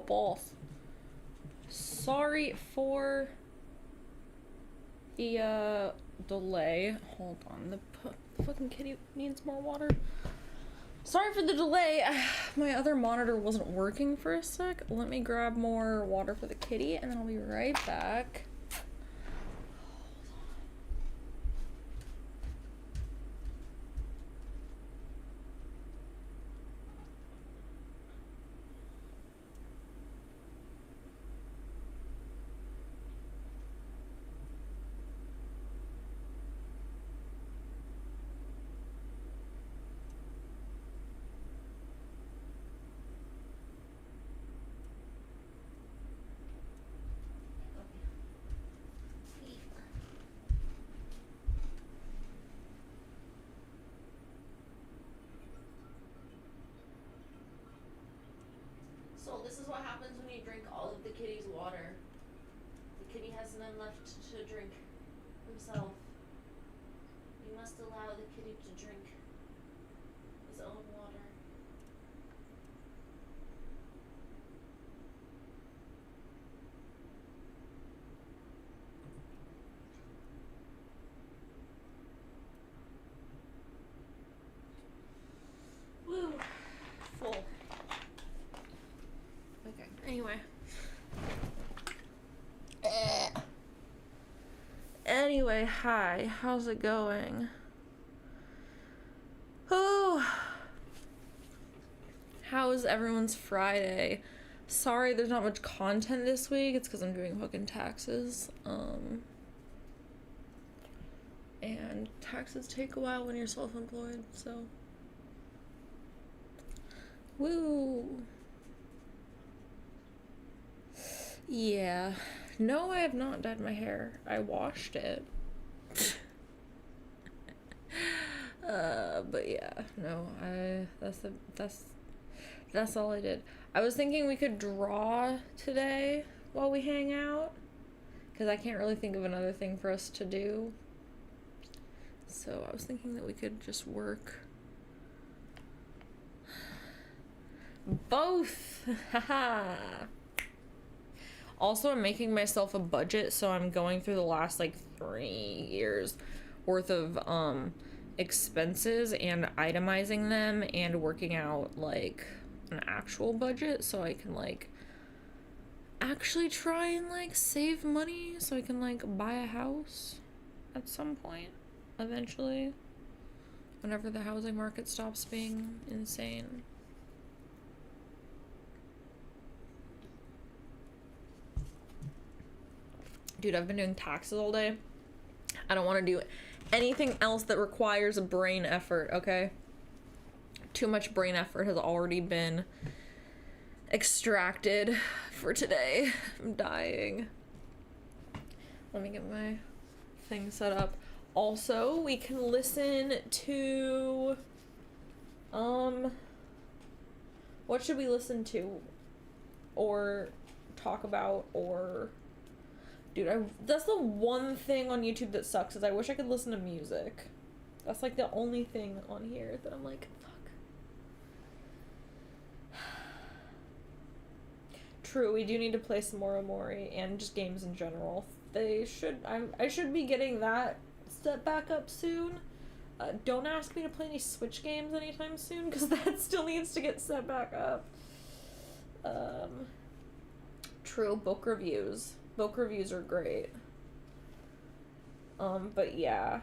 boss. Sorry for the delay. Hold on, the fucking kitty needs more water. Sorry for the delay. My other monitor wasn't working for a sec. Let me grab more water for the kitty and then I'll be right back. So this is what happens when you drink all of the kitty's water. The kitty has none left to drink himself. You must allow the kitty to drink his own water. Woo! Full. Okay, anyway. Anyway, hi. How's it going? Oh. How is everyone's Friday? Sorry there's not much content this week. It's because I'm doing fucking taxes. And taxes take a while when you're self-employed, so. Woo. Yeah. No, I have not dyed my hair. I washed it. But yeah, no, that's all I did. I was thinking we could draw today while we hang out, because I can't really think of another thing for us to do. So I was thinking that we could just work both. Haha. Also, I'm making myself a budget, so I'm going through the last like 3 years worth of expenses and itemizing them and working out like an actual budget so I can like actually try and like save money so I can like buy a house at some point eventually, whenever the housing market stops being insane. Dude, I've been doing taxes all day. I don't want to do anything else that requires a brain effort, okay? Too much brain effort has already been extracted for today. I'm dying. Let me get my thing set up. Also, we can listen to, what should we listen to? Or talk about, or... Dude, that's the one thing on YouTube that sucks, is I wish I could listen to music. That's like the only thing on here that I'm like, fuck. True, we do need to play some more Omori and just games in general. I should be getting that set back up soon. Don't ask me to play any Switch games anytime soon, because that still needs to get set back up. True, book reviews. Book reviews are great. But yeah.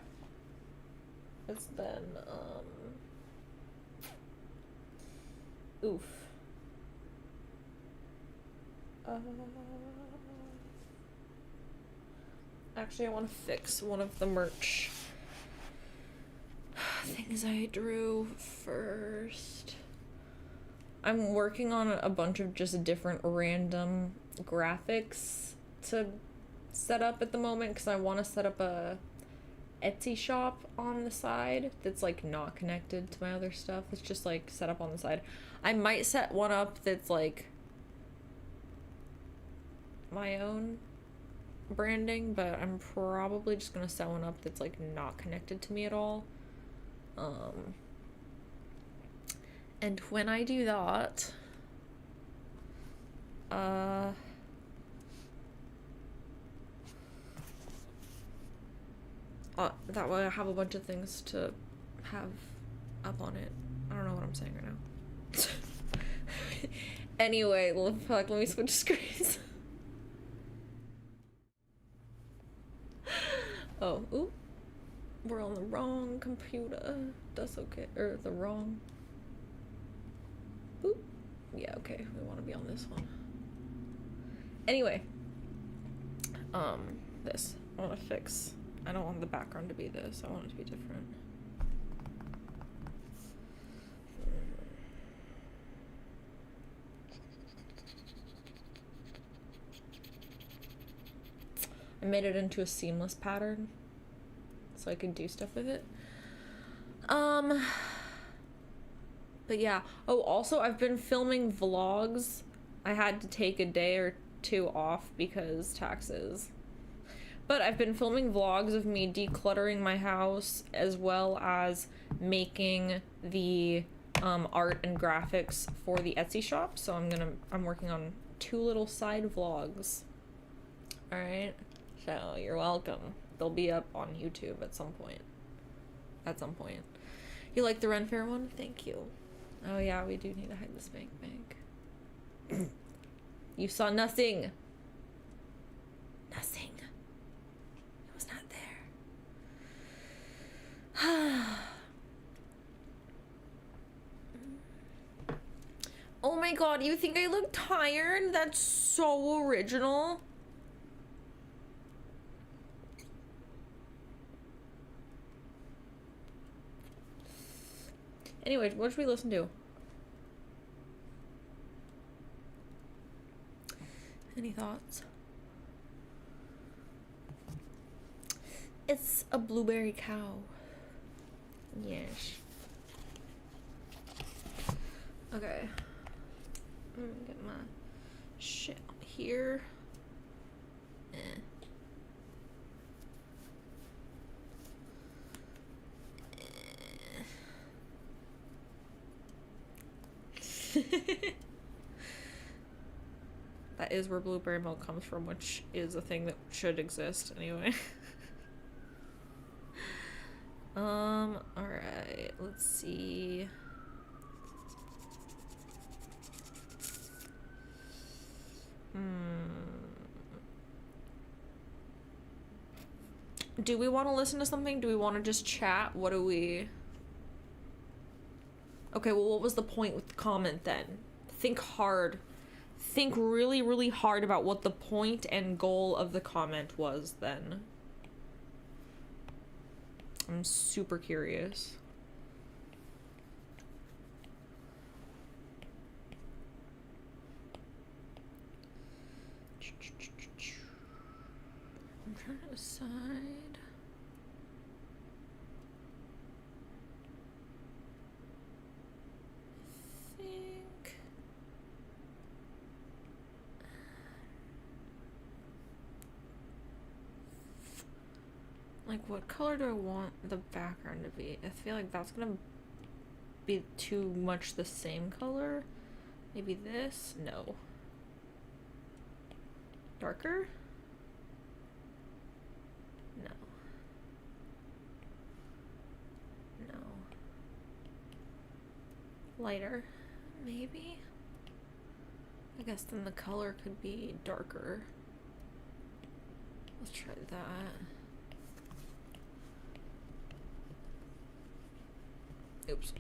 It's been, oof. Actually, I want to fix one of the merch things I drew first. I'm working on a bunch of just different random graphics to set up at the moment, because I want to set up a Etsy shop on the side that's like not connected to my other stuff. It's just like set up on the side. I might set one up that's like my own branding, but I'm probably just gonna set one up that's like not connected to me at all. And when I do that, That way I have a bunch of things to have up on it. I don't know what I'm saying right now. Anyway, fuck, let me switch screens. Oh, ooh. We're on the wrong computer. That's okay. Or the wrong. Ooh. Yeah, okay. We want to be on this one. Anyway. This. I want to fix. I don't want the background to be this. I want it to be different. I made it into a seamless pattern so I could do stuff with it. But yeah. Oh, also I've been filming vlogs. I had to take a day or two off because taxes. But I've been filming vlogs of me decluttering my house as well as making the art and graphics for the Etsy shop. So I'm working on 2 little side vlogs. All right. So you're welcome. They'll be up on YouTube at some point. You like the Ren Fair one? Thank you. Oh yeah, we do need to hide the spank bank. You saw nothing. Nothing. It was not there. Oh my god, you think I look tired? That's so original. Anyway, what should we listen to? Any thoughts? It's a blueberry cow. Yes. Okay. I'm gonna get my shit here. That is where blueberry milk comes from, which is a thing that should exist anyway. Alright, let's see. Do we want to listen to something? Do we want to just chat? What do we... Okay, well, what was the point with the comment then? Think hard. Think really, really hard about what the point and goal of the comment was then. I'm super curious. I'm trying to decide. I think... Like, what color do I want the background to be? I feel like that's gonna be too much the same color. Maybe this? No. Darker? No. No. Lighter? Maybe? I guess then the color could be darker. Let's try that. Oops.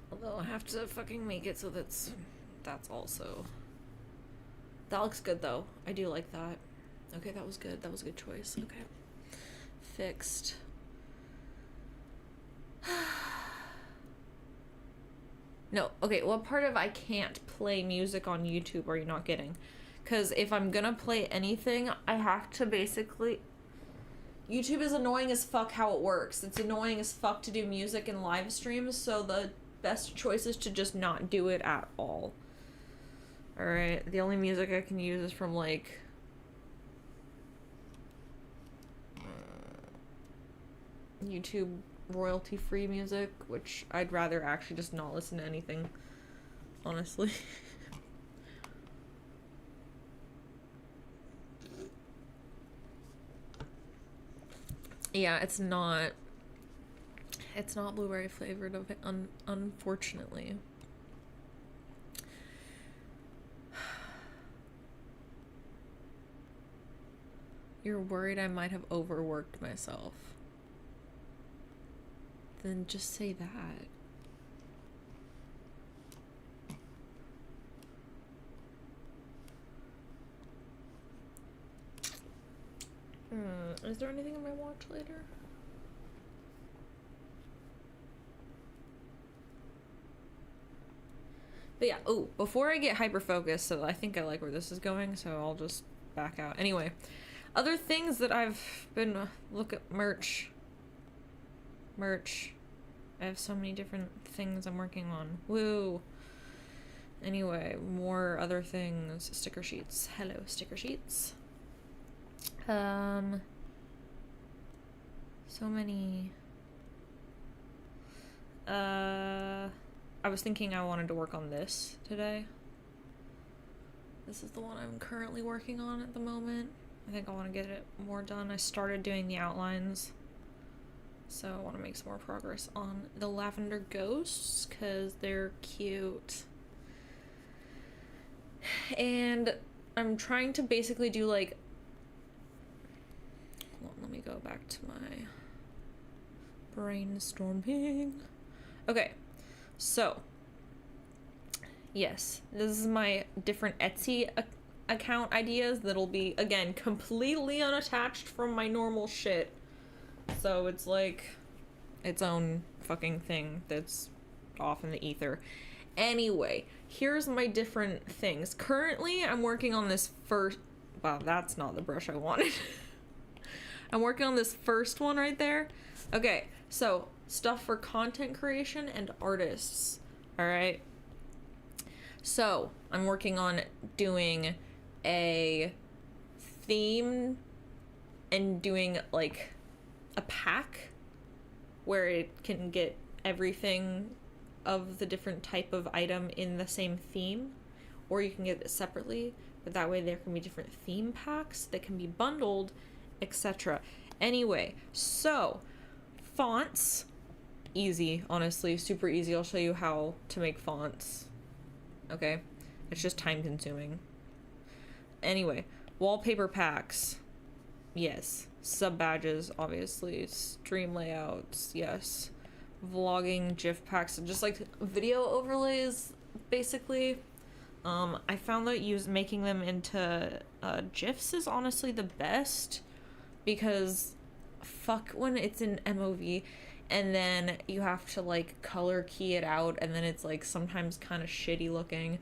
Although I have to fucking make it so that's also... That looks good though. I do like that. Okay, that was good. That was a good choice. Okay. Fixed. No, okay, what part of I can't play music on YouTube are you not getting? Because if I'm gonna play anything, I have to basically... YouTube is annoying as fuck how it works. It's annoying as fuck to do music in live streams, so the best choice is to just not do it at all. Alright, the only music I can use is from, like... YouTube royalty-free music, which I'd rather actually just not listen to anything, honestly. Yeah, it's not blueberry flavored, unfortunately. You're worried I might have overworked myself. Then just say that. Is there anything on my watch later? But yeah, oh, before I get hyper-focused, so I think I like where this is going, so I'll just back out. Anyway, other things that I've been, look at merch. I have so many different things I'm working on. Woo! Anyway, more other things. Sticker sheets. Hello, sticker sheets. So many. I was thinking I wanted to work on this today. This is the one I'm currently working on at the moment. I think I want to get it more done. I started doing the outlines, so I want to make some more progress on the lavender ghosts because they're cute. And I'm trying to basically do like, hold on, let me go back to my brainstorming. Okay, so yes, this is my different Etsy account ideas that'll be, again, completely unattached from my normal shit. So it's like its own fucking thing that's off in the ether. Anyway, here's my different things. Currently, I'm working on this first... Wow, that's not the brush I wanted. I'm working on this first one right there. Okay, so stuff for content creation and artists. Alright? So, I'm working on doing a theme and doing like a pack where it can get everything of the different type of item in the same theme, or you can get it separately, but that way there can be different theme packs that can be bundled, etc. Anyway, so fonts, easy, honestly, super easy. I'll show you how to make fonts. Okay, it's just time consuming. Anyway, wallpaper packs, yes. Sub badges, obviously. Stream layouts, yes. Vlogging GIF packs, just like video overlays, basically. I found that making them into GIFs is honestly the best, because fuck when it's in MOV and then you have to like color key it out and then it's like sometimes kind of shitty looking.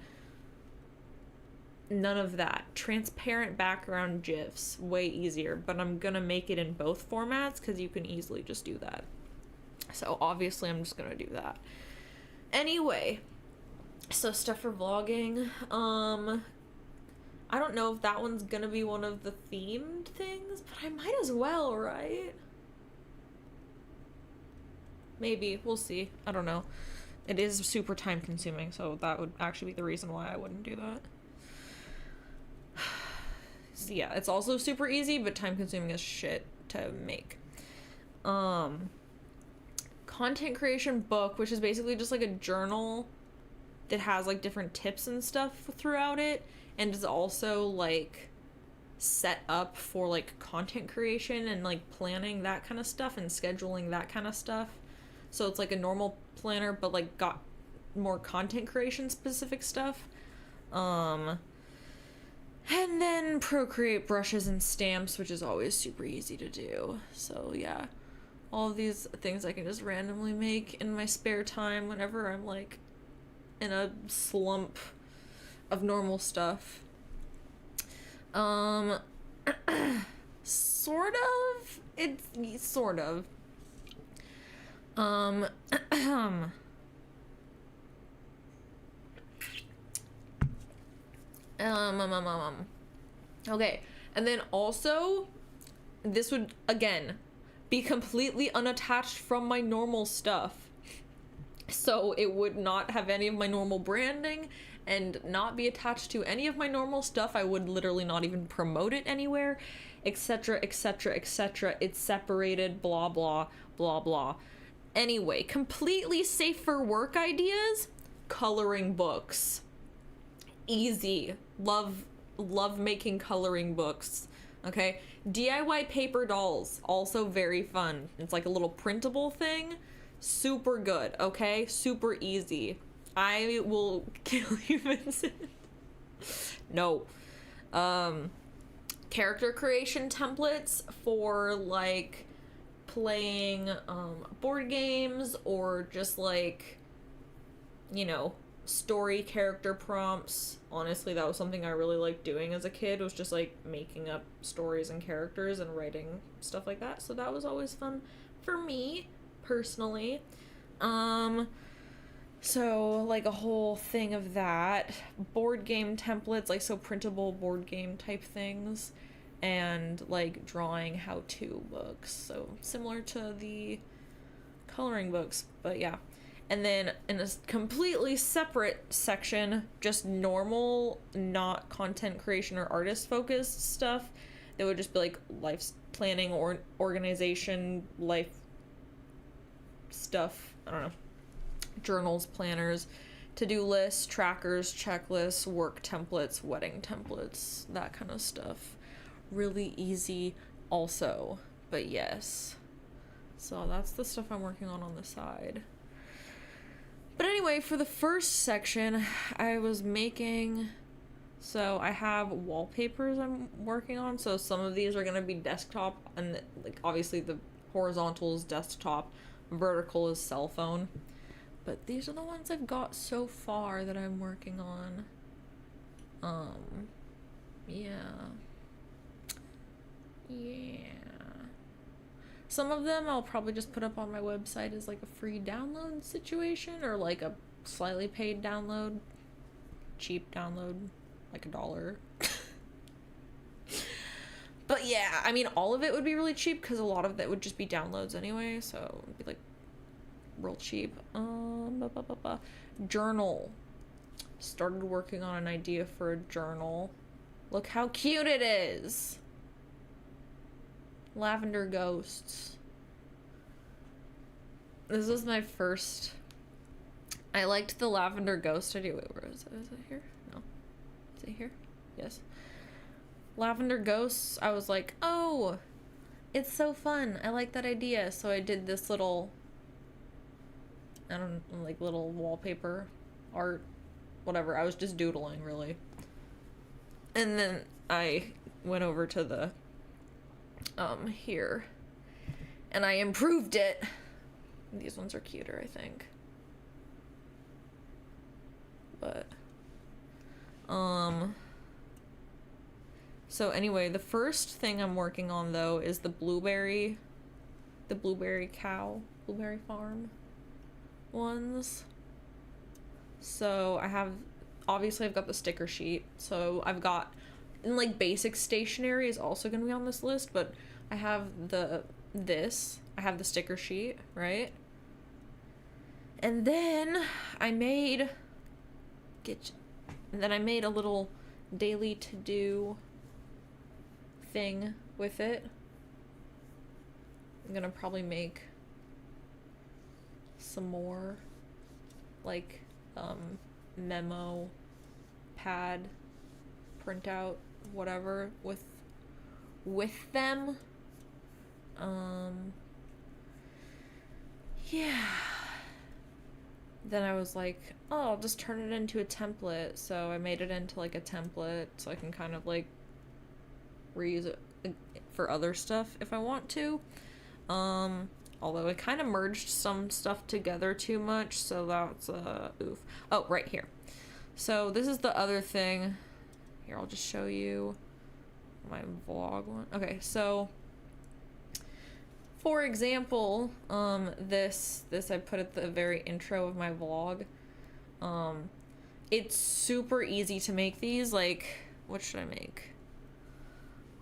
None of that. Transparent background GIFs, way easier, but I'm gonna make it in both formats because you can easily just do that. So obviously I'm just gonna do that. Anyway, so stuff for vlogging. I don't know if that one's gonna be one of the themed things, but I might as well, right? Maybe, we'll see. I don't know. It is super time consuming, so that would actually be the reason why I wouldn't do that. So yeah, it's also super easy, but time consuming as shit to make. Content creation book, which is basically just like a journal that has like different tips and stuff throughout it, and is also like set up for like content creation and like planning that kind of stuff and scheduling that kind of stuff. So it's like a normal planner, but like got more content creation specific stuff. And then Procreate brushes and stamps, which is always super easy to do. So yeah, all of these things I can just randomly make in my spare time whenever I'm like in a slump of normal stuff. Sort of. It's sort of. Okay, and then also, this would, again, be completely unattached from my normal stuff. So it would not have any of my normal branding and not be attached to any of my normal stuff. I would literally not even promote it anywhere, etc, etc, etc. It's separated, blah blah blah blah. Anyway, completely safe for work ideas. Coloring books. Easy. Love making coloring books. Okay, DIY paper dolls, also very fun. It's like a little printable thing. Super good, okay? Super easy. I will kill you, Vincent. No. Character creation templates for like playing board games, or just like, you know, story character prompts. Honestly, that was something I really liked doing as a kid, was just like making up stories and characters and writing stuff like that. So that was always fun for me personally. So like a whole thing of that. Board game templates, like so printable board game type things, and like drawing how-to books, so similar to the coloring books, but yeah. And then in a completely separate section, just normal, not content creation or artist focused stuff that would just be like life planning or organization, life stuff, I don't know, journals, planners, to-do lists, trackers, checklists, work templates, wedding templates, that kind of stuff. Really easy also, but yes. So that's the stuff I'm working on the side. But anyway, for the first section, I was making, so I have wallpapers I'm working on. So some of these are going to be desktop, and like obviously the horizontal is desktop, vertical is cell phone. But these are the ones I've got so far that I'm working on. Yeah. Some of them I'll probably just put up on my website as like a free download situation, or like a slightly paid download, cheap download, like $1. But yeah, I mean, all of it would be really cheap because a lot of it would just be downloads anyway, so it'd be like real cheap. Journal. Started working on an idea for a journal. Look how cute it is. Lavender ghosts. This was my first. I liked the lavender ghost idea. Wait, where is it? Is it here? No. Is it here? Yes. Lavender ghosts. I was like, oh, it's so fun. I like that idea. So I did this little, I don't know, like little wallpaper art, whatever. I was just doodling, really. And then I went over to the here, and I improved it. These ones are cuter, I think. But so anyway, the first thing I'm working on though is the blueberry farm ones. So obviously I've got the sticker sheet, so I've got, and like basic stationery is also going to be on this list, but I have I have the sticker sheet, right? And then I made a little daily to-do thing with it. I'm going to probably make some more like memo pad printout whatever with them. Yeah. Then I was like, oh, I'll just turn it into a template. So I made it into like a template so I can kind of like reuse it for other stuff if I want to. Although I kind of merged some stuff together too much, so that's oof. Oh, right here. So this is the other thing. Here, I'll just show you my vlog one. Okay, so for example, this I put at the very intro of my vlog. It's super easy to make these. Like, what should I make?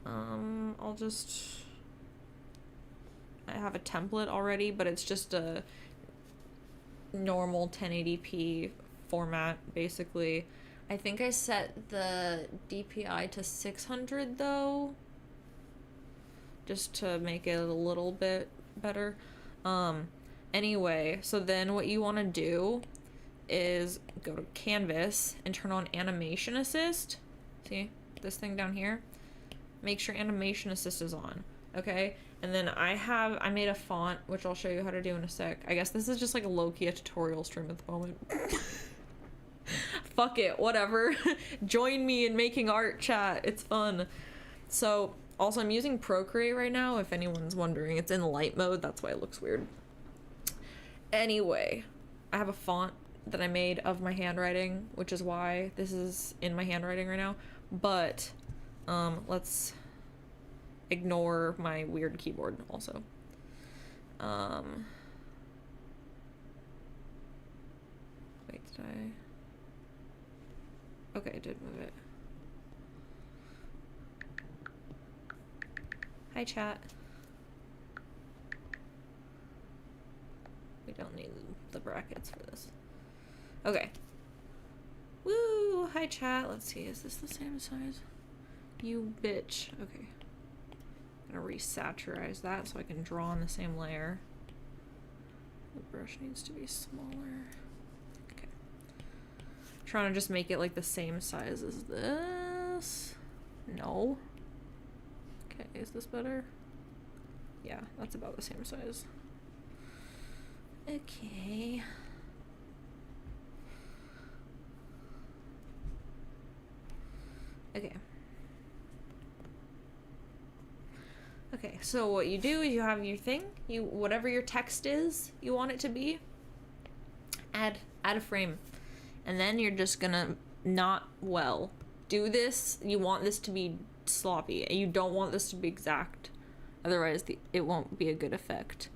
I'll just I have a template already, but it's just a normal 1080p format, basically. I think I set the DPI to 600 though, just to make it a little bit better. Anyway, so then what you want to do is go to Canvas and turn on Animation Assist. See this thing down here? Make sure Animation Assist is on, okay? And then I made a font, which I'll show you how to do in a sec. I guess this is just like a low-key tutorial stream at the moment. Fuck it, whatever. Join me in making art, chat. It's fun. So, also I'm using Procreate right now, if anyone's wondering. It's in light mode, that's why it looks weird. Anyway, I have a font that I made of my handwriting, which is why this is in my handwriting right now. But, let's ignore my weird keyboard also. Wait, did I? Okay, I did move it. Hi, chat. We don't need the brackets for this. Okay. Woo! Hi, chat. Let's see. Is this the same size? You bitch. Okay. I'm gonna resaturize that so I can draw on the same layer. The brush needs to be smaller. Okay. Trying to just make it like the same size as this. No. Okay, is this better? Yeah, that's about the same size. Okay. Okay. Okay, so what you do is you have your thing, whatever your text is you want it to be, add a frame. And then you're just gonna do this. You want this to be sloppy. You don't want this to be exact. Otherwise it won't be a good effect.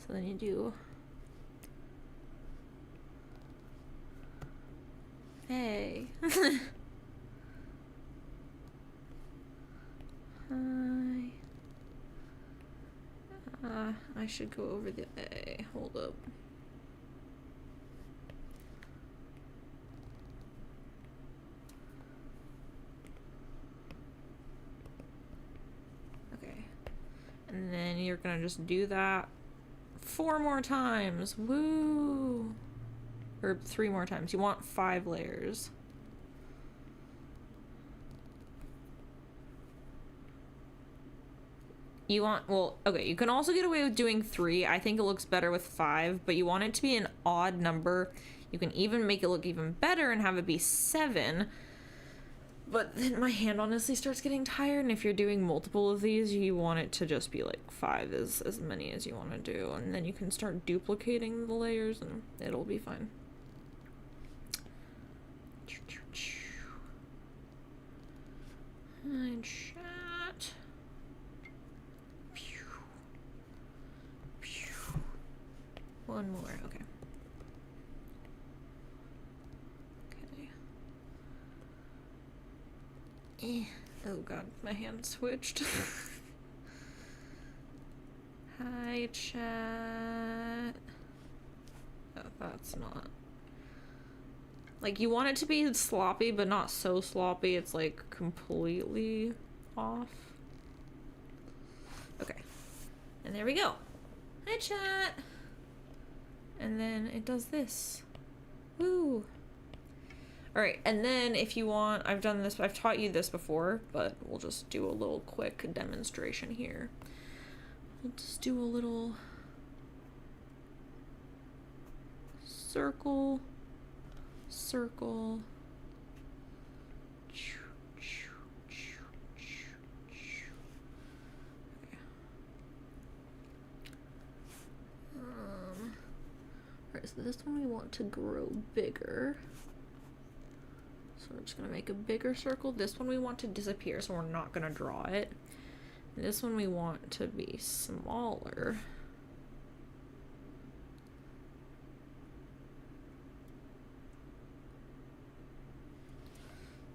So then you do. Hey. Hi. I should go over the A. Hold up. Okay. And then you're gonna just do that 4 more times. Woo! Or 3 more times. You want 5 layers. You want, well, okay, you can also get away with doing 3. I think it looks better with 5, but you want it to be an odd number. You can even make it look even better and have it be 7. But then my hand honestly starts getting tired, and if you're doing multiple of these, you want it to just be like 5, as many as you want to do, and then you can start duplicating the layers and it'll be fine. And chat. One more, okay. Okay. Oh god, my hand switched. Hi, chat. Oh, that's not. Like, you want it to be sloppy, but not so sloppy it's like completely off. Okay. And there we go. Hi, chat. And then it does this. Woo. Alright, and then if you want, I've taught you this before, but we'll just do a little quick demonstration here. We'll just do a little circle, circle. Alright, so this one we want to grow bigger. So we're just gonna make a bigger circle. This one we want to disappear, so we're not gonna draw it. And this one we want to be smaller.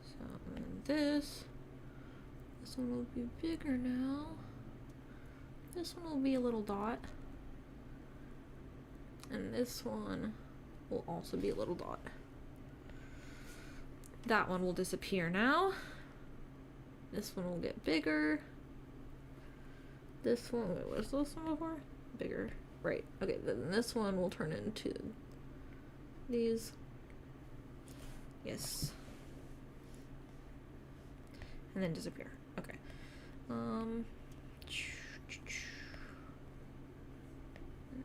So and this one will be bigger now. This one will be a little dot. And this one will also be a little dot. That one will disappear now. This one will get bigger. This one, wait, what was this one before? Bigger. Right. Okay, then this one will turn into these. Yes. And then disappear. Okay. And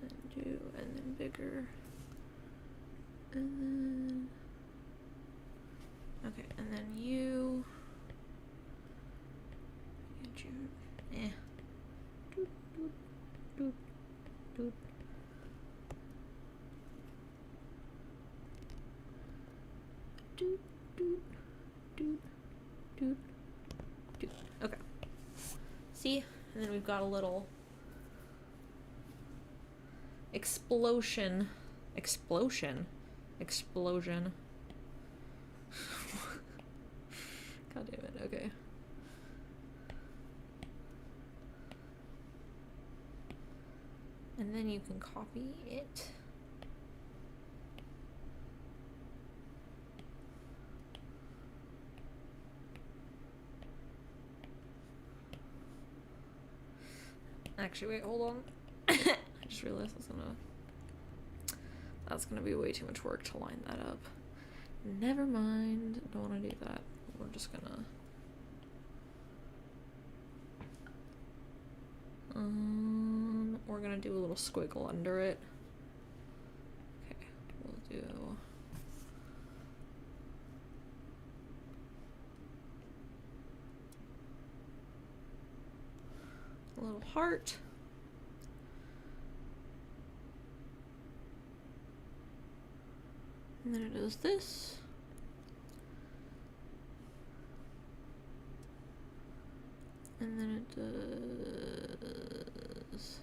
then do, and then bigger. And then, okay, and then you. Get you. Eh. Doot, doot, doot, doot. Doot, doot, doot, doot, doot. Okay. See? And then we've got a little explosion. Explosion. God damn it. Okay. And then you can copy it. Actually, wait, hold on. I just realized that's gonna be way too much work to line that up. Never mind. Don't want to do that. We're just gonna we're gonna do a little squiggle under it. Okay, we'll do a little heart. And then it does this. And then it does this.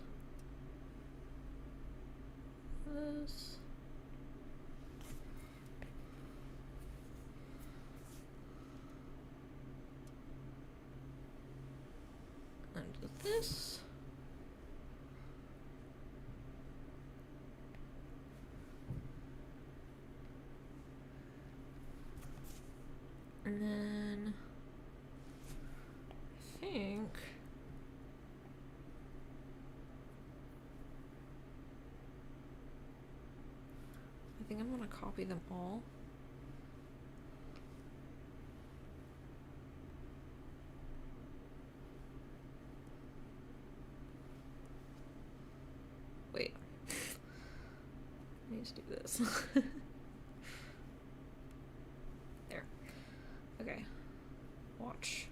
And does this. And then I think I'm gonna copy them all. Wait. I need to do this. There. Okay. Watch.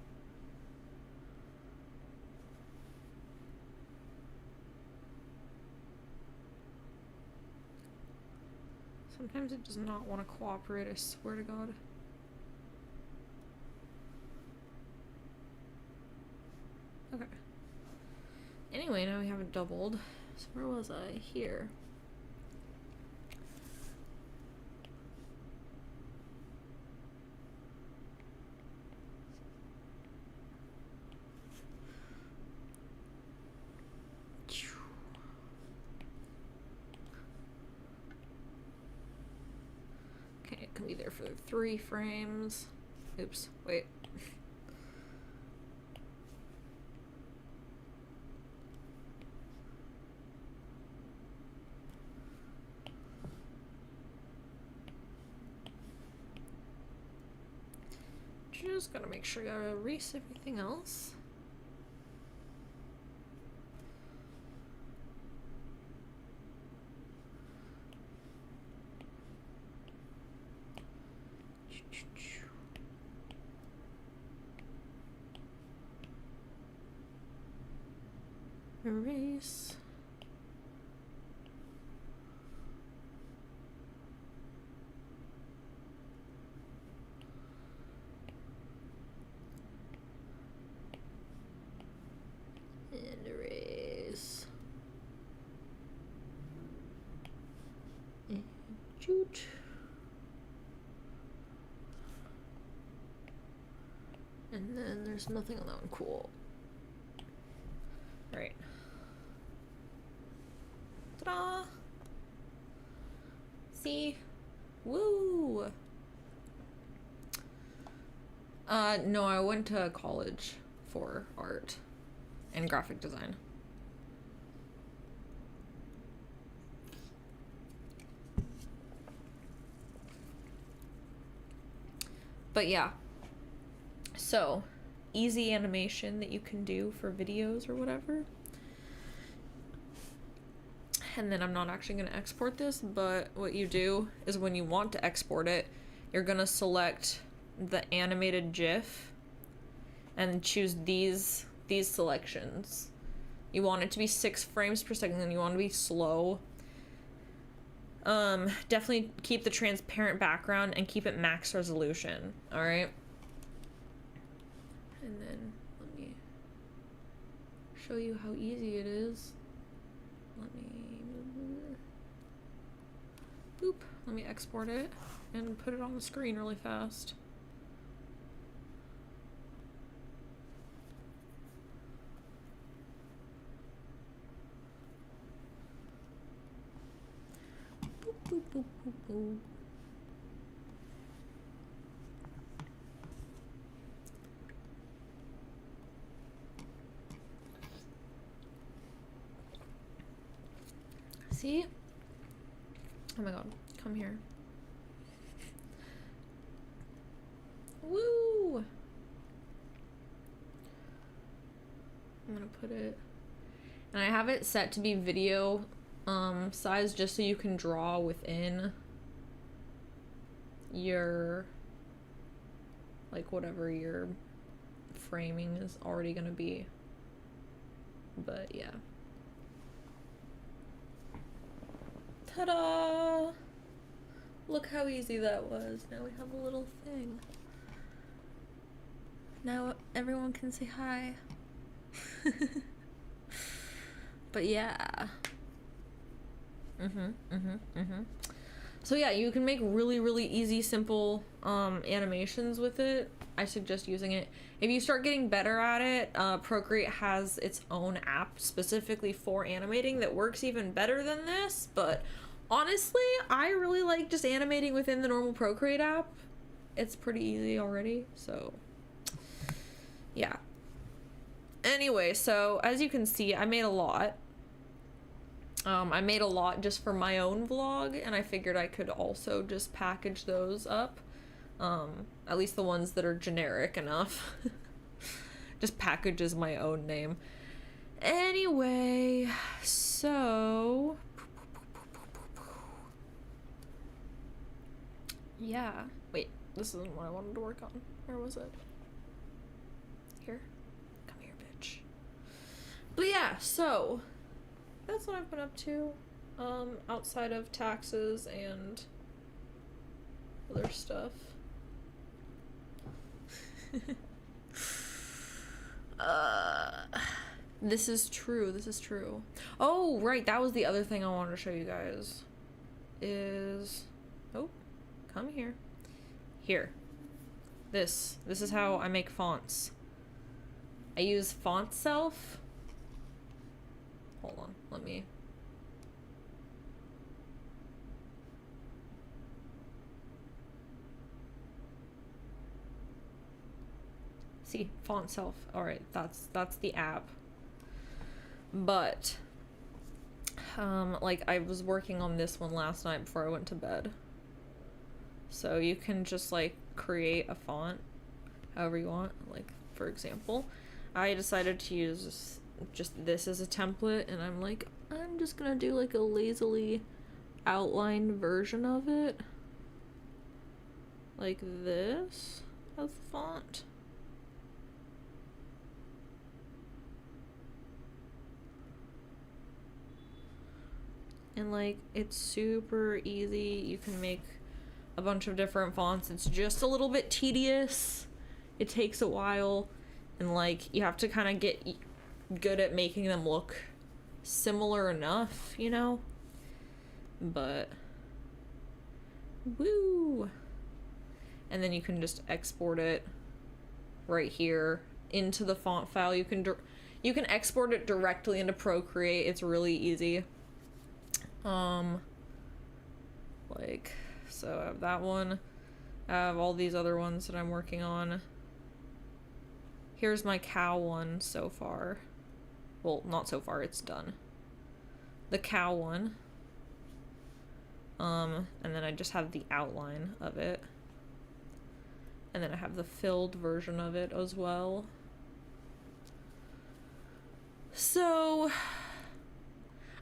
Sometimes it does not want to cooperate, I swear to God. Okay. Anyway, now we have it doubled. So where was I? Here. Okay, it can be there for 3 frames. Oops, wait. Just gotta make sure I gotta erase everything else. Erase. And erase. And shoot. And then there's nothing on that one. Cool. Right. No, I went to college for art and graphic design. But yeah, so easy animation that you can do for videos or whatever. And then I'm not actually going to export this, but what you do is when you want to export it, you're going to select the animated GIF and choose these selections. You want it to be 6 frames per second, and you want to be slow. Definitely keep the transparent background and keep it max resolution, alright? And then let me show you how easy it is. Let me export it and put it on the screen really fast. Boop, boop, boop, boop, boop. See? Oh my god, come here. Woo! I'm gonna put it, and I have it set to be video size just so you can draw within your, like, whatever your framing is already gonna be. But yeah. Ta-da! Look how easy that was. Now we have a little thing. Now everyone can say hi. But yeah. So yeah, you can make really easy, simple animations with it. I suggest using it. If you start getting better at it, Procreate has its own app specifically for animating that works even better than this, but honestly, I really like just animating within the normal Procreate app. It's pretty easy already, so yeah. Anyway, so as you can see, I made a lot. I made a lot just for my own vlog, and I figured I could also just package those up. At least the ones that are generic enough. Just package as my own name. Anyway, so yeah. Wait, this isn't what I wanted to work on. Where was it? Here? Come here, bitch. But yeah, so that's what I've been up to, outside of taxes and other stuff. This is true. Oh, right, that was the other thing I wanted to show you guys. Oh, come here. Here. This is how I make fonts. I use Font Self. Hold on, let me. See, Font Self. All right, that's the app. But like I was working on this one last night before I went to bed. So you can just like create a font however you want. Like for example, I decided to use just this as a template, and I'm like, I'm just gonna do like a lazily outlined version of it, like this as the font. And like it's super easy. You can make a bunch of different fonts. It's just a little bit tedious. It takes a while, and like you have to kind of get good at making them look similar enough, you know? But woo! And then you can just export it right here into the font file. You can export it directly into Procreate. It's really easy. Like, so I have that one. I have all these other ones that I'm working on. Here's my cow one so far. Well, not so far, it's done. The cow one. And then I just have the outline of it. And then I have the filled version of it as well. So,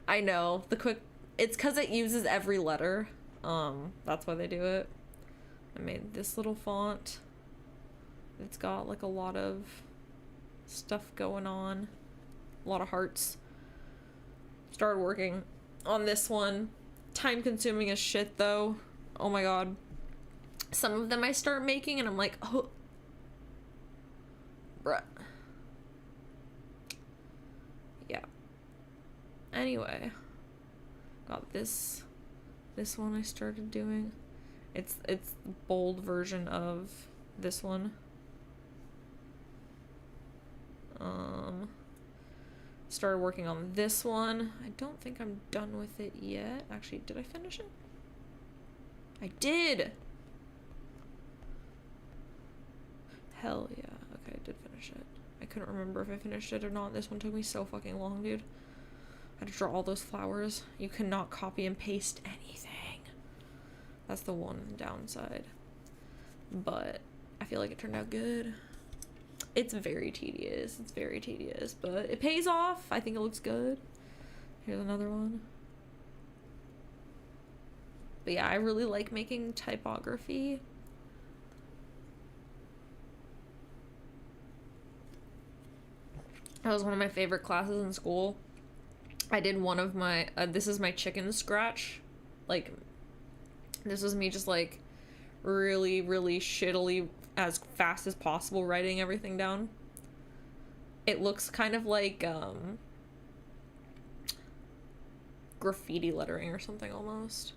I know, it's because it uses every letter. That's why they do it. I made this little font. It's got like a lot of stuff going on. A lot of hearts. Started working on this one. Time consuming as shit though. Oh my god. Some of them I start making and I'm like, oh, bruh. Yeah. Anyway, got this one I started doing. It's the bold version of this one. Started working on this one. I don't think I'm done with it yet. Actually, did I finish it? I did! Hell yeah. Okay, I did finish it. I couldn't remember if I finished it or not. This one took me so fucking long, dude. I had to draw all those flowers. You cannot copy and paste anything. That's the one downside. But I feel like it turned out good. It's very tedious. It's very tedious, but it pays off. I think it looks good. Here's another one. But yeah, I really like making typography. That was one of my favorite classes in school. I did one of my, this is my chicken scratch. Like, this was me just like really, really shittily as fast as possible writing everything down. It looks kind of like graffiti lettering or something almost.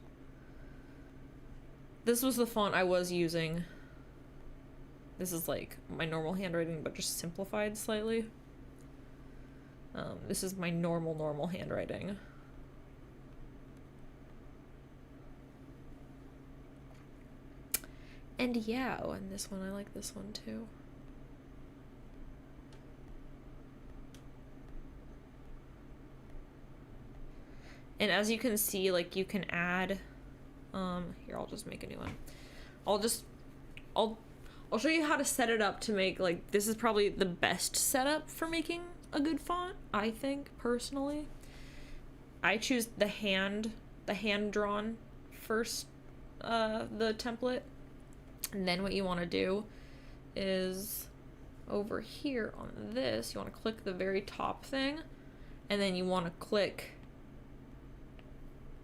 This was the font I was using. This is like my normal handwriting but just simplified slightly. This is my normal handwriting. And yeah, oh, and this one, I like this one too. And as you can see, like you can add, here, I'll just make a new one. I'll show you how to set it up to make, like, this is probably the best setup for making a good font, I think, personally. I choose the hand-drawn first, the template. And then what you want to do is over here on this, you want to click the very top thing, and then you want to click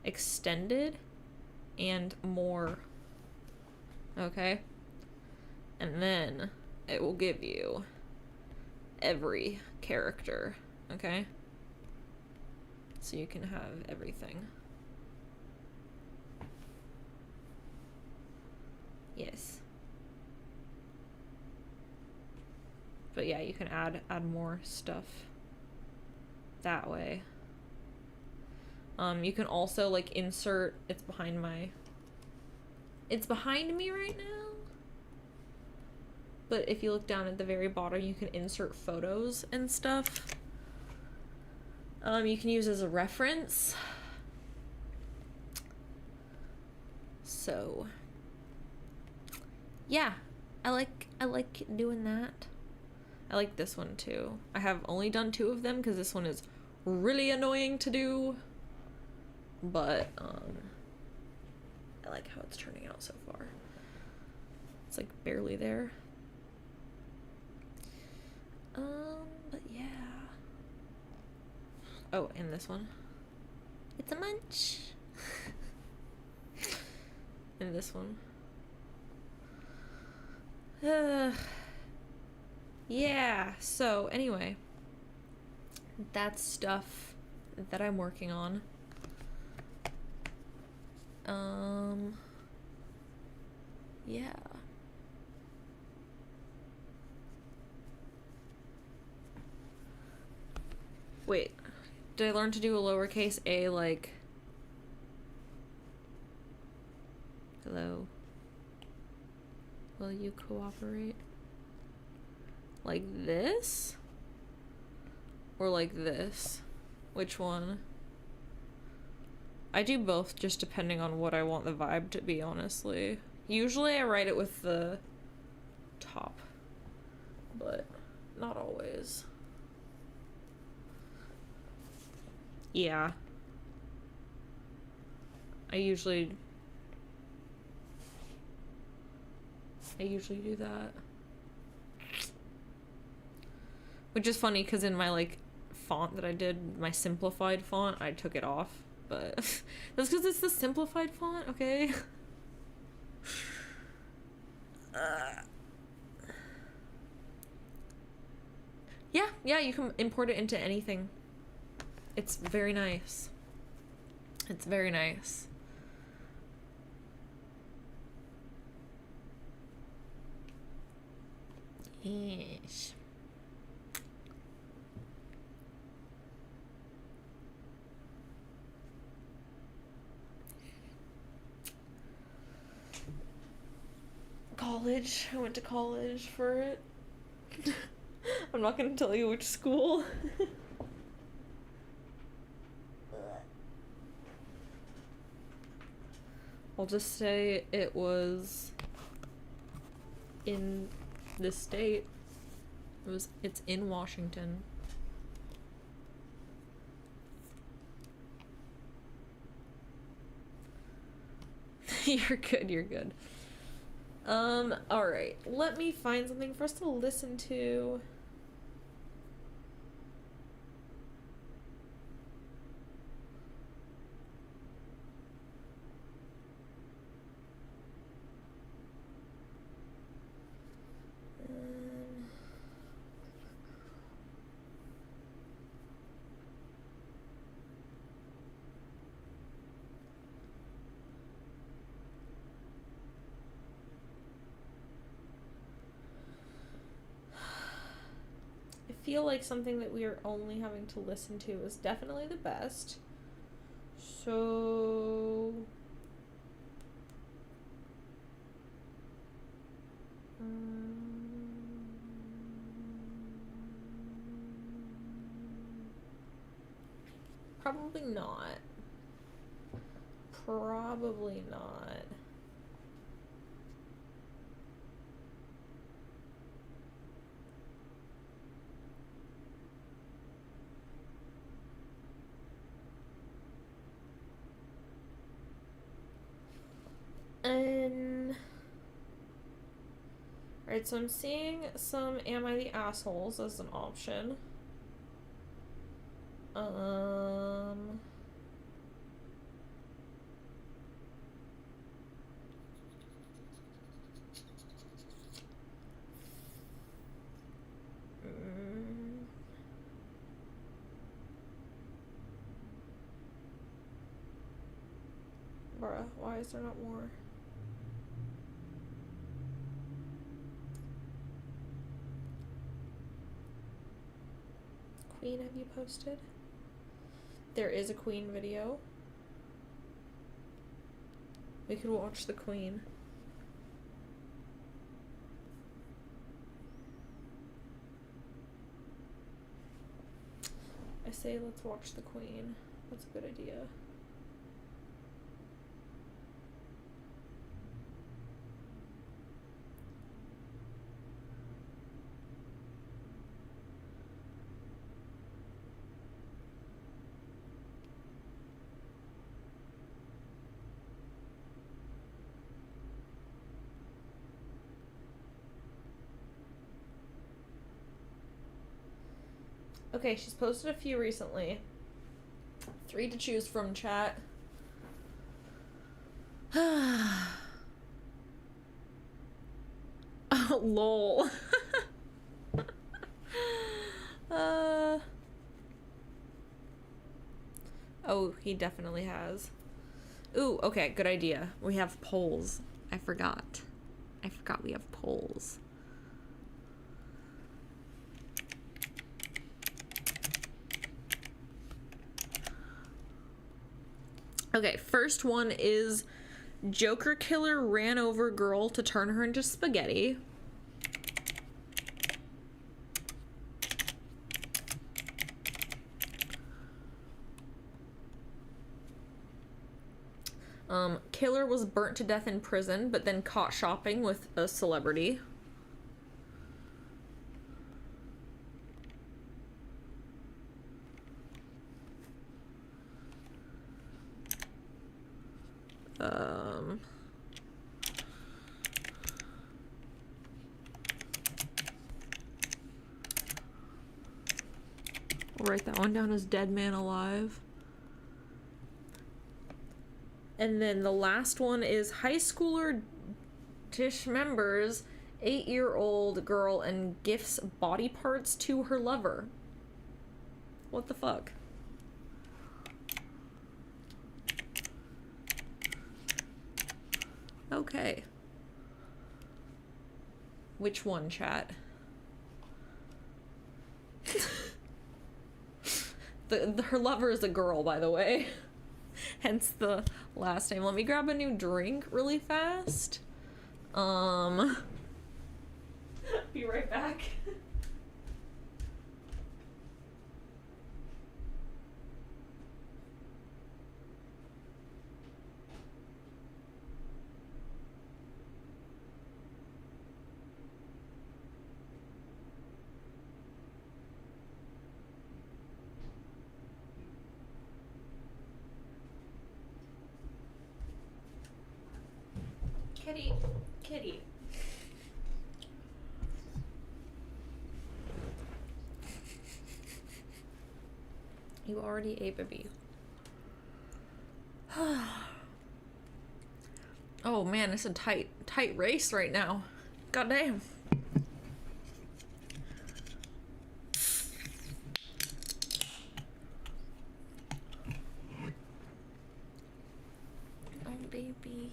extended and more. Okay? And then it will give you every character, okay? So you can have everything. Yes. But yeah, you can add more stuff that way. You can also like insert, it's behind me right now. But if you look down at the very bottom, you can insert photos and stuff. You can use as a reference. So yeah, I like doing that. I like this one too. I have only done 2 of them because this one is really annoying to do. But I like how it's turning out so far. It's like barely there. But yeah. Oh, and this one. It's a munch. And this one. Yeah, so anyway, that's stuff that I'm working on. Yeah. Wait, did I learn to do a lowercase a like... Hello? Will you cooperate? Like this? Or like this? Which one? I do both just depending on what I want the vibe to be, honestly. Usually I write it with the top, but not always. Yeah. I usually do that. Which is funny because in my like font that I did, my simplified font, I took it off, but that's because it's the simplified font, okay? Yeah, you can import it into anything. It's very nice. It's very nice. Yes. College. I went to college for it. I'm not gonna tell you which school. I'll just say it was in this state. It's in Washington. You're good. Alright. Let me find something for us to listen to. I feel like something that we are only having to listen to is definitely the best. So probably not. Probably not. Alright, so I'm seeing some Am I the Assholes as an option. Bruh, why is there not more? Queen, have you posted? There is a Queen video. We could watch the Queen. I say let's watch the Queen. That's a good idea. Okay, she's posted a few recently. 3 to choose from, chat. Oh, lol. Oh, he definitely has. Ooh, okay, good idea. We have polls. I forgot we have polls. Okay, first one is Joker killer ran over girl to turn her into spaghetti. Killer was burnt to death in prison, but then caught shopping with a celebrity. I'll write that one down as Dead Man Alive. And then the last one is high schooler dismembers 8-year-old girl and gifts body parts to her lover. What the fuck? Okay. Which one, chat? Her lover is a girl, by the way. Hence the last name. Let me grab a new drink really fast. Be right back. Kitty, kitty. You already ate, baby. Oh man, it's a tight race right now. God damn. Oh baby.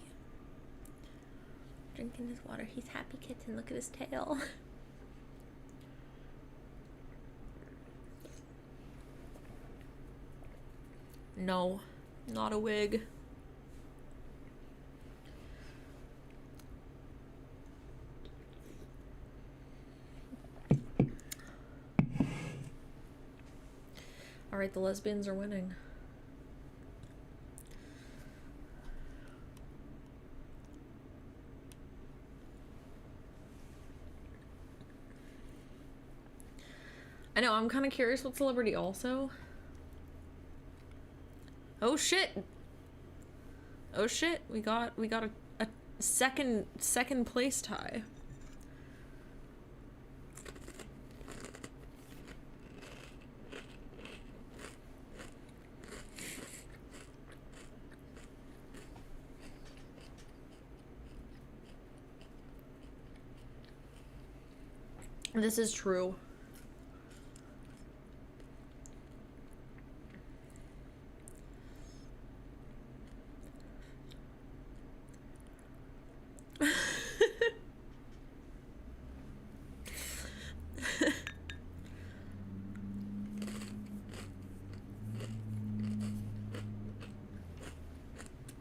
Drinking his water. He's happy kitten. Look at his tail. No, not a wig. All right, the lesbians are winning. I know, I'm kind of curious what celebrity also. Oh shit. Oh shit, we got a second place tie. This is true.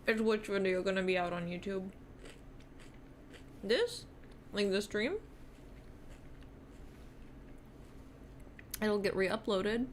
Is which video gonna be out on YouTube? This? Like the stream? It'll get re-uploaded.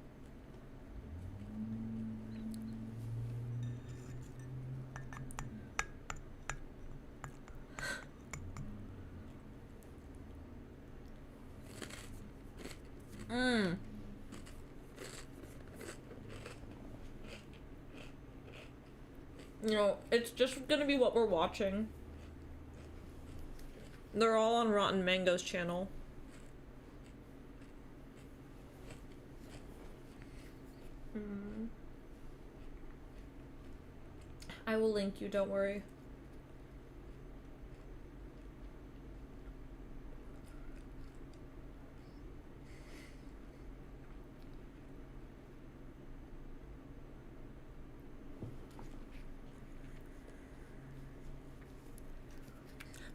You know, it's just gonna be what we're watching. They're all on Rotten Mango's channel. I will link you, don't worry.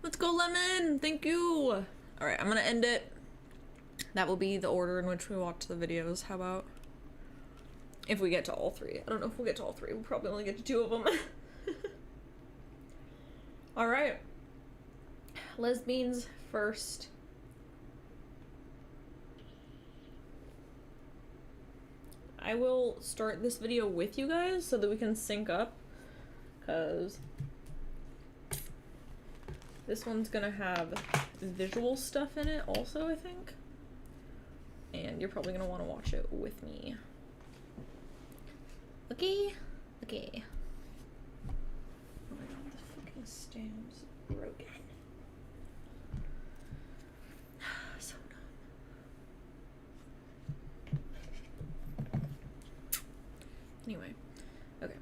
Let's go, Lemon! Thank you! Alright, I'm gonna end it. That will be the order in which we watch the videos. How about? If we get to all three. I don't know if we'll get to all three. We'll probably only get to 2 of them. Alright. Lesbians first. I will start this video with you guys so that we can sync up. because this one's gonna have visual stuff in it also, I think. And you're probably gonna want to watch it with me. Okay? Okay. Oh my god, the fucking stamps broken. So dumb. Anyway, okay.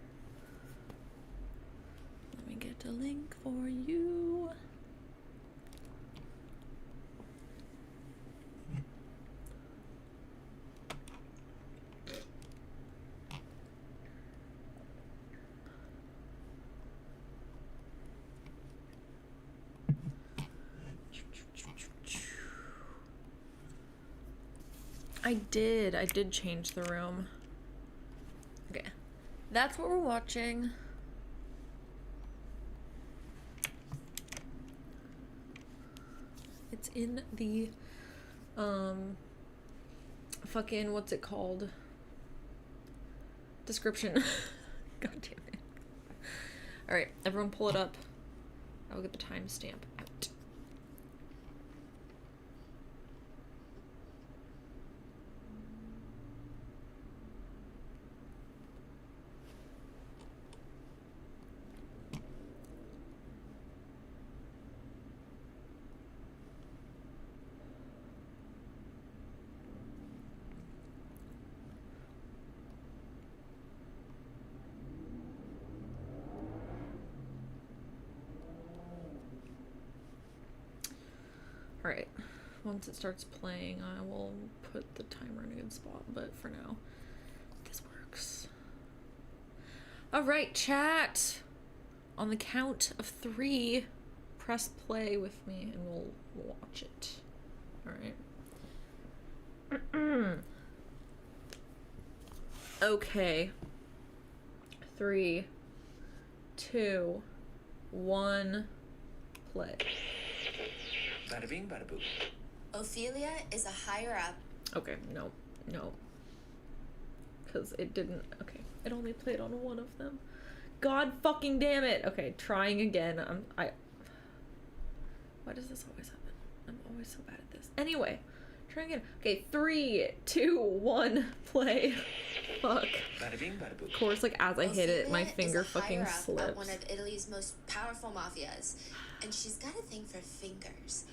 Let me get a link for you. I did change the room. Okay. That's what we're watching. It's in the fucking, what's it called? Description. God damn it. Alright, everyone pull it up. I will get the timestamp out. Alright, once it starts playing, I will put the timer in a good spot, but for now, this works. Alright, chat! On the count of 3, press play with me and we'll watch it. Alright. Okay. 3, 2, 1, play. Bada bing, bada boo. Ophelia is a higher up. Okay, no. Because it didn't. Okay, it only played on one of them. God fucking damn it. Okay, trying again. Why does this always happen? I'm always so bad at this. Anyway, trying again. Okay, 3, 2, 1, play. Fuck. Bada bing, bada boo. Of course, like as I hit it, my finger fucking slips. At one of Italy's most powerful mafias, and she's got a thing for fingers.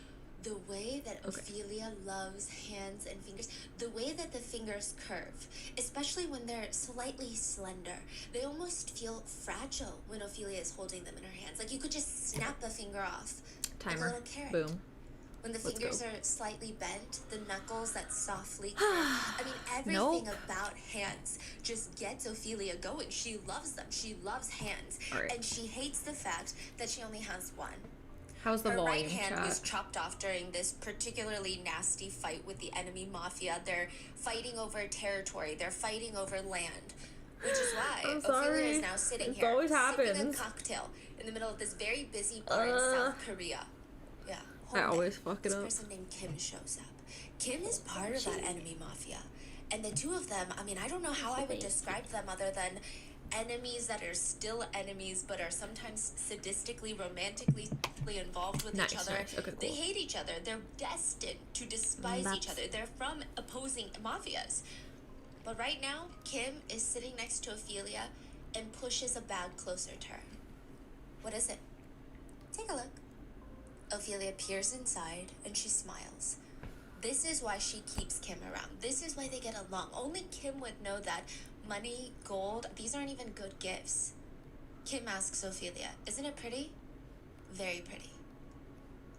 The way that Ophelia loves hands and fingers, the way that the fingers curve, especially when they're slightly slender, they almost feel fragile when Ophelia is holding them in her hands. Like you could just snap a finger off. Timer. Like a little carrot. Boom. When the fingers are slightly bent, the knuckles that softly curve. I mean, everything about hands just gets Ophelia going. She loves them. She loves hands. Right. And she hates the fact that she only has one. How's the Her volume, right hand chat? was chopped off during this particularly nasty fight with the enemy mafia. They're fighting over territory. They're fighting over land. Which is why Ophelia is now sitting here always sipping happens. a cocktail in the middle of this very busy bar in South Korea. Yeah. I always fuck it up. This person named Kim shows up. Kim is part of that enemy mafia. And the two of them, I mean, I don't know how I would describe them other than enemies that are still enemies but are sometimes sadistically, romantically involved with each other. Nice. Okay, cool. They hate each other. They're destined to despise each other. They're from opposing mafias. But right now, Kim is sitting next to Ophelia and pushes a bag closer to her. What is it? Take a look. Ophelia peers inside and she smiles. This is why she keeps Kim around. This is why they get along. Only Kim would know that money, gold, these aren't even good gifts. Kim asks Ophelia, isn't it pretty? Very pretty.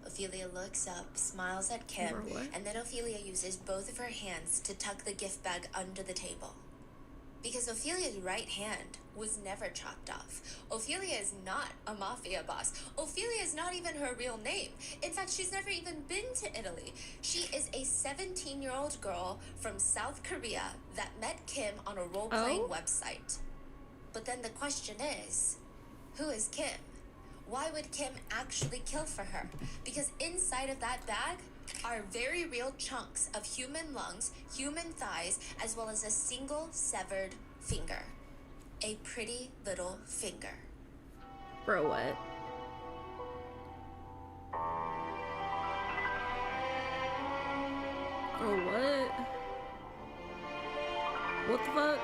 Ophelia looks up, smiles at Kim, and then Ophelia uses both of her hands to tuck the gift bag under the table. Because Ophelia's right hand was never chopped off. Ophelia is not a mafia boss. Ophelia is not even her real name. In fact, she's never even been to Italy. She is a 17-year-old girl from South Korea that met Kim on a role-playing website. But then the question is, who is Kim? Why would Kim actually kill for her? Because inside of that bag are very real chunks of human lungs, human thighs, as well as a single severed finger. A pretty little finger. Bro, what? Bro, what? What the fuck?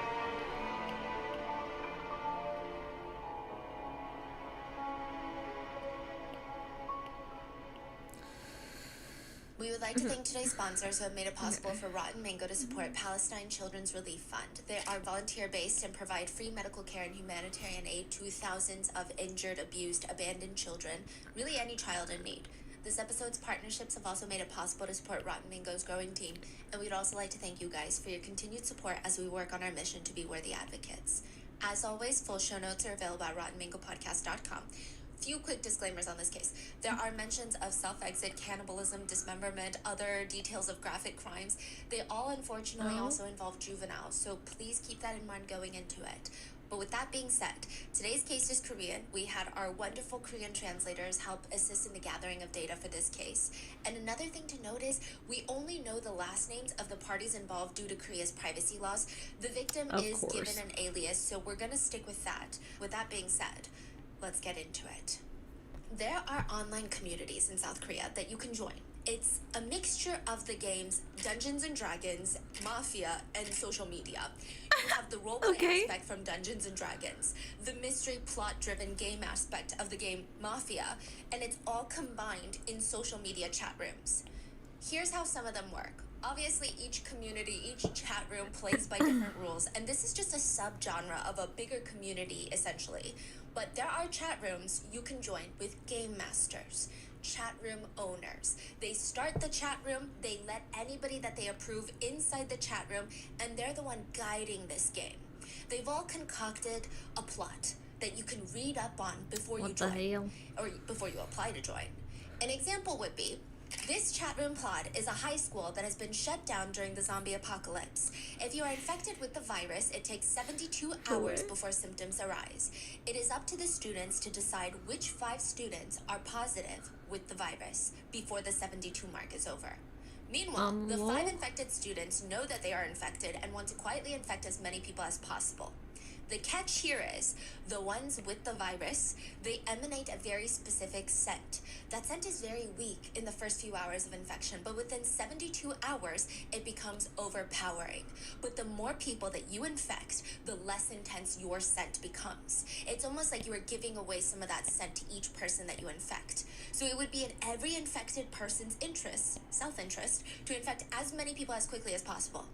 We would like to thank today's sponsors who have made it possible for Rotten Mango to support Palestine Children's Relief Fund. They are volunteer-based and provide free medical care and humanitarian aid to thousands of injured, abused, abandoned children, really any child in need. This episode's partnerships have also made it possible to support Rotten Mango's growing team, and we'd also like to thank you guys for your continued support as we work on our mission to be worthy advocates. As always, full show notes are available at rottenmangopodcast.com. Few quick disclaimers on this case. There are mentions of self-exit, cannibalism, dismemberment, other details of graphic crimes. They all unfortunately also involve juveniles, so please keep that in mind going into it. But with that being said, today's case is Korean. We had our wonderful Korean translators help assist in the gathering of data for this case. And another thing to note is we only know the last names of the parties involved due to Korea's privacy laws. The victim is given an alias, so we're going to stick with that. With that being said, let's get into it. There are online communities in South Korea that you can join. It's a mixture of the games Dungeons and Dragons, Mafia, and social media. You have the roleplay aspect from Dungeons and Dragons, the mystery plot-driven game aspect of the game Mafia, and it's all combined in social media chat rooms. Here's how some of them work. Obviously, each community, each chat room plays by different rules, and this is just a subgenre of a bigger community, essentially. But there are chat rooms you can join with game masters, chat room owners. They start the chat room, they let anybody that they approve inside the chat room, and they're the one guiding this game. They've all concocted a plot that you can read up on before you join, or before you apply to join. An example would be, this chat room plot is a high school that has been shut down during the zombie apocalypse. If you are infected with the virus, it takes 72 hours before symptoms arise. It is up to the students to decide which 5 students are positive with the virus before the 72 mark is over. Meanwhile, the 5 infected students know that they are infected and want to quietly infect as many people as possible. The catch here is, the ones with the virus, they emanate a very specific scent. That scent is very weak in the first few hours of infection, but within 72 hours, it becomes overpowering. But the more people that you infect, the less intense your scent becomes. It's almost like you are giving away some of that scent to each person that you infect. So it would be in every infected person's interest, self-interest, to infect as many people as quickly as possible.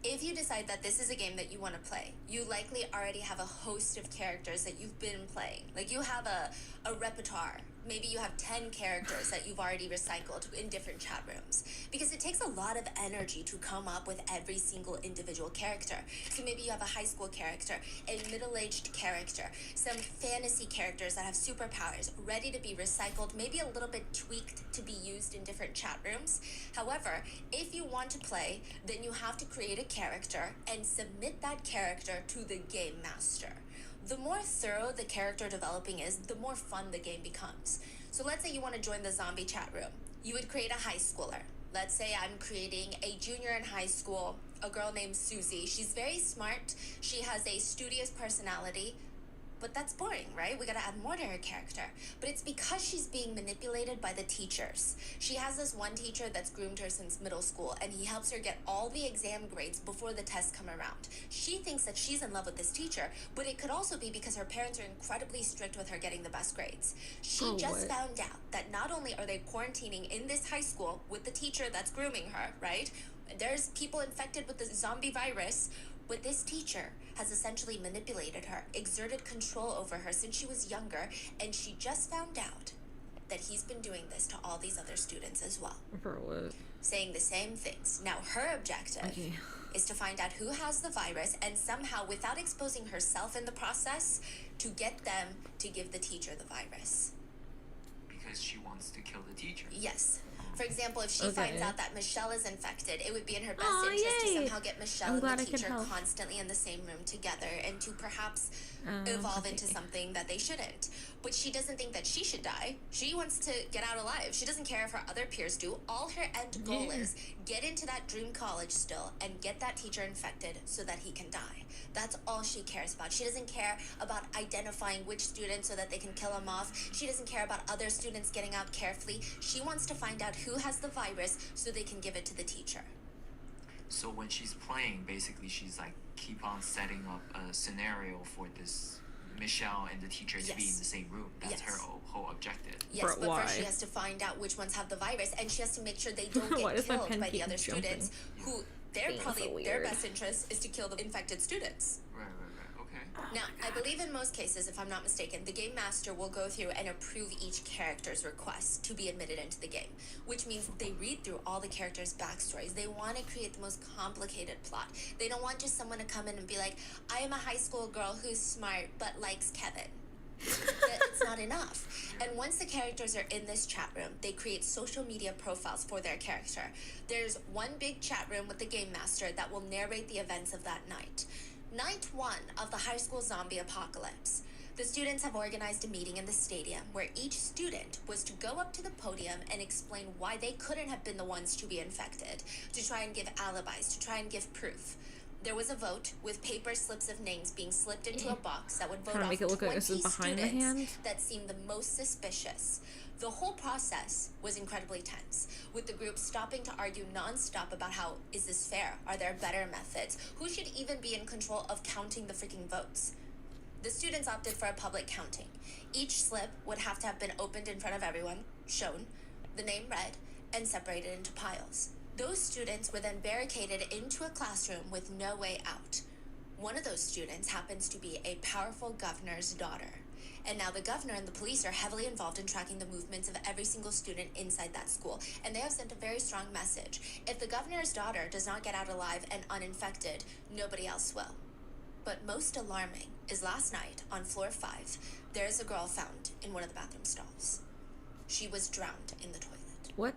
If you decide that this is a game that you want to play, you likely already have a host of characters that you've been playing. Like you have a repertoire. Maybe you have 10 characters that you've already recycled in different chat rooms. Because it takes a lot of energy to come up with every single individual character. So maybe you have a high school character, a middle-aged character, some fantasy characters that have superpowers ready to be recycled, maybe a little bit tweaked to be used in different chat rooms. However, if you want to play, then you have to create a character and submit that character to the game master. The more thorough the character developing is, the more fun the game becomes. So let's say you want to join the zombie chat room. You would create a high schooler. Let's say I'm creating a junior in high school, a girl named Susie. She's very smart. She has a studious personality. But that's boring, right? We gotta add more to her character. But it's because she's being manipulated by the teachers. She has this one teacher that's groomed her since middle school, and he helps her get all the exam grades before the tests come around. She thinks that she's in love with this teacher, but it could also be because her parents are incredibly strict with her getting the best grades. She found out that not only are they quarantining in this high school with the teacher that's grooming her, right? There's people infected with the zombie virus, but this teacher has essentially manipulated her, exerted control over her since she was younger, and she just found out that he's been doing this to all these other students as well. For what? Saying the same things. Now, her objective is to find out who has the virus and somehow, without exposing herself in the process, to get them to give the teacher the virus. Because she wants to kill the teacher. Yes. For example, if she finds out that Michelle is infected, it would be in her best Aw, interest to yay. somehow get Michelle I'm and glad the I could teacher help. constantly in the same room together and to perhaps evolve into something that they shouldn't. But she doesn't think that she should die. She wants to get out alive. She doesn't care if her other peers do. All her end goal is get into that dream college still and get that teacher infected so that he can die. That's all she cares about. She doesn't care about identifying which students so that they can kill him off. She doesn't care about other students getting out carefully. She wants to find out who has the virus so they can give it to the teacher. So when she's playing, basically she's like keep on setting up a scenario for this Michelle and the teacher to be in the same room. That's her whole objective. Yes, but why? first she has to find out which ones have the virus, and she has to make sure they don't Why get does my killed pen by the keep other jumping? students who they're Being so probably their weird. best interest is to kill the infected students. Right. Okay. Now, I believe in most cases, if I'm not mistaken, the game master will go through and approve each character's request to be admitted into the game, which means they read through all the characters' backstories. They want to create the most complicated plot. They don't want just someone to come in and be like, I am a high school girl who's smart but likes Kevin. It's not enough. And once the characters are in this chat room, they create social media profiles for their character. There's one big chat room with the game master that will narrate the events of that night. Night 1 of the high school zombie apocalypse. The students have organized a meeting in the stadium where each student was to go up to the podium and explain why they couldn't have been the ones to be infected, to try and give alibis, to try and give proof. There was a vote with paper slips of names being slipped into a box that would vote off make it look 20 like this is behind the hand. students that seemed the most suspicious. The whole process was incredibly tense, with the group stopping to argue nonstop about how, is this fair? Are there better methods? Who should even be in control of counting the freaking votes? The students opted for a public counting. Each slip would have to have been opened in front of everyone, shown, the name read, and separated into piles. Those students were then barricaded into a classroom with no way out. One of those students happens to be a powerful governor's daughter. And now the governor and the police are heavily involved in tracking the movements of every single student inside that school. And they have sent a very strong message. If the governor's daughter does not get out alive and uninfected, nobody else will. But most alarming is last night on floor 5, there is a girl found in one of the bathroom stalls. She was drowned in the toilet. What?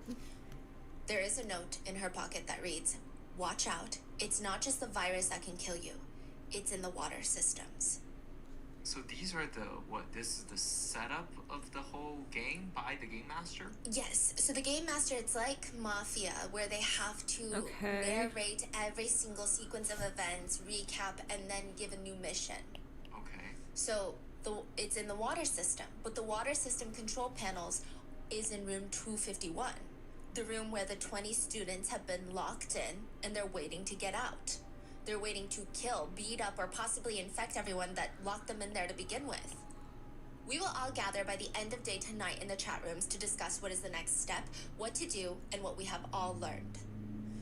There is a note in her pocket that reads, "Watch out, it's not just the virus that can kill you, it's in the water systems." So these are this is the setup of the whole game by the game master? Yes, so the game master, it's like Mafia, where they have to narrate every single sequence of events, recap, and then give a new mission. Okay. So it's in the water system, but the water system control panels is in room 251, the room where the 20 students have been locked in and they're waiting to get out. They're waiting to kill, beat up, or possibly infect everyone that locked them in there to begin with. We will all gather by the end of day tonight in the chat rooms to discuss what is the next step, what to do, and what we have all learned.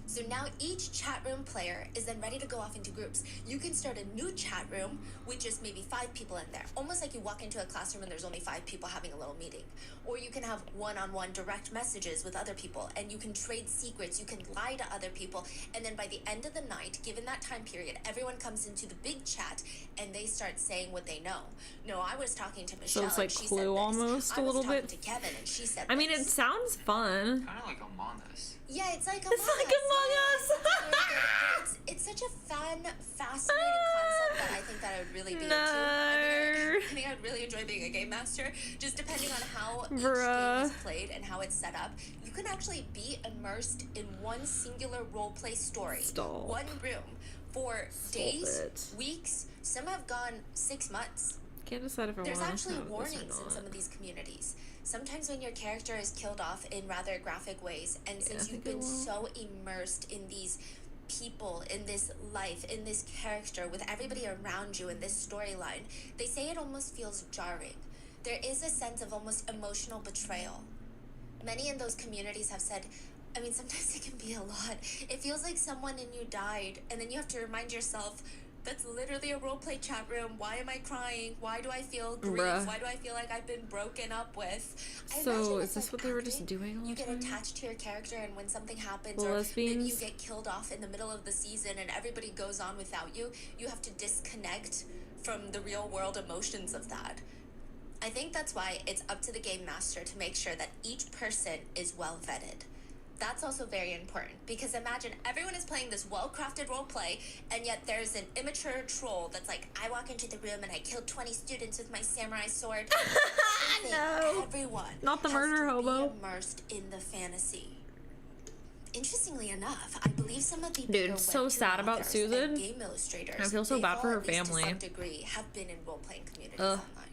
So now each chat room player is then ready to go off into groups. You can start a new chat room with just maybe 5 people in there. Almost like you walk into a classroom and there's only 5 people having a little meeting. Or you can have one-on-one direct messages with other people, and you can trade secrets, you can lie to other people, and then by the end of the night, given that time period, everyone comes into the big chat and they start saying what they know. No, I was talking to Michelle, So it's like and she Clue said this. almost a little I was bit. talking to Kevin, and she said I mean, this. it sounds fun. Kind of like Among Us. Yeah, it's like It's like Among Us. It's such a fun, fascinating concept that I think that I would really be into. I think I would really enjoy being a game master. Just depending on how each game is played and how it's set up, you can actually be immersed in one singular roleplay story, one room, for days, weeks. Some have gone 6 months. Can't decide if I want There's to actually have this or warnings in not. some of these communities. Sometimes when your character is killed off in rather graphic ways, and since you've been so immersed in these people, in this life, in this character, with everybody around you in this storyline, they say it almost feels jarring. There is a sense of almost emotional betrayal. Many in those communities have said, I mean, sometimes it can be a lot. It feels like someone in you died, and then you have to remind yourself, that's literally a roleplay chat room. Why am I crying? Why do I feel grief? Why do I feel like I've been broken up with? So is this what they were just doing all the time? You get attached to your character, and when something happens, or maybe you get killed off in the middle of the season and everybody goes on without you, you have to disconnect from the real world emotions of that. I think that's why it's up to the game master to make sure that each person is well vetted. That's also very important, because imagine everyone is playing this well-crafted role play, and yet there's an immature troll that's like, I walk into the room and I kill 20 students with my samurai sword. No. Everyone Not the has murder to hobo. be immersed in the fantasy. Interestingly enough, I believe some of the Dude, bigger so webtoon sad about authors Susan. and game illustrators, I feel so they've bad for all, her at least family. to some degree, have been in role-playing communities Ugh. online.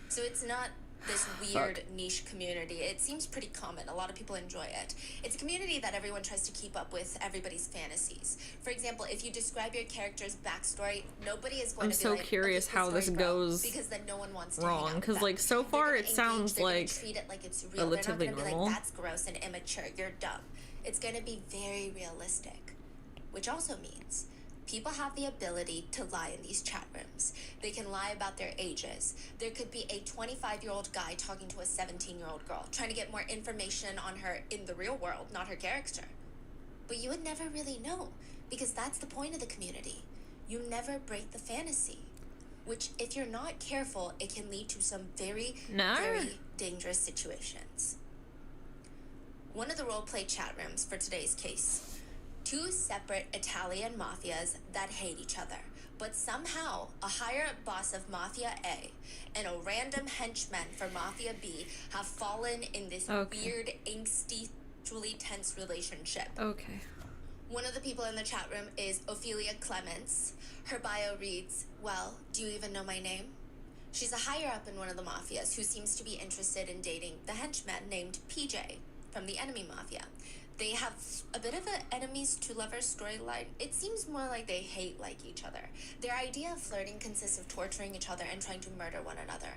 So it's not this weird niche community. It seems pretty common. A lot of people enjoy it. It's a community that everyone tries to keep up with everybody's fantasies. For example, if you describe your character's backstory, nobody is going I'm to be so like, curious okay, how good this story, bro, goes because then no one wants to wrong, hang out with 'cause, them. like, so They're far gonna it engage, sounds they're gonna like treat it like it's real. relatively they're not gonna normal. be like, that's gross and immature, you're dumb. It's going to be very realistic, which also means people have the ability to lie in these chat rooms. They can lie about their ages. There could be a 25-year-old guy talking to a 17-year-old girl, trying to get more information on her in the real world, not her character. But you would never really know, because that's the point of the community. You never break the fantasy, which, if you're not careful, it can lead to some very dangerous situations. One of the roleplay chat rooms for today's case. 2 separate Italian mafias that hate each other, but somehow a higher-up boss of Mafia A and a random henchman for Mafia B have fallen in this weird, angsty, truly tense relationship. Okay. One of the people in the chat room is Ophelia Clements. Her bio reads, well, do you even know my name? She's a higher-up in one of the mafias who seems to be interested in dating the henchman named PJ from the enemy mafia. They have a bit of an enemies to lovers storyline. It seems more like they hate like each other. Their idea of flirting consists of torturing each other and trying to murder one another.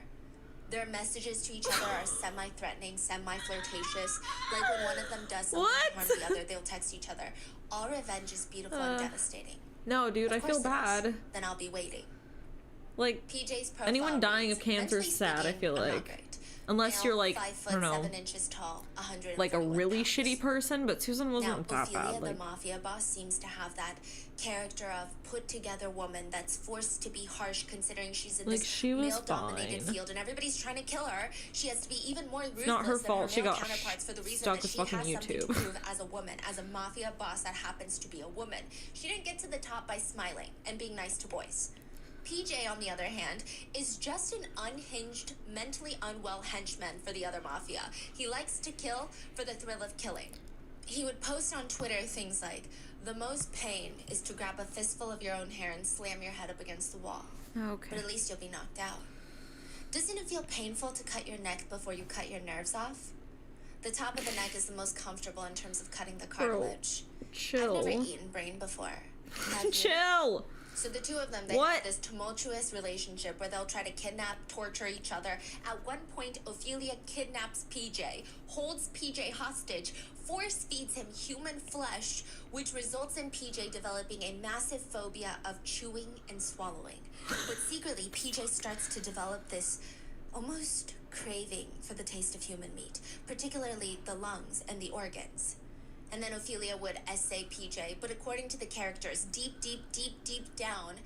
Their messages to each other are semi-threatening, semi-flirtatious. Like when one of them does something to harm the other, they'll text each other. All revenge is beautiful and devastating. No, dude, I Of feel course it is. bad. Then I'll be waiting. Like, PJ's profile anyone dying reads, of cancer is "Mentally sad, I speaking, feel I'm not like. great. Unless Male, you're like, 5 I foot don't know, 7 inches tall, 141 like a really pounds. shitty person, but Susan wasn't Now, that Ophelia, bad. Like, the mafia boss, seems to have that character of put-together woman that's forced to be harsh considering she's in Like, this she was male-dominated fine. field and everybody's trying to kill her. She has to be even more ruthless not her than fault. her She male got counterparts for the reason stuck that with she fucking has something to YouTube. prove as a woman, as a mafia boss that happens to be a woman. She didn't get to the top by smiling and being nice to boys. PJ, on the other hand, is just an unhinged, mentally unwell henchman for the other mafia. He likes to kill for the thrill of killing. He would post on Twitter things like, the most pain is to grab a fistful of your own hair and slam your head up against the wall. okay. But at least you'll be knocked out. Doesn't it feel painful to cut your neck before you cut your nerves off? The top of the neck is the most comfortable in terms of cutting the cartilage. Chill. I've never eaten brain before. Have you? Chill! So the two of them, they What? have this tumultuous relationship where they'll try to kidnap, torture each other. At one point, Ophelia kidnaps PJ, holds PJ hostage, force feeds him human flesh, which results in PJ developing a massive phobia of chewing and swallowing. But secretly, PJ starts to develop this almost craving for the taste of human meat, particularly the lungs and the organs. And then Ophelia would essay PJ, but according to the characters, deep down,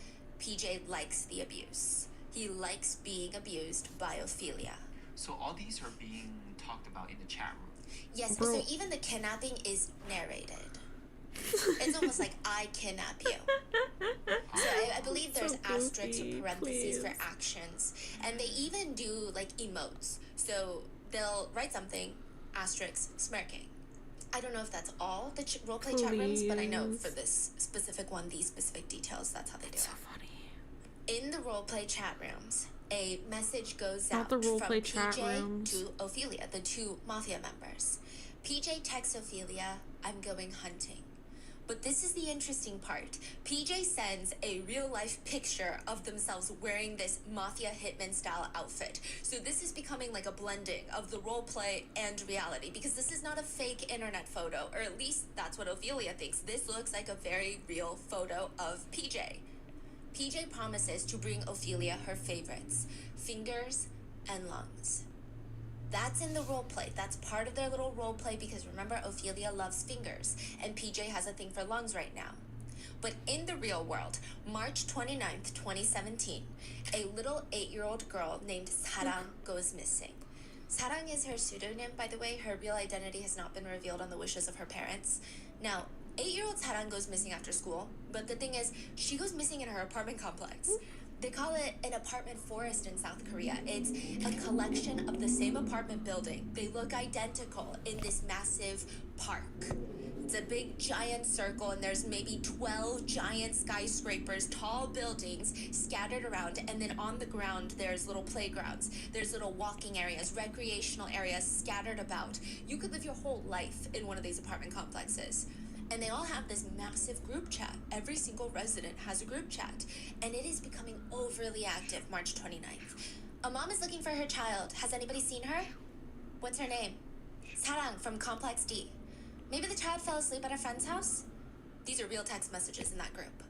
PJ likes the abuse. He likes being abused by Ophelia. So all these are being talked about in the chat room. Yes, Bro. so even the kidnapping is narrated. It's almost like I kidnap you. So I believe there's So asterisks or goofy, parentheses for please. actions. And they even do like emotes. So they'll write something, asterisk, smirking. I don't know if that's all the roleplay chat rooms, but I know for this specific one, these specific details, that's how they do So it. funny. In the roleplay chat rooms, a message goes Not out the from roleplay chat PJ rooms. to Ophelia, the two mafia members. PJ texts Ophelia, I'm going hunting. But this is the interesting part. PJ sends a real-life picture of themselves wearing this mafia hitman-style outfit. So this is becoming like a blending of the roleplay and reality, because this is not a fake internet photo, or at least that's what Ophelia thinks. This looks like a very real photo of PJ. PJ promises to bring Ophelia her favorites, fingers and lungs. That's in the roleplay. That's part of their little roleplay because remember, Ophelia loves fingers and PJ has a thing for lungs right now. But in the real world, March 29th, 2017, a little 8-year-old girl named Sarang goes missing. Sarang is her pseudonym, by the way. Her real identity has not been revealed on the wishes of her parents. Now, 8-year-old Sarang goes missing after school, but the thing is, she goes missing in her apartment complex. They call it an apartment forest in South Korea. It's a collection of the same apartment building. They look identical in this massive park. It's a big giant circle, and there's maybe 12 giant skyscrapers, tall buildings scattered around, and then on the ground there's little playgrounds, there's little walking areas, recreational areas scattered about. You could live your whole life in one of these apartment complexes. And they all have this massive group chat. Every single resident has a group chat, and it is becoming overly active March 29th. A mom is looking for her child. Has anybody seen her? What's her name? Sarang from Complex D. Maybe the child fell asleep at a friend's house? These are real text messages in that group.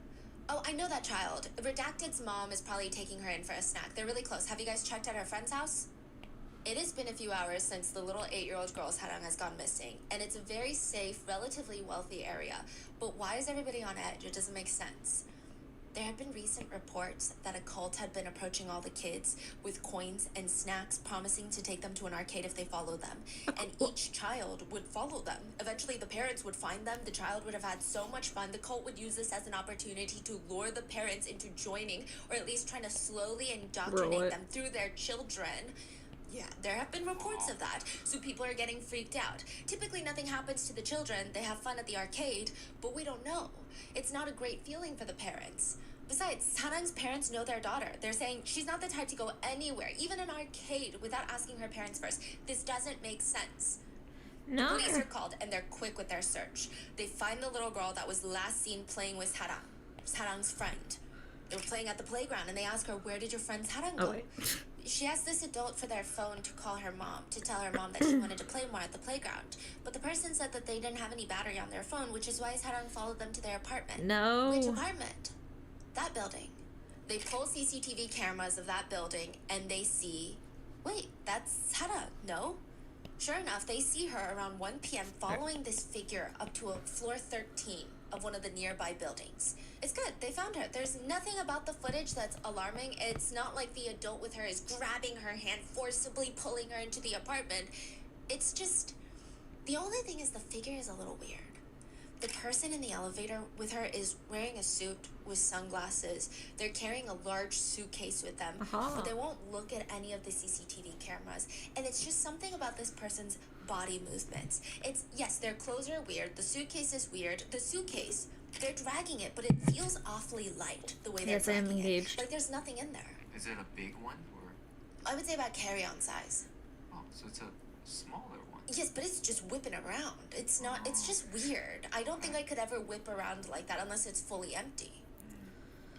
Oh, I know that child. Redacted's mom is probably taking her in for a snack. They're really close. Have you guys checked at her friend's house? It has been a few hours since the little 8-year-old girl Sarang has gone missing, and it's a very safe, relatively wealthy area. But why is everybody on edge? It doesn't make sense. There have been recent reports that a cult had been approaching all the kids with coins and snacks, promising to take them to an arcade if they followed them. And each child would follow them. Eventually, the parents would find them. The child would have had so much fun. The cult would use this as an opportunity to lure the parents into joining, or at least trying to slowly indoctrinate them through their children. Yeah, there have been reports of that, so people are getting freaked out. Typically, nothing happens to the children. They have fun at the arcade, but we don't know. It's not a great feeling for the parents. Besides, Sarang's parents know their daughter. They're saying she's not the type to go anywhere, even an arcade, without asking her parents first. This doesn't make sense. No. The police are called, and they're quick with their search. They find the little girl that was last seen playing with Sarang's friend. They were playing at the playground, and they ask her, where did your friend Sarang go? She asked this adult for their phone to call her mom, to tell her mom that she wanted to play more at the playground. But the person said that they didn't have any battery on their phone, which is why Sarang followed them to their apartment. No. Which apartment? That building. They pull CCTV cameras of that building, and they see, wait, that's Sarang, no? Sure enough, they see her around 1 p.m. following this figure up to a floor 13 of one of the nearby buildings. It's good, they found her. There's nothing about the footage that's alarming. It's not like the adult with her is grabbing her hand, forcibly pulling her into the apartment. It's just, the only thing is the figure is a little weird. The person in the elevator with her is wearing a suit with sunglasses. They're carrying a large suitcase with them, but they won't look at any of the CCTV cameras. And it's just something about this person's body movements. It's, yes, their clothes are weird. The suitcase is weird. The suitcase, they're dragging it, but it feels awfully light the way they're dragging it. Like there's nothing in there. Is it a big one or? I would say about carry-on size. Oh, so it's a smaller one. Yes, but it's just whipping around. It's not, it's just weird. I don't think I could ever whip around like that unless it's fully empty.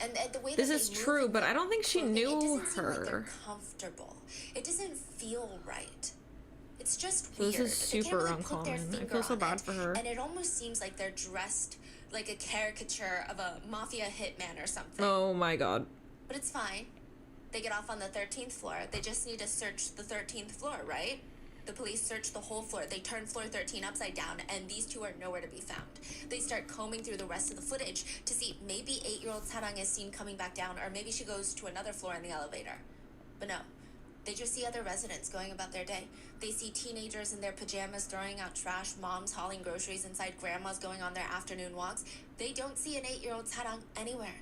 And the way this is true, but I don't think she knew it doesn't seem like her. they're comfortable. It doesn't feel right. It's just So weird. this is super uncommon. I feel so bad for her. And it almost seems like they're dressed like a caricature of a mafia hitman or something. Oh my god. But it's fine. They get off on the 13th floor. They just need to search the 13th floor, right? The police search the whole floor. They turn floor 13 upside down, and these two are nowhere to be found. They start combing through the rest of the footage to see maybe 8-year-old Sarang is seen coming back down, or maybe she goes to another floor in the elevator. But no, they just see other residents going about their day. They see teenagers in their pajamas throwing out trash, moms hauling groceries inside, grandmas going on their afternoon walks. They don't see an 8-year-old Sarang anywhere.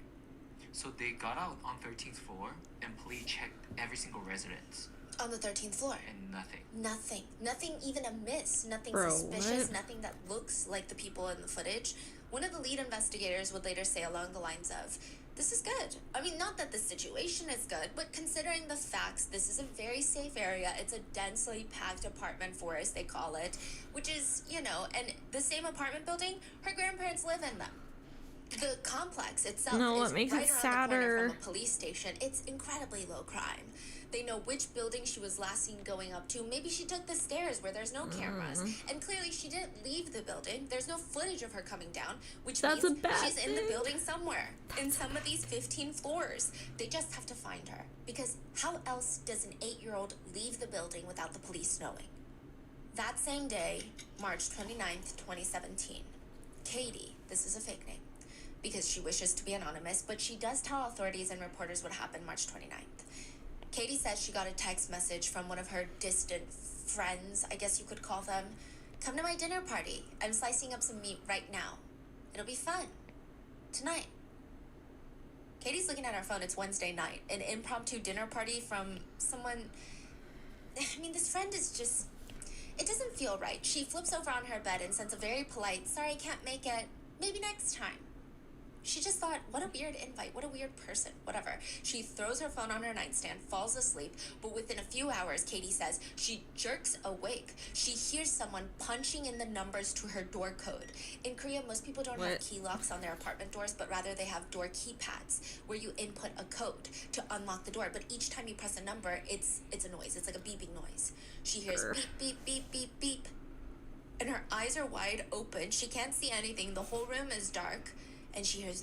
So they got out on 13th floor and police checked every single residence. On the 13th floor. And nothing. Nothing. Nothing even amiss. Nothing Bro, suspicious. what? Nothing that looks like the people in the footage. One of the lead investigators would later say along the lines of, this is good. I mean, not that the situation is good, but considering the facts, this is a very safe area. It's a densely packed apartment forest, they call it, which is, you know, and the same apartment building, her grandparents live in them. The complex itself is makes right it around the sadder. corner from a police station. It's incredibly low crime. They know which building she was last seen going up to. Maybe she took the stairs where there's no cameras. And clearly she didn't leave the building. There's no footage of her coming down, which That's means a bad she's in the thing. building somewhere. In some of these 15 floors. They just have to find her. Because how else does an 8-year-old leave the building without the police knowing? That same day, March 29th, 2017, Katie, this is a fake name, because she wishes to be anonymous, but she does tell authorities and reporters what happened March 29th. Katie says she got a text message from one of her distant friends, I guess you could call them. Come to my dinner party. I'm slicing up some meat right now. It'll be fun. Tonight. Katie's looking at her phone. It's Wednesday night. An impromptu dinner party from someone... I mean, this friend is just... It doesn't feel right. She flips over on her bed and sends a very polite, sorry, I can't make it. Maybe next time. She just thought, what a weird invite, what a weird person, whatever. She throws her phone on her nightstand, falls asleep, but within a few hours, Katie says, she jerks awake. She hears someone punching in the numbers to her door code. In Korea, most people don't have key locks on their apartment doors, but rather they have door keypads where you input a code to unlock the door. But each time you press a number, it's a noise. It's like a beeping noise. She hears beep, beep, beep, beep, beep. And her eyes are wide open. She can't see anything. The whole room is dark. And she hears,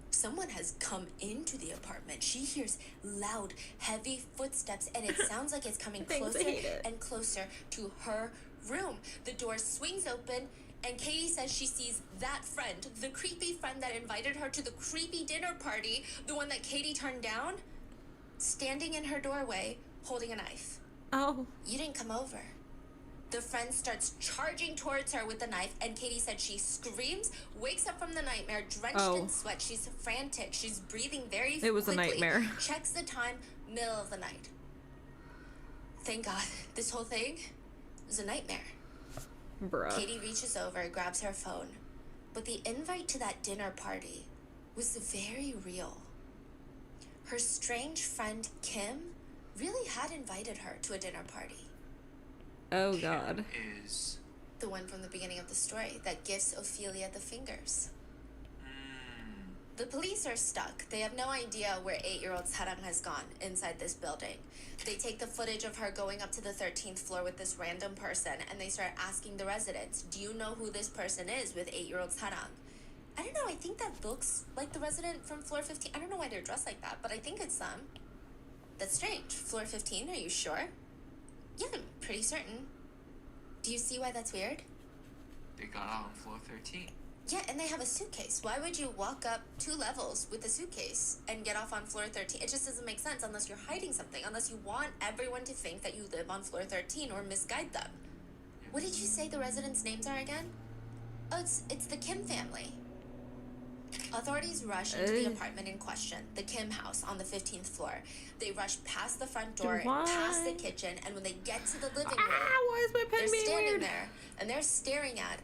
someone has come into the apartment. She hears loud, heavy footsteps, and it sounds like it's coming closer and closer to her room. The door swings open, and Katie says she sees that friend, the creepy friend that invited her to the creepy dinner party, the one that Katie turned down, standing in her doorway, holding a knife. Oh. You didn't come over. The friend starts charging towards her with the knife, and Katie said she screams, wakes up from the nightmare, drenched in sweat. She's frantic. She's breathing very quickly. It was a nightmare. Checks the time, middle of the night. Thank God. This whole thing was a nightmare. Bruh. Katie reaches over, grabs her phone. But the invite to that dinner party was very real. Her strange friend, Kim, really had invited her to a dinner party. Oh, God. Is the one from the beginning of the story that gives Ophelia the fingers. The police are stuck. They have no idea where 8-year-old Sarang has gone inside this building. They take the footage of her going up to the 13th floor with this random person, and they start asking the residents, do you know who this person is with 8-year-old Sarang? I don't know, I think that looks like the resident from floor 15. I don't know why they're dressed like that, but I think it's them. That's strange. Floor 15, are you sure? Yeah, I'm pretty certain. Do you see why that's weird? they got out on floor 13. Yeah, and they have a suitcase. Why would you walk up 2 levels with a suitcase and get off on floor 13? It just doesn't make sense unless you're hiding something, unless you want everyone to think that you live on floor 13 or misguide them. What did you say the residents' names are again? Oh, it's the Kim family. Authorities rush into the apartment in question, the Kim house on the 15th floor. They rush past the front door, past the kitchen, and when they get to the living room, why is my pen they're being standing weird? there, and they're staring at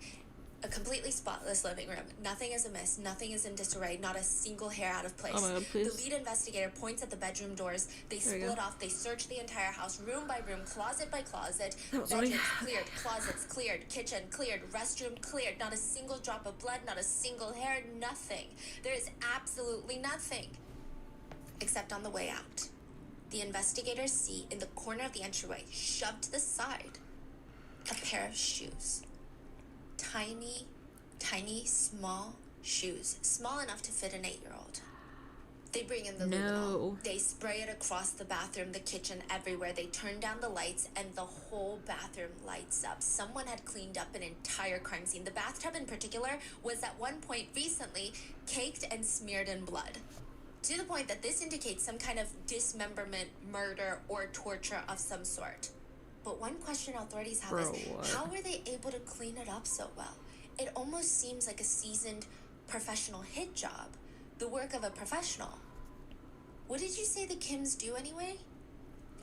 a completely spotless living room. Nothing is amiss. Nothing is in disarray. Not a single hair out of place. Oh my God, please. The lead investigator points at the bedroom doors. They split off. They search the entire house, room by room, closet by closet. Bedrooms cleared, closets cleared, kitchen cleared, restroom cleared. Not a single drop of blood. Not a single hair. Nothing. There is absolutely nothing. Except on the way out, the investigators see in the corner of the entryway, shoved to the side, a pair of shoes. Tiny, tiny, small shoes. Small enough to fit an 8-year-old. They bring in the luminol. They spray it across the bathroom, the kitchen, everywhere. They turn down the lights, and the whole bathroom lights up. Someone had cleaned up an entire crime scene. The bathtub in particular was at one point recently caked and smeared in blood. To the point that this indicates some kind of dismemberment, murder, or torture of some sort. But one question authorities have is, how were they able to clean it up so well? It almost seems like a seasoned professional hit job. The work of a professional. What did you say the Kims do anyway?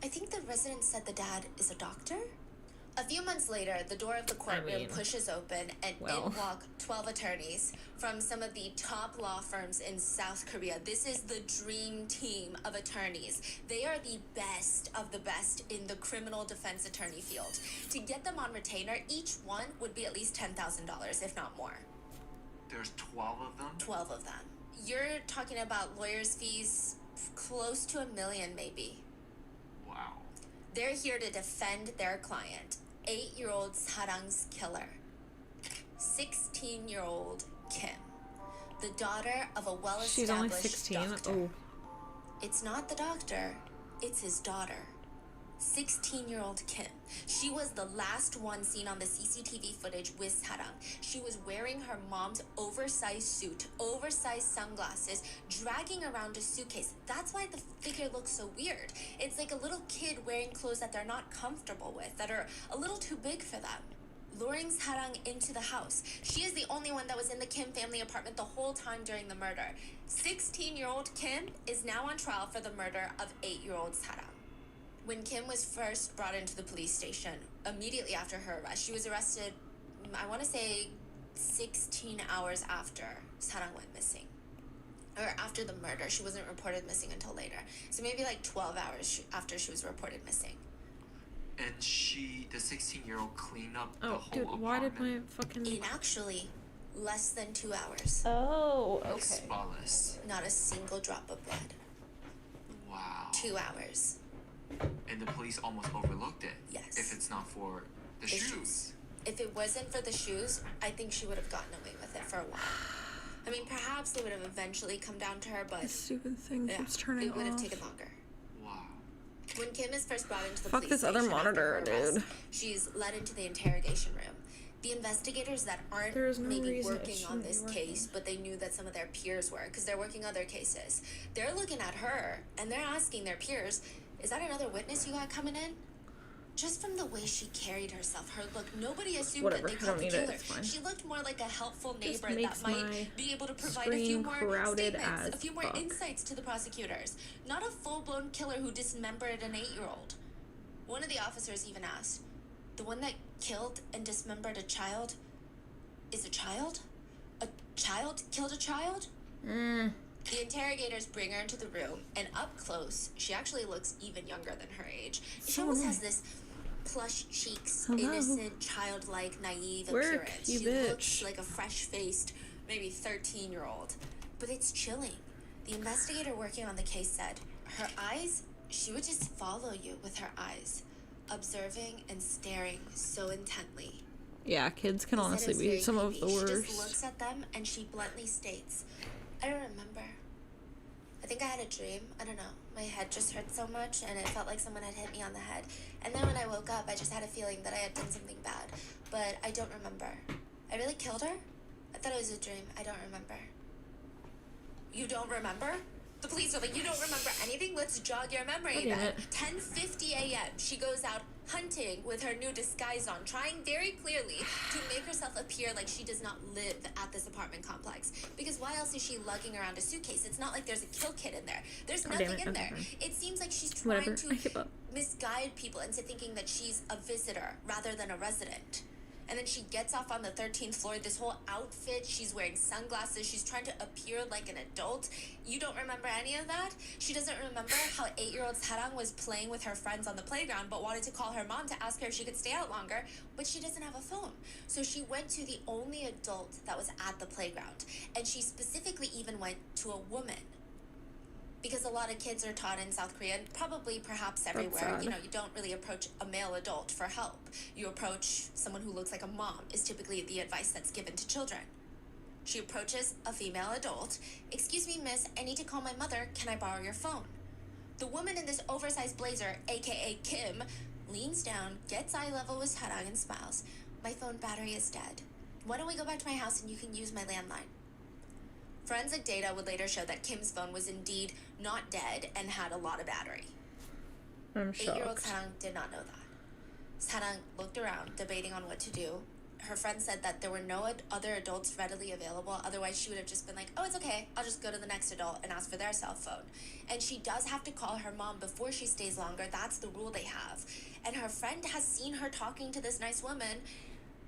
I think the resident said the dad is a doctor? A few months later, the door of the courtroom pushes open, and in walk 12 attorneys from some of the top law firms in South Korea. This is the dream team of attorneys. They are the best of the best in the criminal defense attorney field. To get them on retainer, each one would be at least $10,000, if not more. There's 12 of them? 12 of them. You're talking about lawyers' fees close to $1 million, maybe. Wow. They're here to defend their client. 8-year-old Sarang's killer. 16-year-old Kim. The daughter of a well-established She's only 16. doctor. Oh. It's not the doctor, it's his daughter. 16-year-old Kim. She was the last one seen on the CCTV footage with Sarang. She was wearing her mom's oversized suit, oversized sunglasses, dragging around a suitcase. That's why the figure looks so weird. It's like a little kid wearing clothes that they're not comfortable with, that are a little too big for them. Luring Sarang into the house. She is the only one that was in the Kim family apartment the whole time during the murder. 16-year-old Kim is now on trial for the murder of 8-year-old Sarang. When Kim was first brought into the police station, immediately after her arrest, she was arrested, I want to say 16 hours after Sarang went missing. Or after the murder. She wasn't reported missing until later. So maybe like 12 hours after she was reported missing. And the 16-year-old, cleaned up the Oh, whole dude, apartment. why did my fucking... In actually less than 2 hours. Oh, Like okay. spotless. Not a single drop of blood. Wow. 2 hours. And the police almost overlooked it. Yes. If it's not for the The shoes. If it wasn't for the shoes, I think she would have gotten away with it for a while. I mean, perhaps they would have eventually come down to her, but This stupid thing yeah, keeps turning it would have off. taken longer. Wow. When Kim is first brought into the Fuck police this other station after monitor, her arrest, dude. she's led into the interrogation room. The investigators that aren't There is no maybe reason it working on shouldn't be this working. case, but they knew that some of their peers were, because they're working other cases. They're looking at her, and they're asking their peers, is that another witness you got coming in? Just from the way she carried herself, her look, nobody assumed Whatever, that they I caught don't the need it, killer. it's fine. She looked more like a helpful Just neighbor makes that my might be able to provide a few screen more crowded statements, as a few more fuck. insights to the prosecutors. Not a full-blown killer who dismembered an 8-year-old. One of the officers even asked, the one that killed and dismembered a child is a child? A child killed a child? The interrogators bring her into the room, and up close, she actually looks even younger than her age. She almost has this plush cheeks, Hello? innocent, childlike, naive Work, appearance. you She bitch. looks like a fresh-faced, maybe 13-year-old. But it's chilling. The investigator working on the case said, her eyes, she would just follow you with her eyes, observing and staring so intently. Yeah, kids can He said it honestly was be very some of creepy. the She just worst. looks at them and she bluntly states, I don't remember. I think I had a dream. I don't know. My head just hurt so much and it felt like someone had hit me on the head. And then when I woke up, I just had a feeling that I had done something bad. But I don't remember. I really killed her? I thought it was a dream. I don't remember. You don't remember? The police are like, you don't remember anything? Let's jog your memory God damn then. it. 10:50 a.m. She goes out hunting with her new disguise on, trying very clearly to make herself appear like she does not live at this apartment complex. Because why else is she lugging around a suitcase? It's not like there's a kill kit in there. There's God damn nothing it. in Okay, there. fine. It seems like she's trying Whatever, I to give up. misguide people into thinking that she's a visitor rather than a resident. And then she gets off on the 13th floor, this whole outfit, she's wearing sunglasses, she's trying to appear like an adult. You don't remember any of that? She doesn't remember how 8-year-old Sarang was playing with her friends on the playground but wanted to call her mom to ask her if she could stay out longer, but she doesn't have a phone. So she went to the only adult that was at the playground, and she specifically even went to a woman. Because a lot of kids are taught in South Korea, and probably perhaps everywhere, sad. you know, you don't really approach a male adult for help. You approach someone who looks like a mom, is typically the advice that's given to children. She approaches a female adult. Excuse me, miss, I need to call my mother. Can I borrow your phone? The woman in this oversized blazer, aka Kim, leans down, gets eye level with Harang and smiles. My phone battery is dead. Why don't we go back to my house and you can use my landline? Forensic data would later show that Kim's phone was indeed not dead and had a lot of battery. I'm 8-year-old shocked. Sarang did not know that. Sarang looked around, debating on what to do. Her friend said that there were no other adults readily available, otherwise she would have just been like, oh, it's okay, I'll just go to the next adult and ask for their cell phone. And she does have to call her mom before she stays longer, that's the rule they have. And her friend has seen her talking to this nice woman,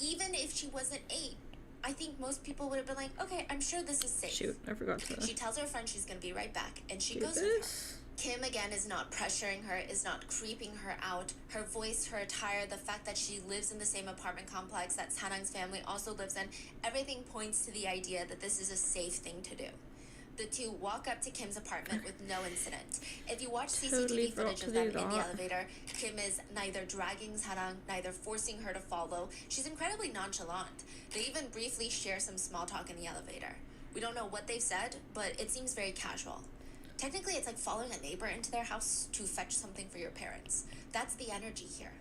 even if she wasn't 8. I think most people would have been like, okay, I'm sure this is safe. Shoot, I forgot to She tells her friend she's gonna be right back, and she do goes with her. this. Kim again is not pressuring her, is not creeping her out. Her voice, her attire, the fact that she lives in the same apartment complex that Sanang's family also lives in, everything points to the idea that this is a safe thing to do. The two walk up to Kim's apartment with no incident. If you watch Totally CCTV forgot footage to of them do in the that. elevator, Kim is neither dragging Sarang, neither forcing her to follow. She's incredibly nonchalant. They even briefly share some small talk in the elevator. We don't know what they've said, but it seems very casual. Technically, it's like following a neighbor into their house to fetch something for your parents. That's the energy here.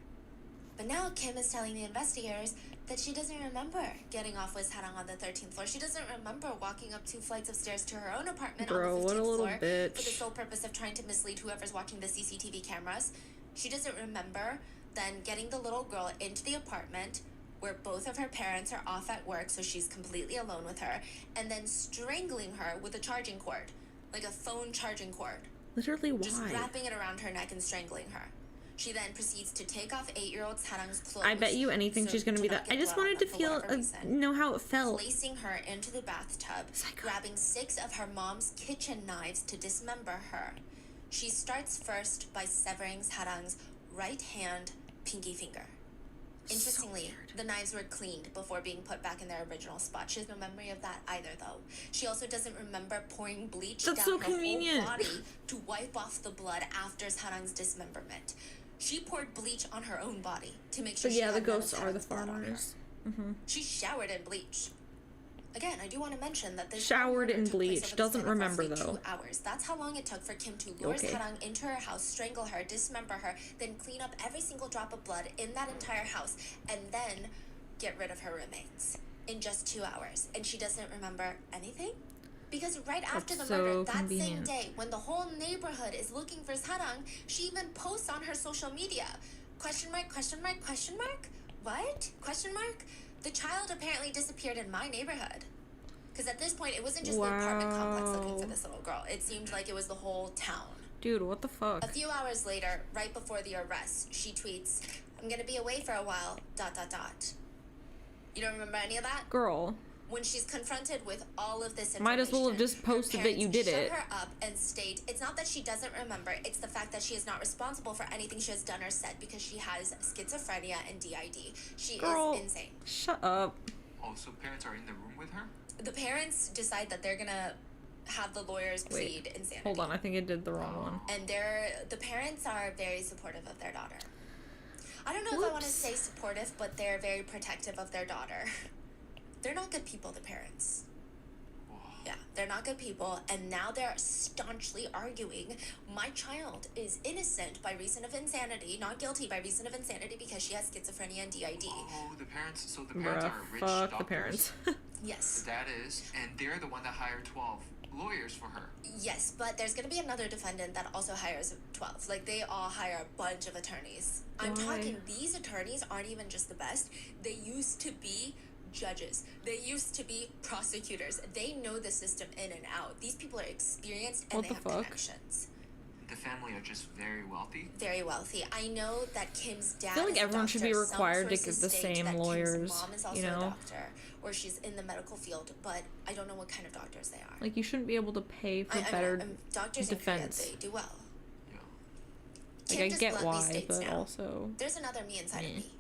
But now Kim is telling the investigators that she doesn't remember getting off with Sarang on the 13th floor. She doesn't remember walking up 2 flights of stairs to her own apartment Bro, on the what 15th a little floor bitch. for the sole purpose of trying to mislead whoever's watching the CCTV cameras. She doesn't remember then getting the little girl into the apartment where both of her parents are off at work, so she's completely alone with her, and then strangling her with a charging cord, like a phone charging cord. Literally, why? Just wrapping it around her neck and strangling her. She then proceeds to take off 8-year-old Sarang's clothes. I bet you anything she's gonna be that. I just wanted to feel, know how it felt. Placing her into the bathtub, grabbing 6 of her mom's kitchen knives to dismember her. She starts first by severing Sarang's right hand pinky finger. Interestingly, the knives were cleaned before being put back in their original spot. She has no memory of that either, though. She also doesn't remember pouring bleach down her whole body to wipe off the blood after Sarang's dismemberment. She poured bleach on her own body to make sure she had the none of ghosts are the Sarang's blood on her. farmers. She showered in bleach. Again, I do want to mention that this Showered in took place bleach. over the Doesn't span of remember, roughly though. 2 hours. That's how long it took for Kim to lure Sarang into her house, strangle her, dismember her, then clean up every single drop of blood in that entire house, and then get rid of her remains in just 2 hours. And she doesn't remember anything? Because right after the murder, that same day, when the whole neighborhood is looking for Sarang, she even posts on her social media, question mark, question mark, question mark? What? Question mark? The child apparently disappeared in my neighborhood. Because at this point, it wasn't just the apartment complex looking for this little girl. It seemed like it was the whole town. Dude, what the fuck? A few hours later, right before the arrest, she tweets, "I'm gonna be away for a while, ... You don't remember any of that? Girl. When she's confronted with all of this information, Might as well have just posted that you did it. Shut her up and state it's not that she doesn't remember, it's the fact that she is not responsible for anything she has done or said because she has schizophrenia and DID. She is insane. Shut up. Oh, so parents are in the room with her? The parents decide that they're gonna have the lawyers plead insanity. Hold on, I think I did the wrong one. And the parents are very supportive of their daughter. I don't know if I want to say supportive, but they're very protective of their daughter. They're not good people, the parents. Yeah, they're not good people, and now they're staunchly arguing my child is innocent by reason of insanity, not guilty by reason of insanity because she has schizophrenia and DID. Oh, the parents, so the parents are rich fuck doctors. the parents. Yes. The dad is, and they're the one that hired 12 lawyers for her. Yes, but there's going to be another defendant that also hires 12. Like, they all hire a bunch of attorneys. I'm talking, these attorneys aren't even just the best. They used to be judges. They used to be prosecutors. They know the system in and out. These people are experienced and they have connections. The family are just very wealthy. Very wealthy. I know that Kim's dad I feel like is a everyone should doctor. be required to Some get the sources state same that lawyers, Kim's mom is also you know? a doctor, or she's in the medical field, but I don't know what kind of doctors they are. Like, you shouldn't be able to pay for better doctors defense. In Korea, they do well. Yeah. Like, I get why, but also... There's another me inside of me.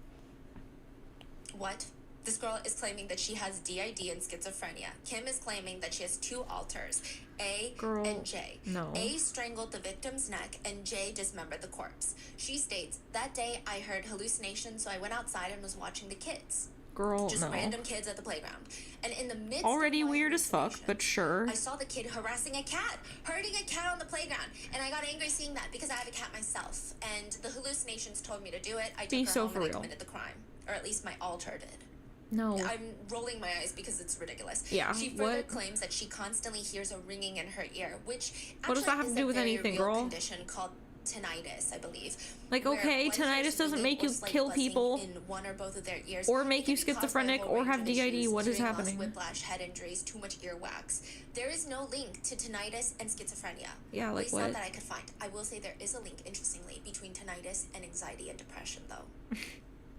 What? This girl is claiming that she has DID and schizophrenia. Kim is claiming that she has 2 alters, A and J. No. A strangled the victim's neck and J dismembered the corpse. She states, that day I heard hallucinations, so I went outside and was watching the kids. Girl, Just random kids at the playground. And in the midst already of weird as fuck, but sure. I saw the kid harassing a cat, hurting a cat on the playground, and I got angry seeing that because I have a cat myself. And the hallucinations told me to do it. I took her home and I committed the crime. Or at least my alter did. No. I'm rolling my eyes because it's ridiculous. Yeah, she further claims that she constantly hears a ringing in her ear, which what does that have to do with anything, girl? Condition called tinnitus, I believe. Like, okay, tinnitus doesn't make you kill people, in one or both of their ears, or make you schizophrenic, or have DID. What is happening? Whiplash, head injuries, too much earwax. There is no link to tinnitus and schizophrenia. Yeah, like what? Not that I could find. I will say there is a link, interestingly, between tinnitus and anxiety and depression, though.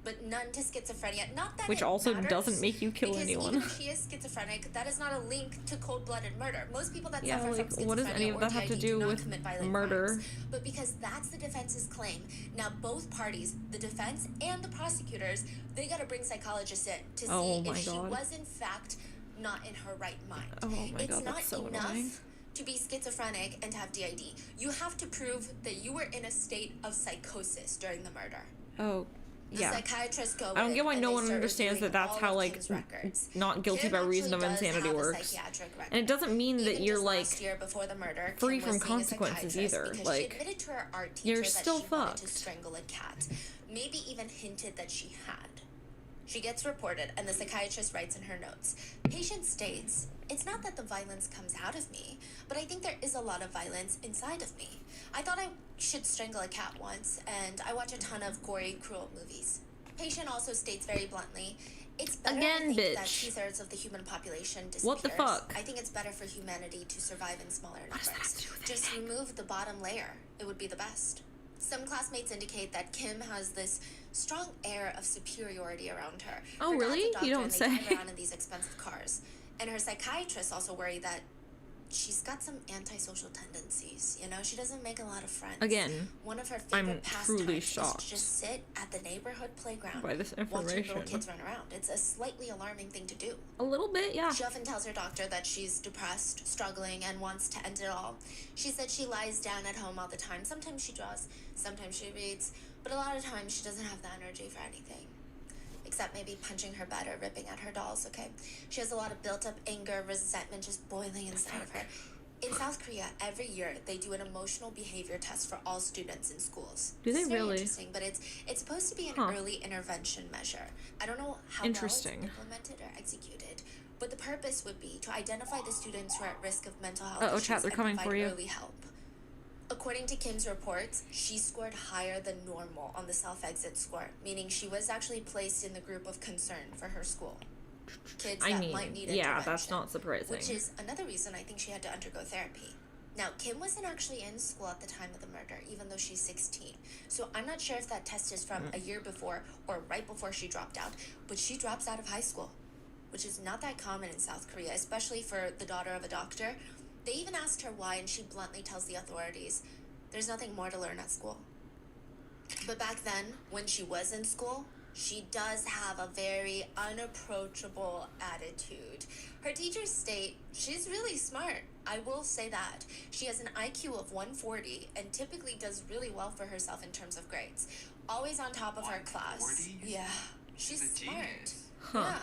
But none to schizophrenia. Not that which also doesn't make you kill anyone. Even if she is schizophrenic, that is not a link to cold-blooded murder. Most people that suffer from schizophrenia what does any of that have to do with murder? Crimes. But because that's the defense's claim, now both parties, the defense and the prosecutors, they got to bring psychologists in to see if she was in fact not in her right mind. Oh my god, that's so enough annoying. To be schizophrenic and to have DID. You have to prove that you were in a state of psychosis during the murder. Oh. The psychiatrists go I don't in get why and no they one start understands reviewing that that's all how, of like, Kim's records. not guilty Kim by reason of actually does insanity have a works. psychiatric record. And it doesn't mean that Even you're, just like, last year before the murder, free Kim was from seeing a consequences psychiatrist either. because Like, she admitted to her art teacher you're that still she wanted to fucked. strangle a cat. Maybe even hinted that she had. She gets reported, and the psychiatrist writes in her notes, patient states, it's not that the violence comes out of me, but I think there is a lot of violence inside of me. I thought I should strangle a cat once, and I watch a ton of gory, cruel movies. Patient also states very bluntly, it's better Again, I think that bitch. 2/3 of the human population disappears. What the fuck? I think it's better for humanity to survive in smaller does that have numbers. to do with Just anything? remove the bottom layer. It would be the best. Some classmates indicate that Kim has this strong air of superiority around her. Oh, Her dad's a really? You doctor don't and they say. drive around in these expensive cars. And her psychiatrists also worry that she's got some antisocial tendencies. You know, she doesn't make a lot of friends. Again, one of her I'm favorite truly pastimes is shocked to just sit at the neighborhood playground by this watching little information. kids run around. It's a slightly alarming thing to do. A little bit, yeah. She often tells her doctor that she's depressed, struggling, and wants to end it all. She said she lies down at home all the time. Sometimes she draws, sometimes she reads, but a lot of times she doesn't have the energy for anything. Except maybe punching her bed or ripping at her dolls, okay? She has a lot of built-up anger, resentment just boiling inside of her. In South Korea, every year, they do an emotional behavior test for all students in schools. Do they It's very really? interesting, but it's supposed to be an Huh. early intervention measure. I don't know how Interesting. well it's implemented or executed, but the purpose would be to identify the students who are at risk of mental health Uh-oh, issues chat, they're and coming provide for you. early help. According to Kim's reports, she scored higher than normal on the self-exit score, meaning she was actually placed in the group of concern for her school. Kids I that mean, might need yeah, intervention, that's not surprising. which is another reason I think she had to undergo therapy. Now, Kim wasn't actually in school at the time of the murder, even though she's 16. So I'm not sure if that test is from a year before or right before she dropped out, but she drops out of high school, which is not that common in South Korea, especially for the daughter of a doctor. They even asked her why, and she bluntly tells the authorities, there's nothing more to learn at school. But back then, when she was in school, she does have a very unapproachable attitude. Her teachers state she's really smart. I will say that. She has an IQ of 140 and typically does really well for herself in terms of grades. Always on top of her class. 140? Yeah, she's She's a smart. genius. Huh. Yeah.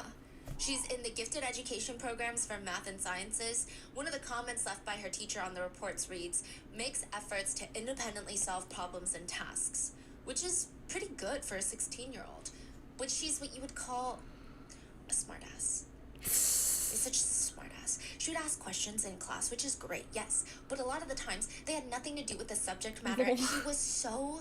She's in the gifted education programs for math and sciences. One of the comments left by her teacher on the reports reads, makes efforts to independently solve problems and tasks, which is pretty good for a 16-year-old. But she's what you would call a smartass. She's such a smartass. She would ask questions in class, which is great, yes. But a lot of the times, they had nothing to do with the subject matter. And she was so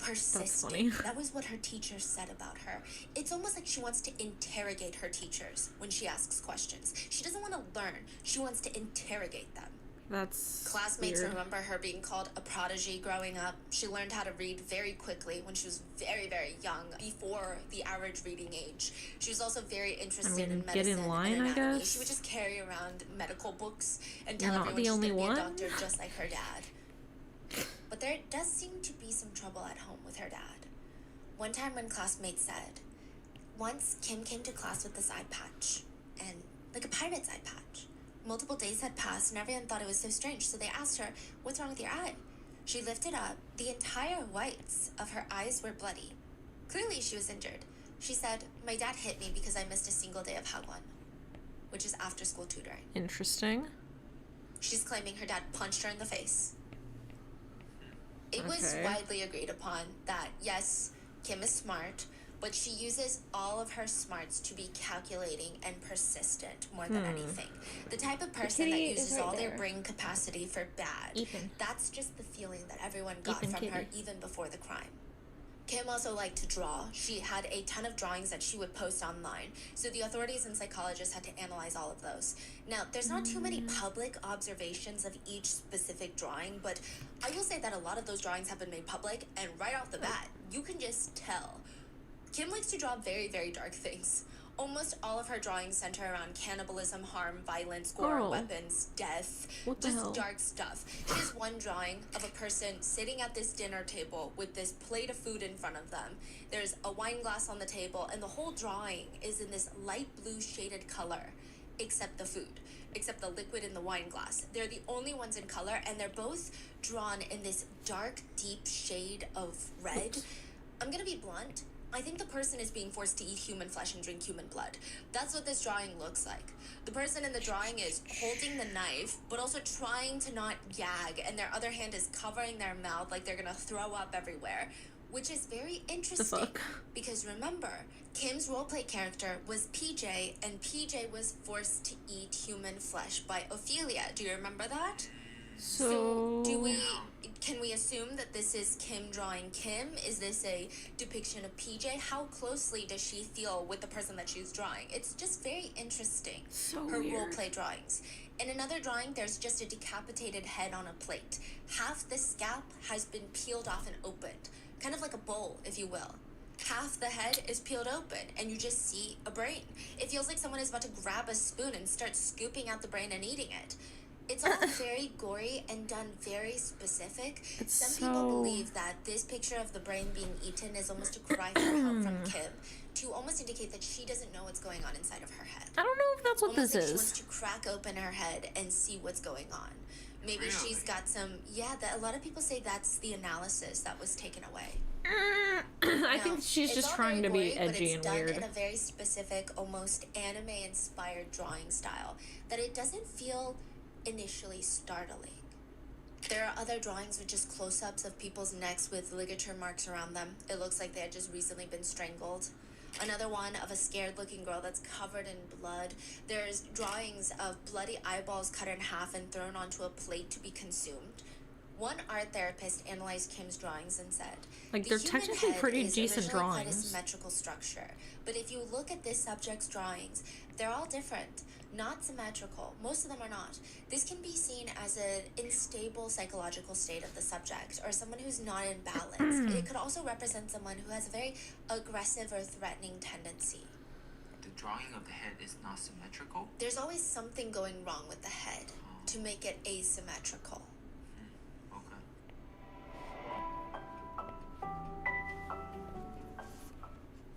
persistent. funny. That was what her teachers said about her. It's almost like she wants to interrogate her teachers when she asks questions. She doesn't want to learn. She wants to interrogate them. That's Classmates weird. remember her being called a prodigy growing up. She learned how to read very quickly when she was very, very young, before the average reading age. She was also very interested mean, in get medicine in line, and I anatomy. guess. She would just carry around medical books and You're tell not everyone the she's only going to be a one? doctor just like her dad. But there does seem to be some trouble at home with her dad. One time when classmates said, once Kim came to class with this eye patch, and like a pirate's eye patch. Multiple days had passed and everyone thought it was so strange, so they asked her, what's wrong with your eye? She lifted up. The entire whites of her eyes were bloody. Clearly she was injured. She said, my dad hit me because I missed a single day of Hagwon, which is after school tutoring. Interesting. She's claiming her dad punched her in the face. It was Okay. widely agreed upon that, yes, Kim is smart, but she uses all of her smarts to be calculating and persistent more than anything. The type of person that kitty is uses right all their there. brain capacity for bad. Ethan. That's just the feeling that everyone got Ethan from her kitty. even before the crime. Kim also liked to draw. She had a ton of drawings that she would post online, so the authorities and psychologists had to analyze all of those. Now, there's not too many public observations of each specific drawing, but I will say that a lot of those drawings have been made public, and right off the bat, you can just tell. Kim likes to draw very, very dark things. Almost all of her drawings center around cannibalism, harm, violence, gore, Girl. weapons, death. What the just hell? dark stuff. She has one drawing of a person sitting at this dinner table with this plate of food in front of them. There's a wine glass on the table, and the whole drawing is in this light blue shaded color, except the food, except the liquid in the wine glass. They're the only ones in color, and they're both drawn in this dark, deep shade of red. I'm gonna be blunt. I think the person is being forced to eat human flesh and drink human blood. That's what this drawing looks like. The person in the drawing is holding the knife, but also trying to not gag, and their other hand is covering their mouth like they're gonna throw up everywhere, which is very interesting. Because remember, Kim's roleplay character was PJ, and PJ was forced to eat human flesh by Ophelia. Do you remember that? So can we assume that this is Kim drawing Kim? Is this a depiction of PJ? How closely does she feel with the person that she's drawing? It's just very interesting. Her roleplay drawings. In another drawing, there's just a decapitated head on a plate. Half the scalp has been peeled off and opened, kind of like a bowl, if you will. Half the head is peeled open, and you just see a brain. It feels like someone is about to grab a spoon and start scooping out the brain and eating it. It's all very gory and done very specific. Some people believe that this picture of the brain being eaten is almost a cry for help from Kim, to almost indicate that she doesn't know what's going on inside of her head. I don't know if that's what almost this like is. She wants to crack open her head and see what's going on. Maybe she's got some, a lot of people say that's the analysis that was taken away. I think she's just trying to be edgy and weird. It's done in a very specific, almost anime-inspired drawing style, that it doesn't feel initially startling. There are other drawings with just close-ups of people's necks with ligature marks around them. It looks like they had just recently been strangled. Another one of a scared-looking girl that's covered in blood. There's drawings of bloody eyeballs cut in half and thrown onto a plate to be consumed. One art therapist analyzed Kim's drawings and said, like, they're technically pretty decent drawings. Quite a symmetrical structure, but if you look at this subject's drawings, they're all different, not symmetrical. Most of them are not. This can be seen as an unstable psychological state of the subject, or someone who's not in balance. It could also represent someone who has a very aggressive or threatening tendency. The drawing of the head is not symmetrical? There's always something going wrong with the head to make it asymmetrical.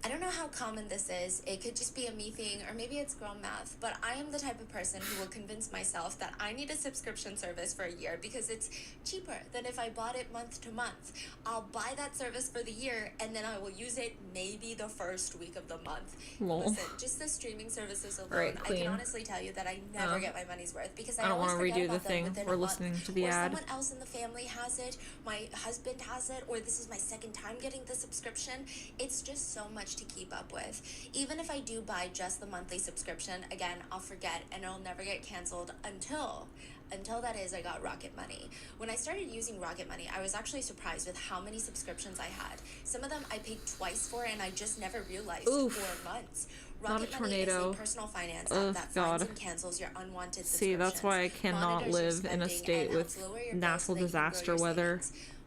I don't know how common this is. It could just be a me thing, or maybe it's girl math, but I am the type of person who will convince myself that I need a subscription service for a year because it's cheaper than if I bought it month to month. I'll buy that service for the year, and then I will use it maybe the first week of the month. Listen, just the streaming services alone, I can honestly tell you that I never get my money's worth because I don't want to redo the thing. We're listening to the ad. Someone else in the family has it, my husband has it, or this is my second time getting the subscription. It's just so much to keep up with. Even if I do buy just the monthly subscription, again, I'll forget and it'll never get canceled until that is I got Rocket Money. When I started using Rocket Money, I was actually surprised with how many subscriptions I had. Some of them I paid twice for and I just never realized for months. Rocket Money is a personal finance app that finds and cancels your unwanted subscriptions. See, that's why I cannot live in a state with natural disaster weather.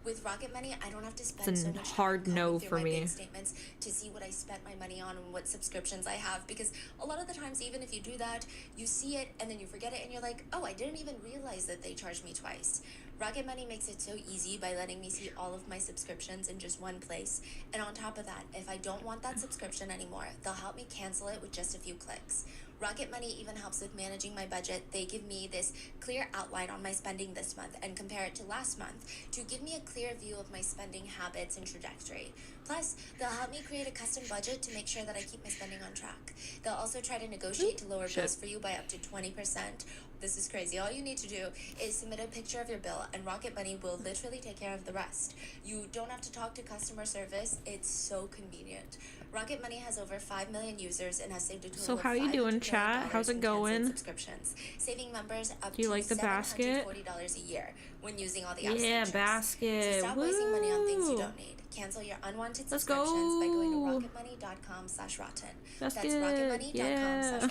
With Rocket Money, I don't have to spend so much time hard no for me. Statements to see what I spent my money on and what subscriptions I have, because a lot of the times, even if you do that, you see it and then you forget it and you're like, oh, I didn't even realize that they charged me twice. Rocket Money makes it so easy by letting me see all of my subscriptions in just one place. And on top of that, if I don't want that subscription anymore, they'll help me cancel it with just a few clicks. Rocket Money even helps with managing my budget. They give me this clear outline on my spending this month and compare it to last month to give me a clear view of my spending habits and trajectory. Plus, they'll help me create a custom budget to make sure that I keep my spending on track. They'll also try to negotiate to lower bills for you by up to 20%. This is crazy. All you need to do is submit a picture of your bill and Rocket Money will literally take care of the rest. You don't have to talk to customer service. It's so convenient. Rocket Money has over 5 million users and has saved a total So of how you doing, chat? How's it going? Subscriptions, saving members up Do you like the basket? $740 a year when using all the apps. Yeah, basket. So stop wasting money on things you don't need. Cancel your unwanted subscriptions by going to rocketmoney.com/rotten. That's rocketmoney.com/rotten.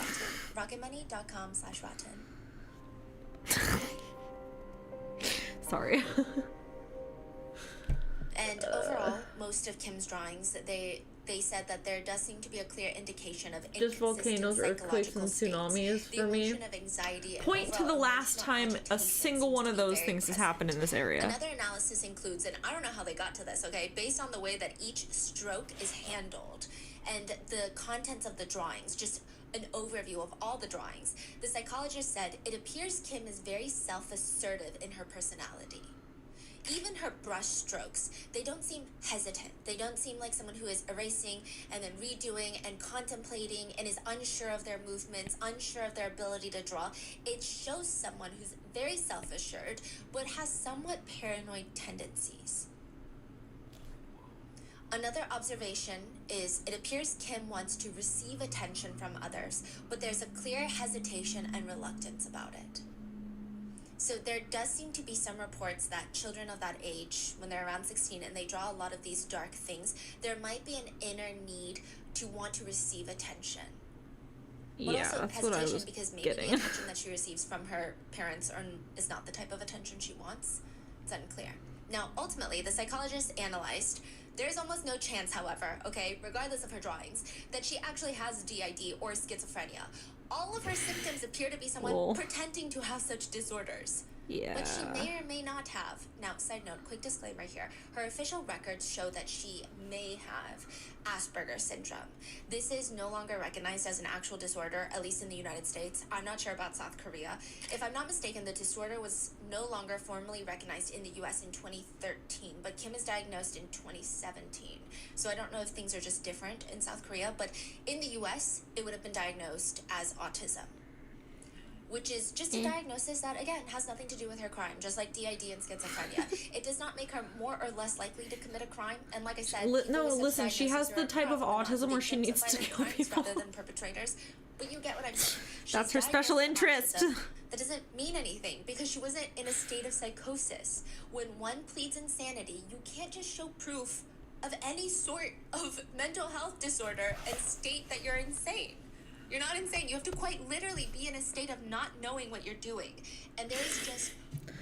rocketmoney.com/rotten. Sorry. And overall, most of Kim's drawings, they said that there does seem to be a clear indication of just volcanoes, earthquakes, and tsunamis for me. Point to the last time a single one of those things has happened in this area. Another analysis includes, and I don't know how they got to this, okay, based on the way that each stroke is handled and the contents of the drawings, just an overview of all the drawings, the psychologist said, it appears Kim is very self-assertive in her personality. even her brush strokes, they don't seem hesitant. They don't seem like someone who is erasing and then redoing and contemplating and is unsure of their movements, unsure of their ability to draw. It shows someone who's very self-assured but has somewhat paranoid tendencies. Another observation is it appears Kim wants to receive attention from others, but there's a clear hesitation and reluctance about it. So there does seem to be some reports that children of that age, when they're around 16 and they draw a lot of these dark things, there might be an inner need to want to receive attention. But Yeah, also that's what I hesitation was because maybe getting. the attention that she receives from her parents is not the type of attention she wants. It's unclear. Now, ultimately, the psychologist analyzed. There's almost no chance, however, okay, regardless of her drawings, that she actually has DID or schizophrenia. All of her symptoms appear to be someone Cool. pretending to have such disorders. Yeah. But she may or may not have. Now, side note, quick disclaimer here. Her official records show that she may have Asperger's syndrome. This is no longer recognized as an actual disorder, at least in the United States. I'm not sure about South Korea. If I'm not mistaken, the disorder was no longer formally recognized in the US in 2013, but Kim is diagnosed in 2017. So I don't know if things are just different in South Korea, but in the US, it would have been diagnosed as autism, which is just a diagnosis that, again, has nothing to do with her crime, just like DID and schizophrenia. It does not make her more or less likely to commit a crime, and like I said, No, people with such listen, she has diagnoses the are type of probably not autism where she victims needs of to violent kill crimes people. rather than perpetrators, but you get what I'm saying. She's That's her special diagnosed with interest. autism. That doesn't mean anything, because she wasn't in a state of psychosis. When one pleads insanity, you can't just show proof of any sort of mental health disorder and state that you're insane. You're not insane. You have to quite literally be in a state of not knowing what you're doing. And there is just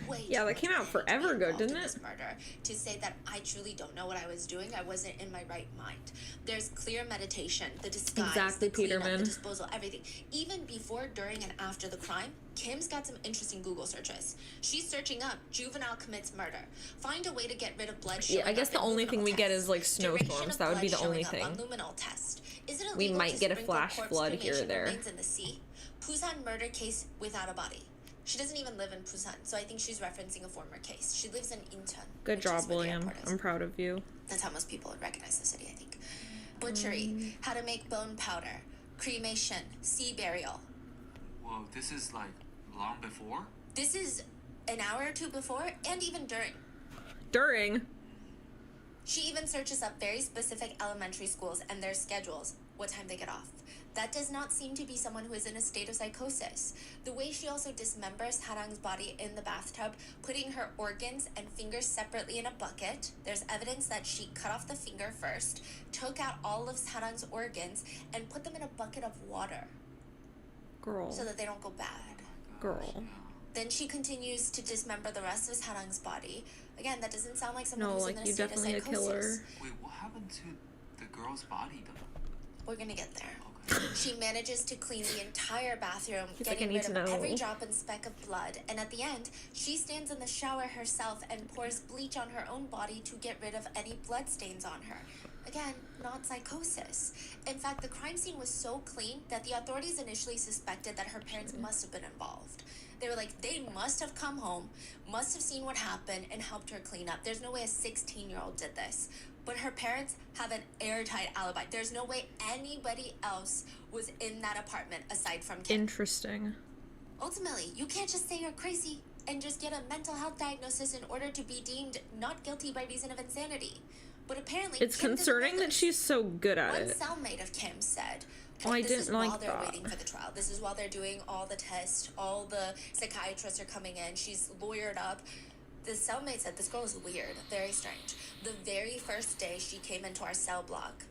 way Yeah, too that much came out panic to be forever ago, involved in didn't this it? murder to say that I truly don't know what I was doing. I wasn't in my right mind. There's clear meditation, the disguise, Exactly, the cleanup, Peterman. the disposal, everything. Even before, during, and after the crime, Kim's got some interesting Google searches. She's searching up juvenile commits murder. Find a way to get rid of blood showing Yeah, I guess up the in only luminal thing we get tests. is like Duration snowstorms. of That would be blood the only showing up thing. on luminal test. Is it We illegal might to get a sprinkle flash corpse flood here or cremation there. remains in the sea? Busan murder case without a body. She doesn't even live in Busan, so I think she's referencing a former case. She lives in Incheon. Good which is job, where the William. airport is. I'm proud of you. That's how most people would recognize the city, I think. Butchery, how to make bone powder, cremation, sea burial. Whoa, this is like long before? This is an hour or two before and even during. During. She even searches up very specific elementary schools and their schedules, what time they get off. That does not seem to be someone who is in a state of psychosis. The way she also dismembers Harang's body in the bathtub, putting her organs and fingers separately in a bucket. There's evidence that she cut off the finger first, took out all of Harang's organs, and put them in a bucket of water Girl. so that they don't go bad. Girl. Then she continues to dismember the rest of Harang's body. Again, that doesn't sound like someone No, who's like, in a you state definitely a of psychosis. killer. Wait, what happened to the girl's body though? We're gonna get there. Okay. She manages to clean the entire bathroom, He's like, getting "I need rid to of know." every drop and speck of blood. And at the end, she stands in the shower herself and pours bleach on her own body to get rid of any blood stains on her. Again, not psychosis. In fact, the crime scene was so clean that the authorities initially suspected that her parents must have been involved. They were like, they must have come home, must have seen what happened, and helped her clean up. There's no way a 16-year-old did this. But her parents have an airtight alibi. There's no way anybody else was in that apartment aside from Kim. Interesting. Ultimately, you can't just say you're crazy and just get a mental health diagnosis in order to be deemed not guilty by reason of insanity. But apparently, It's Kim doesn't concerning know that this. she's so good at One it. cellmate of Kim said, Oh, I this is didn't while like they're that. waiting for the trial. This is while they're doing all the tests, all the psychiatrists are coming in. She's lawyered up. The cellmate said, this girl is weird, very strange. The very first day she came into our cell block,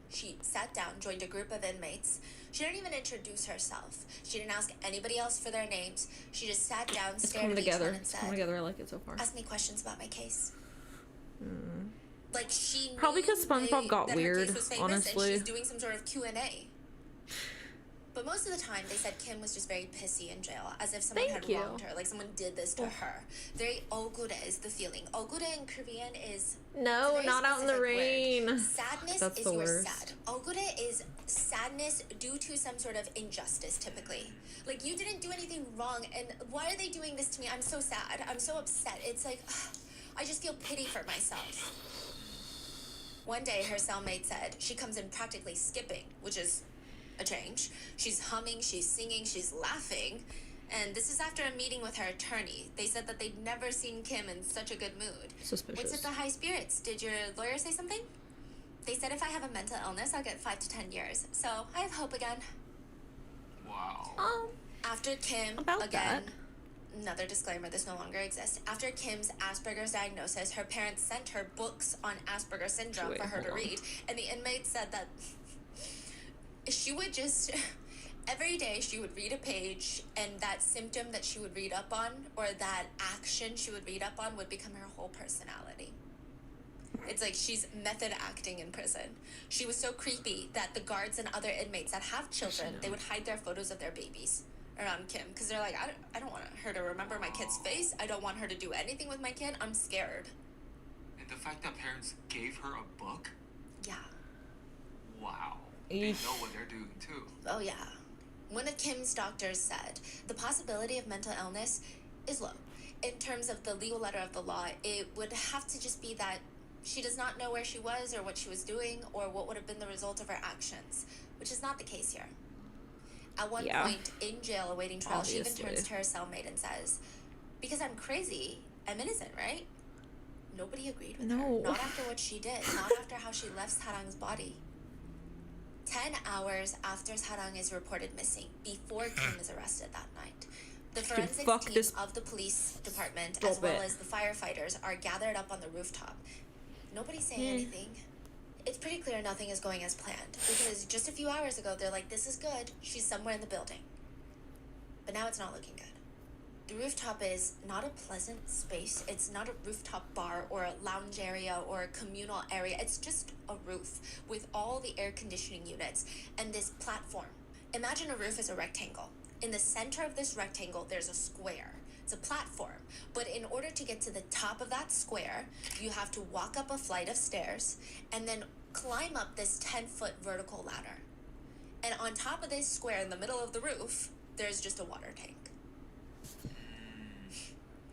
she sat down, joined a group of inmates. She didn't even introduce herself. She didn't ask anybody else for their names. She just sat down, It's stared coming at each together. one and It's said, coming together. I like it so far. ask me questions about my case. Like she Probably knew 'cause SpongeBob got that her weird, case was famous honestly. and she's doing some sort of Q&A. But most of the time, they said Kim was just very pissy in jail, as if someone Thank had you. wronged her, like someone did this to her. Very ogure is the feeling. Ogure in Korean is No, it's a very not out in the specific word. rain. Sadness That's is the you're worst. sad. Ogure is sadness due to some sort of injustice, typically. Like, you didn't do anything wrong, and why are they doing this to me? I'm so sad. I'm so upset. It's like, I just feel pity for myself. One day, her cellmate said she comes in practically skipping, which is a change. She's humming, she's singing, she's laughing. And this is after a meeting with her attorney. They said that they'd never seen Kim in such a good mood. Suspicious. What's with the high spirits? Did your lawyer say something? They said if I have a mental illness, I'll get 5 to 10 years. So I have hope again. Wow. After Kim, About again, that. another disclaimer, this no longer exists. After Kim's Asperger's diagnosis, her parents sent her books on Asperger's syndrome Wait, for her to hold on. read. And the inmate said that she would just... Every day she would read a page, and that symptom that she would read up on, or that action she would read up on, would become her whole personality. It's like she's method acting in prison. She was so creepy that the guards and other inmates that have children, they would hide their photos of their babies around Kim, because they're like, I don't want her to remember my kid's face. I don't want her to do anything with my kid. I'm scared. And the fact that parents gave her a book? Yeah. Wow. They Eesh. know what they're doing too. Oh, yeah. One of Kim's doctors said the possibility of mental illness is low. In terms of the legal letter of the law, it would have to just be that she does not know where she was or what she was doing or what would have been the result of her actions, which is not the case here. At one point in jail awaiting trial, she even turns to her cellmate and says, because I'm crazy, I'm innocent, right? Nobody agreed with her. Not after what she did. Not after how she left Sarang's body. 10 hours after Sarang is reported missing, before Kim is arrested that night, the forensics team of the police department, as well as the firefighters, are gathered up on the rooftop. Nobody's saying anything. It's pretty clear nothing is going as planned, because just a few hours ago, they're like, this is good, she's somewhere in the building. But now it's not looking good. The rooftop is not a pleasant space. It's not a rooftop bar or a lounge area or a communal area. It's just a roof with all the air conditioning units and this platform. Imagine a roof as a rectangle. In the center of this rectangle, there's a square. It's a platform. But in order to get to the top of that square, you have to walk up a flight of stairs and then climb up this 10-foot vertical ladder. And on top of this square in the middle of the roof, there's just a water tank.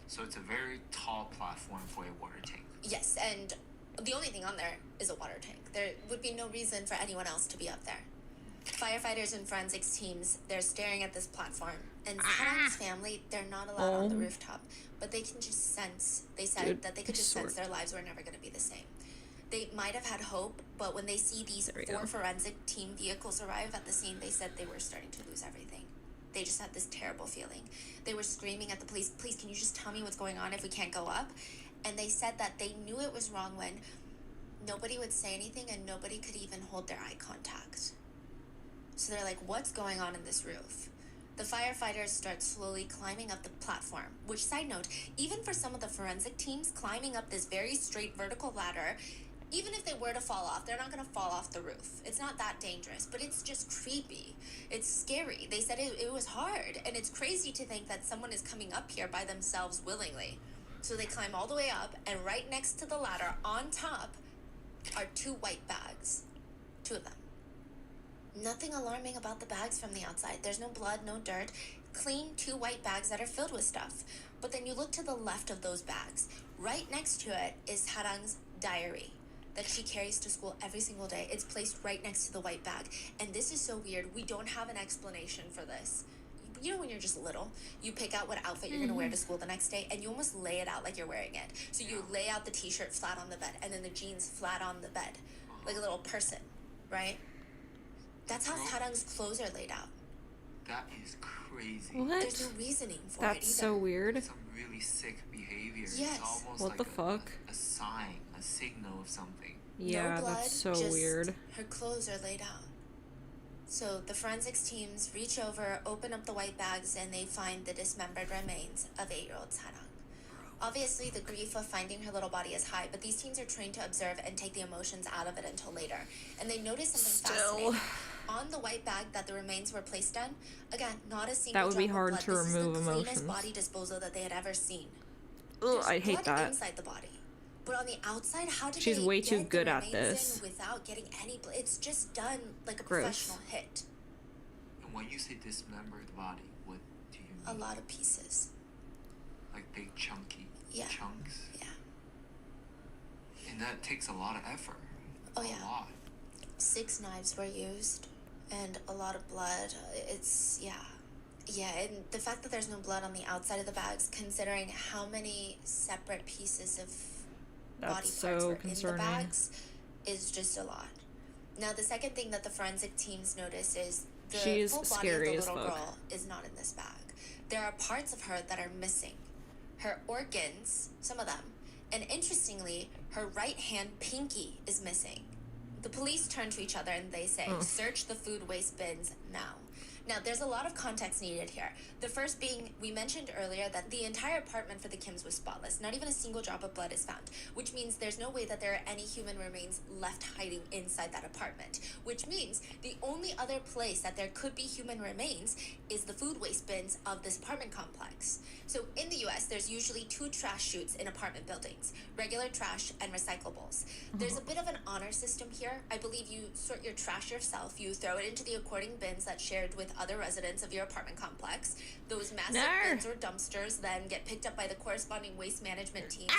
So it's a very tall platform for a water tank. Yes, and the only thing on there is a water tank. There would be no reason for anyone else to be up there. Firefighters and forensics teams, they're staring at this platform. And Sarang's family, they're not allowed on the rooftop. But they can just sense, they said that they could just sense their lives were never going to be the same. They might have had hope, but when they see these 4 forensic team vehicles arrive at the scene, they said they were starting to lose everything. They just had this terrible feeling. They were screaming at the police, please, can you just tell me what's going on if we can't go up? And they said that they knew it was wrong when nobody would say anything and nobody could even hold their eye contact. So they're like, what's going on in this roof? The firefighters start slowly climbing up the platform, which, side note, even for some of the forensic teams, climbing up this very straight vertical ladder, even if they were to fall off, they're not going to fall off the roof. It's not that dangerous, but it's just creepy. It's scary. They said it was hard, and it's crazy to think that someone is coming up here by themselves willingly. So they climb all the way up, and right next to the ladder, on top, are 2 white bags. 2 of them. Nothing alarming about the bags from the outside. There's no blood, no dirt. Clean 2 white bags that are filled with stuff. But then you look to the left of those bags. Right next to it is Harang's diary that she carries to school every single day. It's placed right next to the white bag. And this is so weird. We don't have an explanation for this. You know when you're just little, you pick out what outfit you're going to wear to school the next day, and you almost lay it out like you're wearing it. So you lay out the t-shirt flat on the bed, and then the jeans flat on the bed, like a little person, right? That's how Harang's clothes are laid out. That is crazy. What? There's no reasoning for it either. That's so weird. Some really sick behavior. Yes. It's almost What like the fuck? A sign, a signal of something. Yeah, no blood, that's so just weird. Her clothes are laid out. So the forensics teams reach over, open up the white bags, and they find the dismembered remains of 8-year-old Sarang. Obviously, the grief of finding her little body is high, but these teams are trained to observe and take the emotions out of it until later. And they notice something fascinating. On the white bag that the remains were placed in, again, not a single That would be drop of hard blood. to This is remove the emotions. cleanest body disposal that they had ever seen. Ugh, There's I hate blood that. inside the body. But on the outside, how did She's they way get too the good at remains this. in without getting any blood? It's just done like a Gross. professional hit. And when you say dismembered body, what do you mean? A lot of pieces. Like big chunky Yeah. chunks? Yeah. And that takes a lot of effort. Oh, A yeah. lot. 6 knives were used, and a lot of blood. It's, yeah. Yeah, and the fact that there's no blood on the outside of the bags, considering how many separate pieces of body That's parts so were concerning. in the bags, is just a lot. Now, the second thing that the forensic teams notice is the She's full body of scary the as little fuck. girl is not in this bag. There are parts of her that are missing. Her organs, some of them, and interestingly, her right hand pinky is missing. The police turn to each other and they say, search the food waste bins now. Now, there's a lot of context needed here. The first being, we mentioned earlier that the entire apartment for the Kims was spotless. Not even a single drop of blood is found, which means there's no way that there are any human remains left hiding inside that apartment, which means the only other place that there could be human remains is the food waste bins of this apartment complex. So in the US, there's usually 2 trash chutes in apartment buildings, regular trash and recyclables. There's a bit of an honor system here. I believe you sort your trash yourself. You throw it into the according bins that's shared with other residents of your apartment complex. Those massive bins or dumpsters then get picked up by the corresponding waste management teams.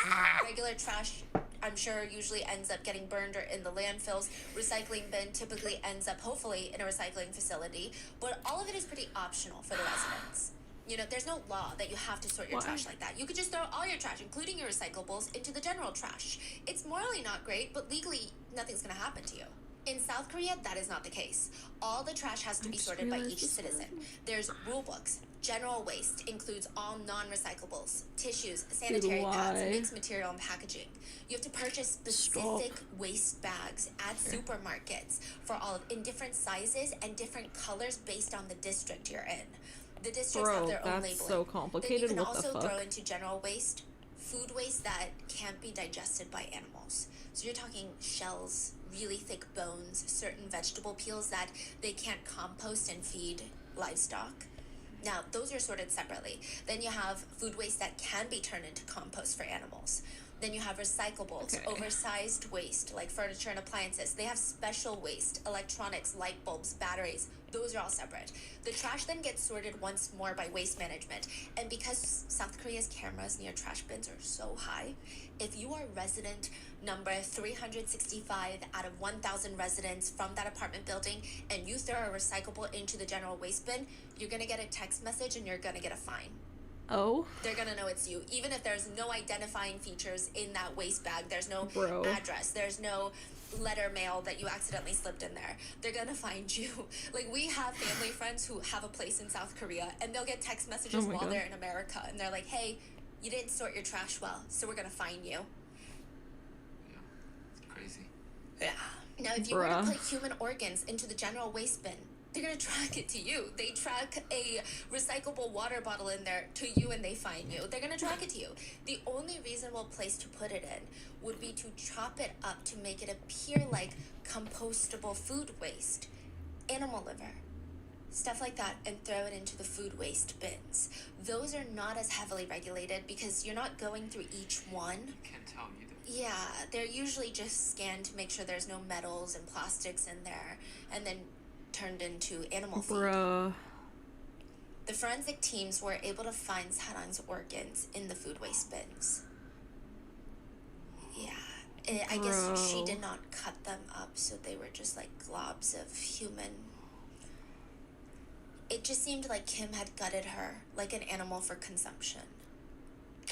Regular trash, I'm sure, usually ends up getting burned or in the landfills. Recycling bin typically ends up, hopefully, in a recycling facility. But all of it is pretty optional for the residents. You know, there's no law that you have to sort your trash like that. You could just throw all your trash, including your recyclables, into the general trash. It's morally not great, but legally, nothing's gonna happen to you. In South Korea, that is not the case. All the trash has to be sorted by each citizen. There's rule books. General waste includes all non-recyclables, tissues, sanitary pads, mixed material, and packaging. You have to purchase specific waste bags at supermarkets for all in different sizes and different colors based on the district you're in. The districts have their own labeling. That's so complicated. Then you can what the also fuck? throw into general waste food waste that can't be digested by animals. So you're talking shells, really thick bones, certain vegetable peels that they can't compost and feed livestock. Now, those are sorted separately. Then you have food waste that can be turned into compost for animals. Then you have recyclables, oversized waste like furniture and appliances. They have special waste, electronics, light bulbs, batteries. Those are all separate. The trash then gets sorted once more by waste management. And because South Korea's cameras near trash bins are so high, if you are resident number 365 out of 1,000 residents from that apartment building and you throw a recyclable into the general waste bin, you're going to get a text message and you're going to get a fine. Oh. They're gonna know it's you. Even if there's no identifying features in that waste bag, there's no address, there's no letter mail that you accidentally slipped in there. They're gonna find you. Like, we have family friends who have a place in South Korea, and they'll get text messages while they're in America, and they're like, hey, you didn't sort your trash well, so we're gonna fine you. Yeah, it's crazy. Yeah. Now, if you were to put human organs into the general waste bin, they're gonna track it to you. They track a recyclable water bottle in there to you and they find you. They're gonna track it to you. The only reasonable place to put it in would be to chop it up to make it appear like compostable food waste, animal liver, stuff like that, and throw it into the food waste bins. Those are not as heavily regulated because you're not going through each one. You can't tell either. Yeah, they're usually just scanned to make sure there's no metals and plastics in there, and then turned into animal feed. The forensic teams were able to find Sarang's organs in the food waste bins. Yeah, I guess she did not cut them up, so they were just like globs of human. It just seemed like Kim had gutted her like an animal for consumption.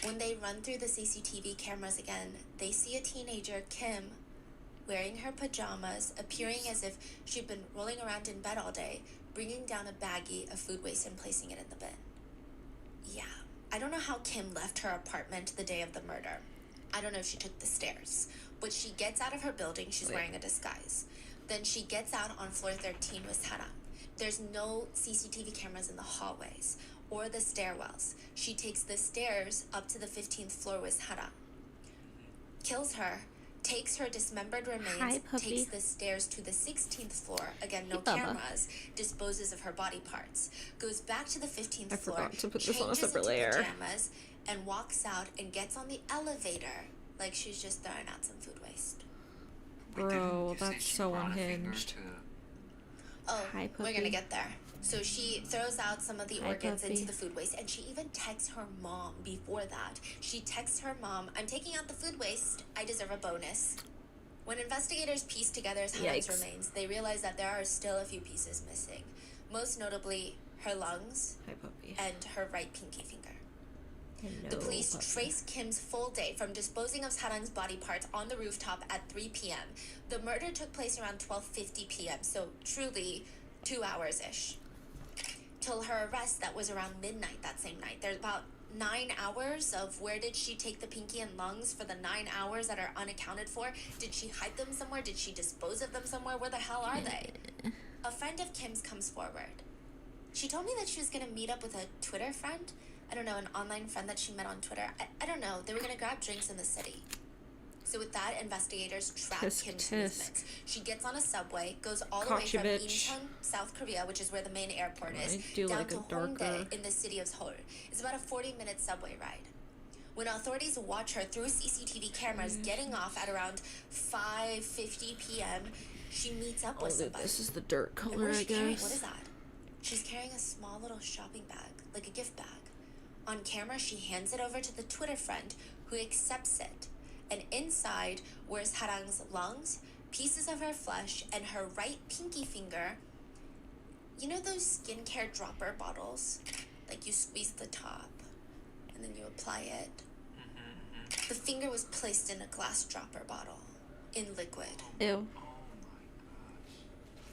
When they run through the CCTV cameras again, they see a teenager, Kim, wearing her pajamas, appearing as if she'd been rolling around in bed all day, bringing down a baggie of food waste and placing it in the bin. Yeah, I don't know how Kim left her apartment the day of the murder. I don't know if she took the stairs, but she gets out of her building, she's wearing a disguise. Then she gets out on floor 13 with Sarang. There's no CCTV cameras in the hallways or the stairwells. She takes the stairs up to the 15th floor with Sarang. Kills her, takes her dismembered remains, takes the stairs to the 16th floor, again, no cameras, disposes of her body parts, goes back to the 15th floor, forgot to put this on a changes separate into layer. pajamas, and walks out and gets on the elevator like she's just throwing out some food waste. Bro, that's so unhinged. Oh, we're gonna get there. So she throws out some of the Hi, organs puppy. into the food waste, and she even texts her mom before that. She texts her mom, "I'm taking out the food waste. I deserve a bonus." When investigators piece together Sarang's Yikes. remains, they realize that there are still a few pieces missing. Most notably, her lungs Hi, puppy. and her right pinky finger. Hello, The police puppy. trace Kim's full day from disposing of Sarang's body parts on the rooftop at 3 p.m. The murder took place around 12:50 p.m., so truly 2 hours-ish. Till her arrest, that was around midnight that same night. There's about 9 hours of where did she take the pinky and lungs for the 9 hours that are unaccounted for? Did she hide them somewhere? Did she dispose of them somewhere? Where the hell are they? A friend of Kim's comes forward. She told me that she was going to meet up with a Twitter friend. I don't know, an online friend that she met on Twitter. I don't know. They were going to grab drinks in the city. So with that, investigators track Tisk, Kim's tisk. movements. She gets on a subway, goes all the way Caught you, from bitch. Incheon, South Korea, which is where the main airport is, I do down like to a darker- Hongdae in the city of Seoul. It's about a 40-minute subway ride. When authorities watch her through CCTV cameras getting off at around 5:50 p.m., she meets up Oh, with dude, somebody. this is the dirt And color, what is I she carrying? guess. What is that? She's carrying a small little shopping bag, like a gift bag. On camera, she hands it over to the Twitter friend, who accepts it. And inside were Sarang's lungs, pieces of her flesh, and her right pinky finger. You know those skincare dropper bottles? Like you squeeze the top, and then you apply it. The finger was placed in a glass dropper bottle, in liquid. Ew.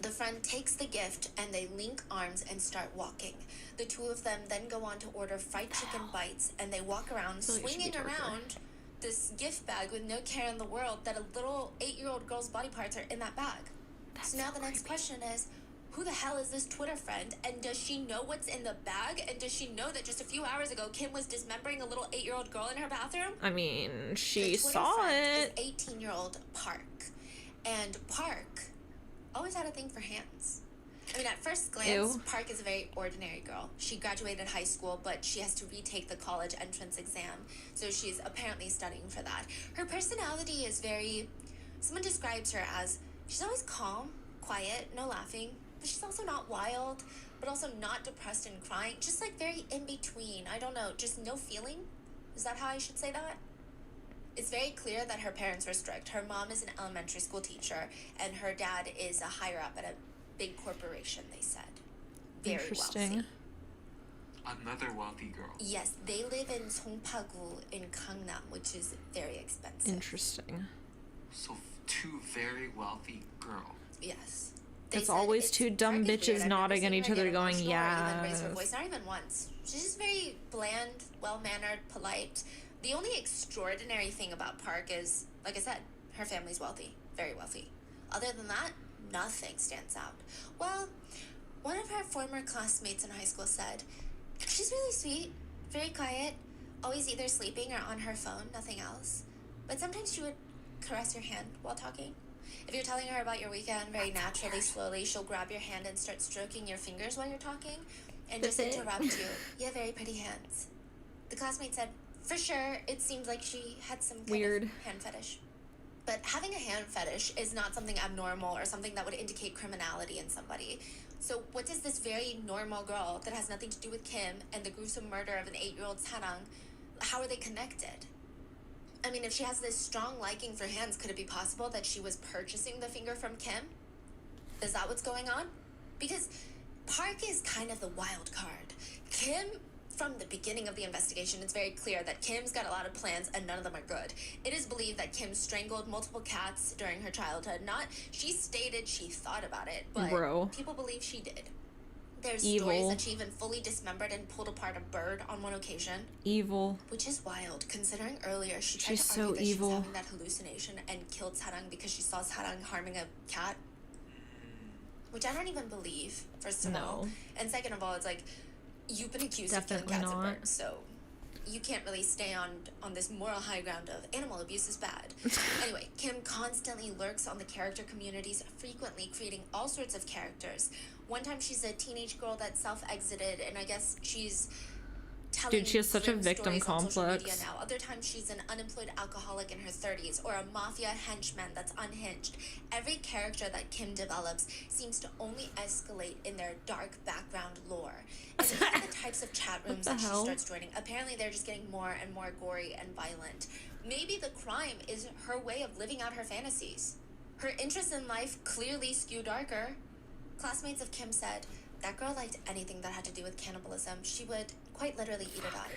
The friend takes the gift and they link arms and start walking. The two of them then go on to order fried chicken bites, and they walk around feel like it should be swinging darker. around this gift bag with no care in the world that a little 8-year-old girl's body parts are in that bag. That's So now so the next creepy. question is, who the hell is this Twitter friend, and does she know what's in the bag, and does she know that just a few hours ago Kim was dismembering a little 8-year-old girl in her bathroom? I mean, The she Twitter saw friend it. is 18-year-old Park. And Park always had a thing for hands. I mean, at first glance, Ew. Park is a very ordinary girl. She graduated high school, but she has to retake the college entrance exam, so she's apparently studying for that. Her personality is very... Someone describes her as, she's always calm, quiet, no laughing, but she's also not wild, but also not depressed and crying, just like very in between. I don't know, just no feeling? Is that how I should say that? It's very clear that her parents were strict. Her mom is an elementary school teacher, and her dad is a higher up at a big corporation, they said. Very Interesting. wealthy. Another wealthy girl. Yes, they live in Songpagu in Gangnam, which is very expensive. Interesting. So two very wealthy girls. Yes. They It's said always two dumb very bitches weird. I've nodding never at seen each her other get going, emotional or even raise her "Yes." voice, not even once. She's just very bland, well-mannered, polite. The only extraordinary thing about Park is, like I said, her family's wealthy. Very wealthy. Other than that, nothing stands out. Well, one of her former classmates in high school said, she's really sweet, very quiet, always either sleeping or on her phone, nothing else. But sometimes she would caress your hand while talking. If you're telling her about your weekend very naturally, slowly, she'll grab your hand and start stroking your fingers while you're talking and just That's it. interrupt you. You have very pretty hands. The classmate said, for sure, it seemed like she had some kind Weird. of hand fetish. But having a hand fetish is not something abnormal or something that would indicate criminality in somebody. So what does this very normal girl that has nothing to do with Kim and the gruesome murder of an 8-year-old Sarang, how are they connected? I mean, if she has this strong liking for hands, could it be possible that she was purchasing the finger from Kim? Is that what's going on? Because Park is kind of the wild card. Kim, from the beginning of the investigation, it's very clear that Kim's got a lot of plans and none of them are good. It is believed that Kim strangled multiple cats during her childhood. She stated she thought about it, but Bro. people believe she did. There's Evil. stories that she even fully dismembered and pulled apart a bird on one occasion. Evil. Which is wild, considering earlier she tried She's to argue so that she evil. was having that hallucination and killed Sarang because she saw Sarang harming a cat. Which I don't even believe, first of all. No. And second of all, it's like, you've been accused Definitely of killing cats not. and birds, so you can't really stay on this moral high ground of animal abuse is bad. Anyway, Kim constantly lurks on the character communities, frequently creating all sorts of characters. One time she's a teenage girl that self-exited, and I guess she's telling she has such a grim victim stories on social media complex. now. Other times she's an unemployed alcoholic in her 30s or a mafia henchman that's unhinged. Every character that Kim develops seems to only escalate in their dark background lore. And even the types of chat rooms that she starts joining, apparently they're just getting more and more gory and violent. Maybe the crime is her way of living out her fantasies. Her interests in life clearly skew darker. Classmates of Kim said, that girl liked anything that had to do with cannibalism. She would quite literally eat it up.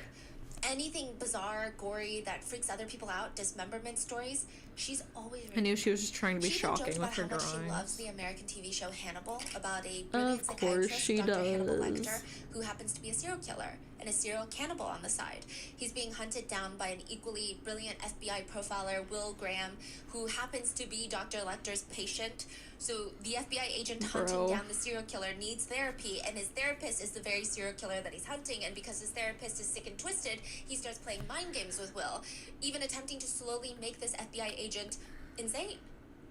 Anything bizarre, gory, that freaks other people out, dismemberment stories, she's always I knew she was just trying to be she even joked shocking with about her how much drawings. she loves the American TV show Hannibal, about a brilliant Of course psychiatrist, she Dr. Hannibal does. Lecter, who happens to be a serial killer and a serial cannibal on the side. He's being hunted down by an equally brilliant FBI profiler, Will Graham, who happens to be Dr. Lecter's patient. So the FBI agent hunting down the serial killer needs therapy, and his therapist is the very serial killer that he's hunting, and because his therapist is sick and twisted, he starts playing mind games with Will, even attempting to slowly make this FBI agent insane.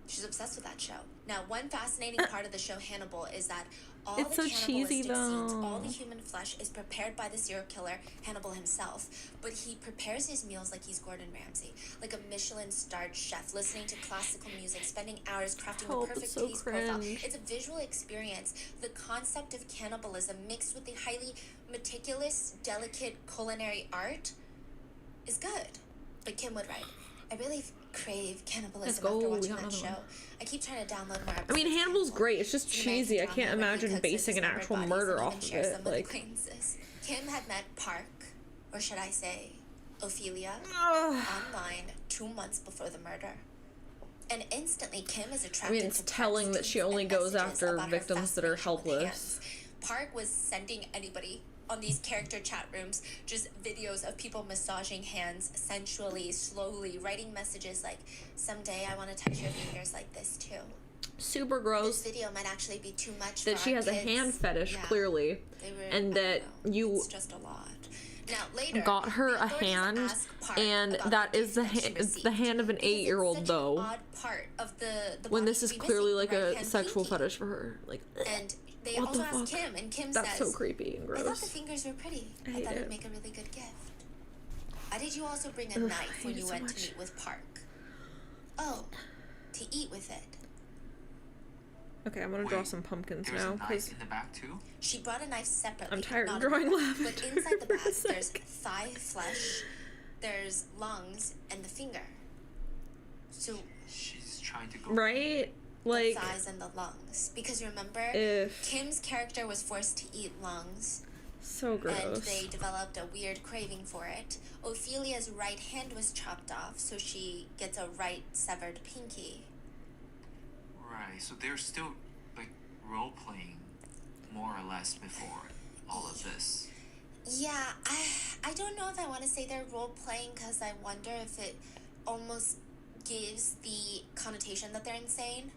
She's obsessed with that show. Now, one fascinating part of the show Hannibal is that all It's the so cheesy, cannibalistic scenes, all though. the human flesh is prepared by the serial killer, Hannibal himself. But he prepares his meals like he's Gordon Ramsay, like a Michelin-starred chef, listening to classical music, spending hours crafting the perfect it's so taste profile. cringe. It's a visual experience. The concept of cannibalism mixed with the highly meticulous, delicate culinary art is good. But Kim would write, I really crave cannibalism after watching that show. I keep trying to download more episodes. I mean, Hannibal's great. It's just The American cheesy. I drama can't where he imagine cooks basing an dismembered actual bodies murder and off even of shares it. them with Like, acquaintances. Kim had met Park, or should I say, Ophelia, ugh. online 2 months before the murder. And instantly, Kim is I attracted mean, it's to telling Park's that she tweets only and goes messages after about her victims that are fascination with helpless. hands. Park was sending anybody on these character chat rooms just videos of people massaging hands sensually, slowly, writing messages like, someday I want to touch your fingers like this too. Super This gross. video might actually be too much That for she our has a kids. hand fetish, Yeah, clearly. they were, And I don't that know, you it's just a lot. Now, later, got her the a authorities hand, ask Park and about that the is the gift that she hand. It's the received, hand of an because it's 8-year-old, such though. An odd part of the When body this to is be clearly missing, like the a right-hand sexual pinky. fetish for her. Like, And they what also the asked fuck? Kim, and Kim That's says, so creepy and I thought gross. the fingers were pretty. I I hate thought it. it'd make a really good gift. Why did you also bring a Ugh, I knife when hate you it so went to much. meet with Park? Oh, to eat with it. Okay, I'm gonna draw Wait, some pumpkins There's now, a knife because in the back too? She brought a knife separately. I'm tired of not a drawing knife. But lavender inside the for a bag, there's sec. thigh flesh, there's lungs, and the finger. So She's trying to go. right? the Like, thighs and the lungs. Because remember, if Kim's character was forced to eat lungs, so and gross. they developed a weird craving for it. Ophelia's right hand was chopped off, so she gets a right severed pinky. Right, so they're still like role playing more or less before all of this. Yeah, I don't know if I want to say they're role playing, because I wonder if it almost gives the connotation that they're insane.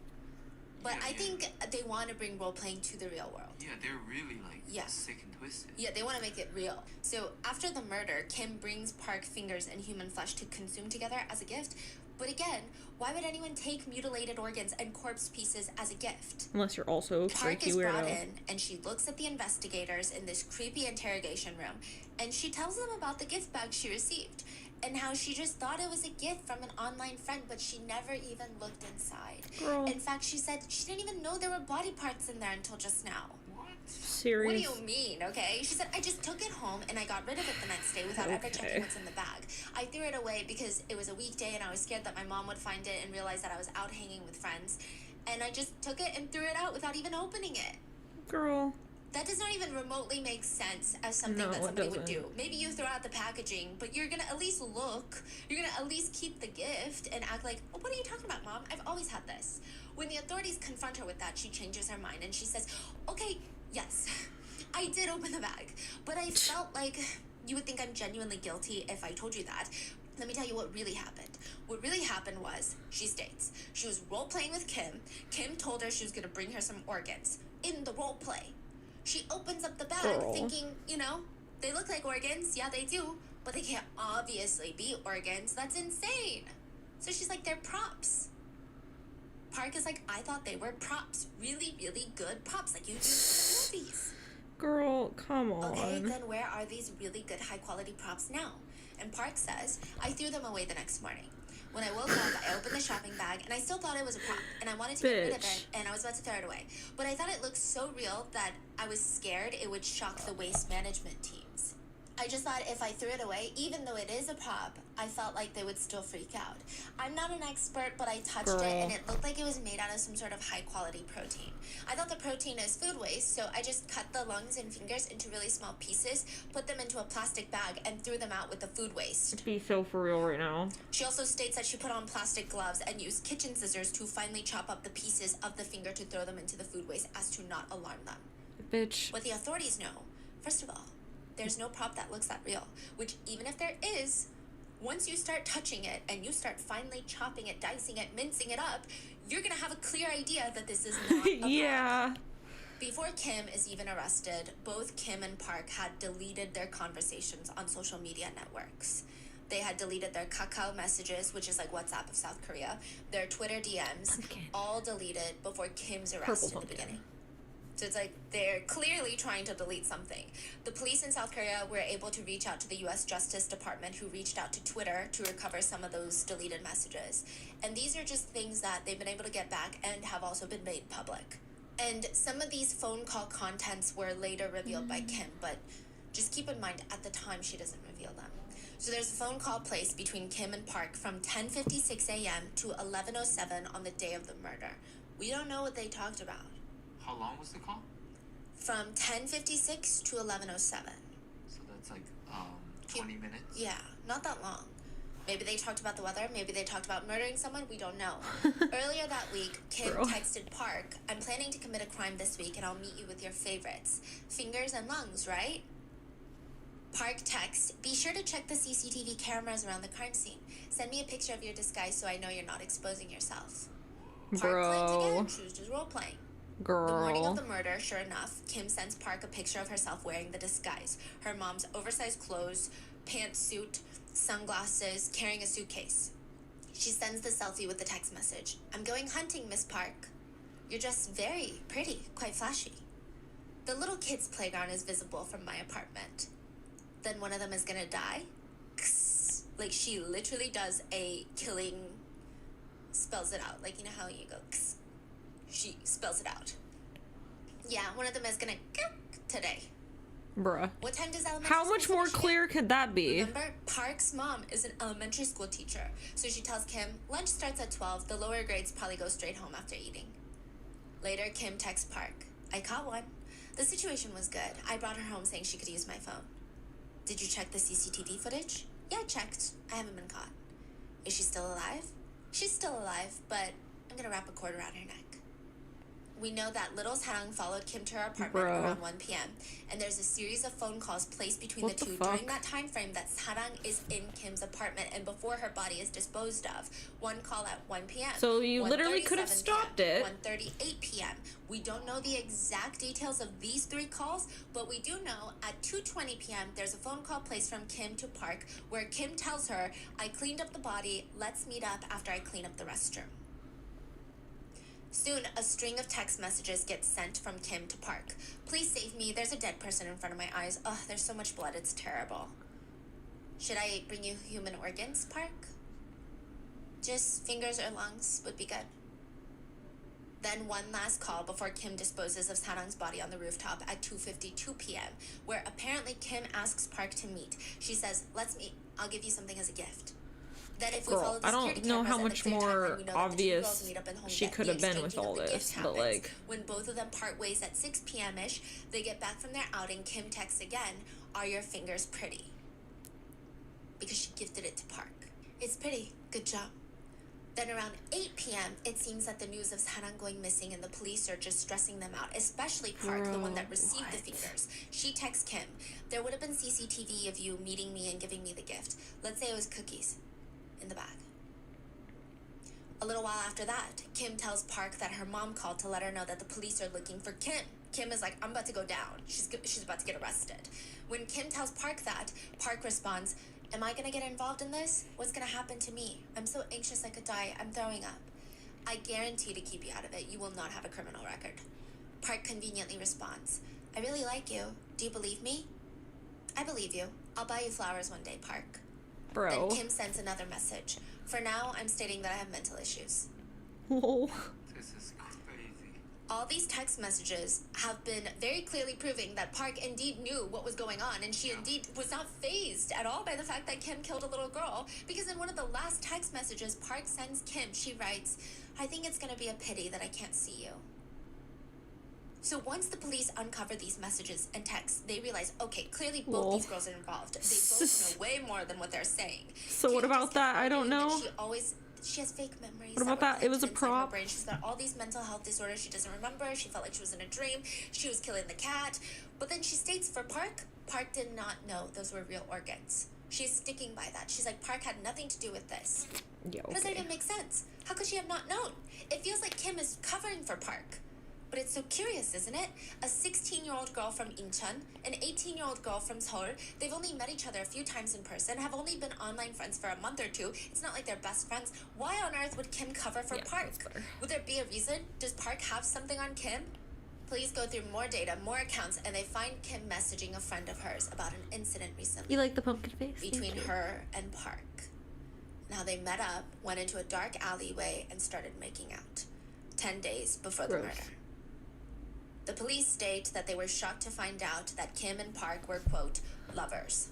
But Yeah, I yeah. think they want to bring role playing to the real world. Yeah, they're really like Yeah. sick and twisted. Yeah, they want to make it real. So after the murder, Kim brings Park fingers and human flesh to consume together as a gift. But again, why would anyone take mutilated organs and corpse pieces as a gift? Unless you're also a Park freaky is brought weirdo. in, and she looks at the investigators in this creepy interrogation room, and she tells them about the gift bag she received, and how she just thought it was a gift from an online friend, but she never even looked inside. Girl, In fact, she said she didn't even know there were body parts in there until just now. What? What do serious. you mean, okay? She said, I just took it home and I got rid of it the next day without ever Okay. checking what's in the bag. I threw it away because it was a weekday and I was scared that my mom would find it and realize that I was out hanging with friends. And I just took it and threw it out without even opening it. Girl, That does not even remotely make sense as something No, that it somebody would doesn't. do. Maybe you throw out the packaging, but you're gonna at least look. You're gonna at least keep the gift and act like, oh, what are you talking about, Mom? I've always had this. When the authorities confront her with that, she changes her mind and she says, okay, yes, I did open the bag, but I felt like you would think I'm genuinely guilty if I told you that. Let me tell you what really happened. What really happened was, she states, she was role-playing with Kim. Kim told her she was gonna bring her some organs in the role play. She opens up the bag Girl. thinking, you know, they look like organs. Yeah, they do. But they can't obviously be organs. That's insane. So she's like, they're props. Park is like, I thought they were props. Really, really good props like you do in the movies. Girl, come on. Okay, then where are these really good high quality props now? And Park says, I threw them away the next morning. When I woke up, I opened the shopping bag and I still thought it was a prop and I wanted to get rid of it and I was about to throw it away. But I thought it looked so real that I was scared it would shock the waste management teams. I just thought if I threw it away, even though it is a prop, I felt like they would still freak out. I'm not an expert, but I touched it and it looked like it was made out of some sort of high quality protein. I thought the protein is food waste, so I just cut the lungs and fingers into really small pieces, put them into a plastic bag, and threw them out with the food waste. Be so for real right now. She also states that she put on plastic gloves and used kitchen scissors to finally chop up the pieces of the finger to throw them into the food waste as to not alarm them. Bitch. What the authorities know, first of all, there's no prop that looks that real, which even if there is, once you start touching it and you start finally chopping it, dicing it, mincing it up, you're gonna have a clear idea that this is not a Yeah. prop. Before Kim is even arrested, both Kim and Park had deleted their conversations on social media networks. They had deleted their Kakao messages, which is like WhatsApp of South Korea, their Twitter DMs, all deleted before Kim's arrest in the beginning. So it's like they're clearly trying to delete something. The police in South Korea were able to reach out to the US Justice Department, who reached out to Twitter to recover some of those deleted messages. And these are just things that they've been able to get back and have also been made public. And some of these phone call contents were later revealed by Kim, but just keep in mind, at the time, she doesn't reveal them. So there's a phone call placed between Kim and Park from 10:56 a.m. to 11:07 on the day of the murder. We don't know what they talked about. How long was the call? From 10:56 to 11:07. So that's like 20 minutes? Yeah, not that long. Maybe they talked about the weather. Maybe they talked about murdering someone. We don't know. Earlier that week, Kim texted Park, I'm planning to commit a crime this week and I'll meet you with your favorites. Fingers and lungs, right? Park text, be sure to check the CCTV cameras around the crime scene. Send me a picture of your disguise so I know you're not exposing yourself. Park claims again, she was just role-playing. Girl. The morning of the murder, sure enough, Kim sends Park a picture of herself wearing the disguise. Her mom's oversized clothes, pantsuit, sunglasses, carrying a suitcase. She sends the selfie with the text message. I'm going hunting, Miss Park. You're dressed very pretty, quite flashy. The little kids' playground is visible from my apartment. Then one of them is gonna die. Like she literally does a killing, spells it out. Like, you know how you go, she spells it out. Yeah, one of them is gonna today. Bruh. What time does elementary How much school more finish clear again? could that be? Remember, Park's mom is an elementary school teacher, so she tells Kim, lunch starts at 12, the lower grades probably go straight home after eating. Later, Kim texts Park, I caught one. The situation was good. I brought her home saying she could use my phone. Did you check the CCTV footage? Yeah, I checked. I haven't been caught. Is she still alive? She's still alive, but I'm gonna wrap a cord around her neck. We know that little Sarang followed Kim to her apartment around 1 p.m. And there's a series of phone calls placed between the two during that time frame that Sarang is in Kim's apartment and before her body is disposed of. One call at 1 p.m. So you literally could have stopped it. 1:38 p.m. We don't know the exact details of these three calls, but we do know at 2:20 p.m. there's a phone call placed from Kim to Park where Kim tells her, I cleaned up the body, let's meet up after I clean up the restroom. Soon, a string of text messages gets sent from Kim to Park. Please save me, there's a dead person in front of my eyes. Ugh, there's so much blood, it's terrible. Should I bring you human organs, Park? Just fingers or lungs would be good. Then one last call before Kim disposes of Sarang's body on the rooftop at 2:52 p.m., where apparently Kim asks Park to meet. She says, let's meet, I'll give you something as a gift. Then if we follow the I don't know how much more obvious she could have been with all this, but like... When both of them part ways at 6 p.m.-ish, they get back from their outing, Kim texts again, are your fingers pretty? Because she gifted it to Park. It's pretty, good job. Then around 8 p.m., it seems that the news of Sarang going missing and the police are just stressing them out, especially Park, the one that received the fingers. She texts Kim, there would have been CCTV of you meeting me and giving me the gift. Let's say it was cookies. In the bag. A little while after that, Kim tells Park that her mom called to let her know that the police are looking for Kim. Kim is like, I'm about to go down. She's about to get arrested. When Kim tells Park that, Park responds, am I gonna get involved in this? What's gonna happen to me? I'm so anxious I could die. I'm throwing up. I guarantee to keep you out of it. You will not have a criminal record. Park conveniently responds, I really like you. Do you believe me? I believe you. I'll buy you flowers one day, Park. Bro. Then Kim sends another message. For now, I'm stating that I have mental issues. Whoa. This is crazy. All these text messages have been very clearly proving that Park indeed knew what was going on, and she indeed was not fazed at all by the fact that Kim killed a little girl. Because in one of the last text messages Park sends Kim, she writes, I think it's gonna be a pity that I can't see you. So once the police uncover these messages and texts, they realize, okay, clearly both these girls are involved. They both know way more than what they're saying. So what about that? I don't know. She has fake memories. What about that? It was a prop. She's got all these mental health disorders she doesn't remember. She felt like she was in a dream. She was killing the cat. But then she states for Park did not know those were real organs. She's sticking by that. She's like, Park had nothing to do with this. Yeah, okay. Does that even make sense? How could she have not known? It feels like Kim is covering for Park. But it's so curious, isn't it? A 16-year-old girl from Incheon, an 18-year-old girl from Seoul. They've only met each other a few times in person, have only been online friends for a month or two. It's not like they're best friends. Why on earth would Kim cover for Park? Would there be a reason? Does Park have something on Kim? Police go through more data, more accounts, and they find Kim messaging a friend of hers about an incident recently. You like the pumpkin face? Between her and Park. Now they met up, went into a dark alleyway, and started making out. 10 days before the murder. The police state that they were shocked to find out that Kim and Park were, quote, lovers.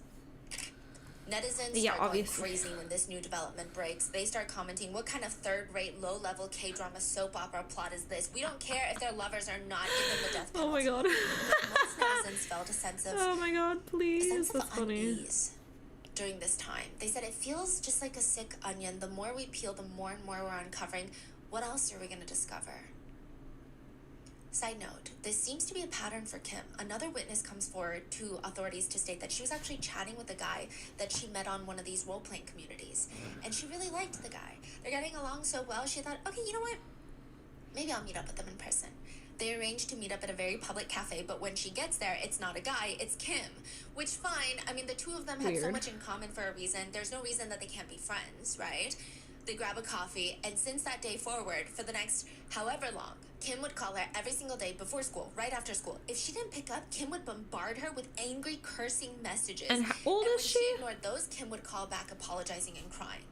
Netizens start going crazy when this new development breaks. They start commenting, what kind of third-rate, low-level K-drama soap opera plot is this? We don't care if they're lovers or not, give them the death penalty. Oh my god. Most netizens felt a sense of... Oh my god, please. That's funny. Unease during this time. They said it feels just like a sick onion. The more we peel, the more and more we're uncovering. What else are we going to discover? Side note, this seems to be a pattern for Kim. Another witness comes forward to authorities to state that she was actually chatting with a guy that she met on one of these role-playing communities. And she really liked the guy. They're getting along so well, she thought, okay, you know what? Maybe I'll meet up with them in person. They arranged to meet up at a very public cafe, but when she gets there, it's not a guy, it's Kim. Which, fine, I mean, the two of them had so much in common for a reason. There's no reason that they can't be friends, right? They grab a coffee, and since that day forward, for the next however long, Kim would call her every single day before school, right after school. If she didn't pick up, Kim would bombard her with angry, cursing messages. And how old is she? When she ignored those, Kim would call back apologizing and crying.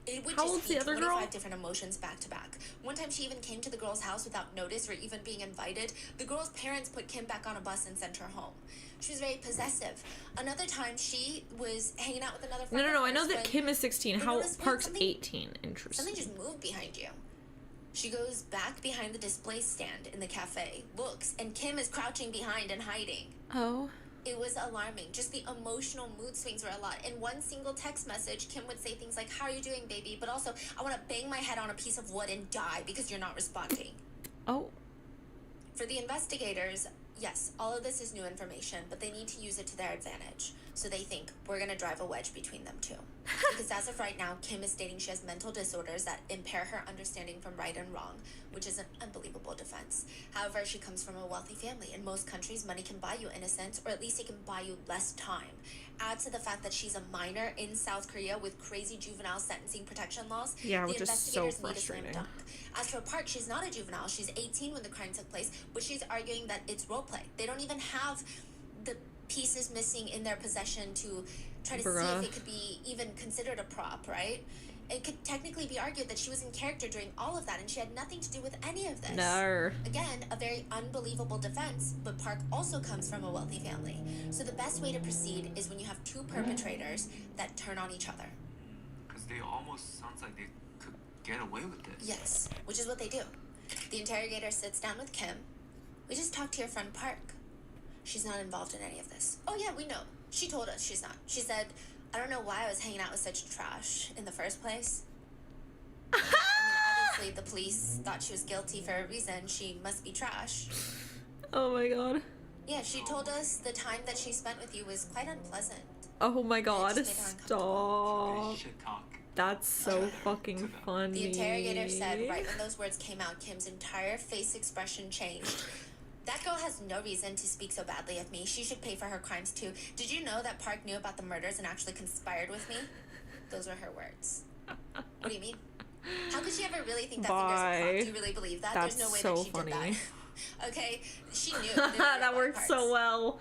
It would How just old's be the other 25 girl? different emotions back to back. One time she even came to the girl's house without notice or even being invited. The girl's parents put Kim back on a bus and sent her home. She was very possessive. Another time she was hanging out with another friend. No, I know that Kim is 16. How Park's 18? Interesting. Something just moved behind you. She goes back behind the display stand in the cafe, looks, and Kim is crouching behind and hiding. Oh. It was alarming. Just the emotional mood swings were a lot. In one single text message, Kim would say things like, how are you doing, baby? But also, I want to bang my head on a piece of wood and die because you're not responding. Oh. For the investigators, yes, all of this is new information, but they need to use it to their advantage. So they think, we're going to drive a wedge between them two. Because as of right now, Kim is stating she has mental disorders that impair her understanding from right and wrong, which is an unbelievable defense. However, she comes from a wealthy family. In most countries, money can buy you innocence, or at least it can buy you less time. Add to the fact that she's a minor in South Korea with crazy juvenile sentencing protection laws. Yeah, the which is so investigators need a slam frustrating. dunk. As for Park, she's not a juvenile. She's 18 when the crime took place, but she's arguing that it's roleplay. They don't even have the pieces missing in their possession to try to see if it could be even considered a prop, right? It could technically be argued that she was in character during all of that and she had nothing to do with any of this. No. Again, a very unbelievable defense, but Park also comes from a wealthy family. So the best way to proceed is when you have two perpetrators that turn on each other. Because they almost sounds like they could get away with this. Yes, which is what they do. The interrogator sits down with Kim. We just talked to your friend Park. She's not involved in any of this. Oh yeah, we know. She told us she's not. She said, I don't know why I was hanging out with such trash in the first place. I mean, obviously the police thought she was guilty for a reason. She must be trash. Oh my god. Yeah, she told us the time that she spent with you was quite unpleasant. Oh my god, just made her uncomfortable. stop. Shit talk. That's so fucking funny. The interrogator said right when those words came out, Kim's entire face expression changed. That girl has no reason to speak so badly of me. She should pay for her crimes too. Did you know that Park knew about the murders and actually conspired with me? Those were her words. What do you mean? How could she ever really think that fingers are crossed? Do you really believe that? That's There's no way so that she funny. did that. Okay, she knew. They were That body worked so parts. well.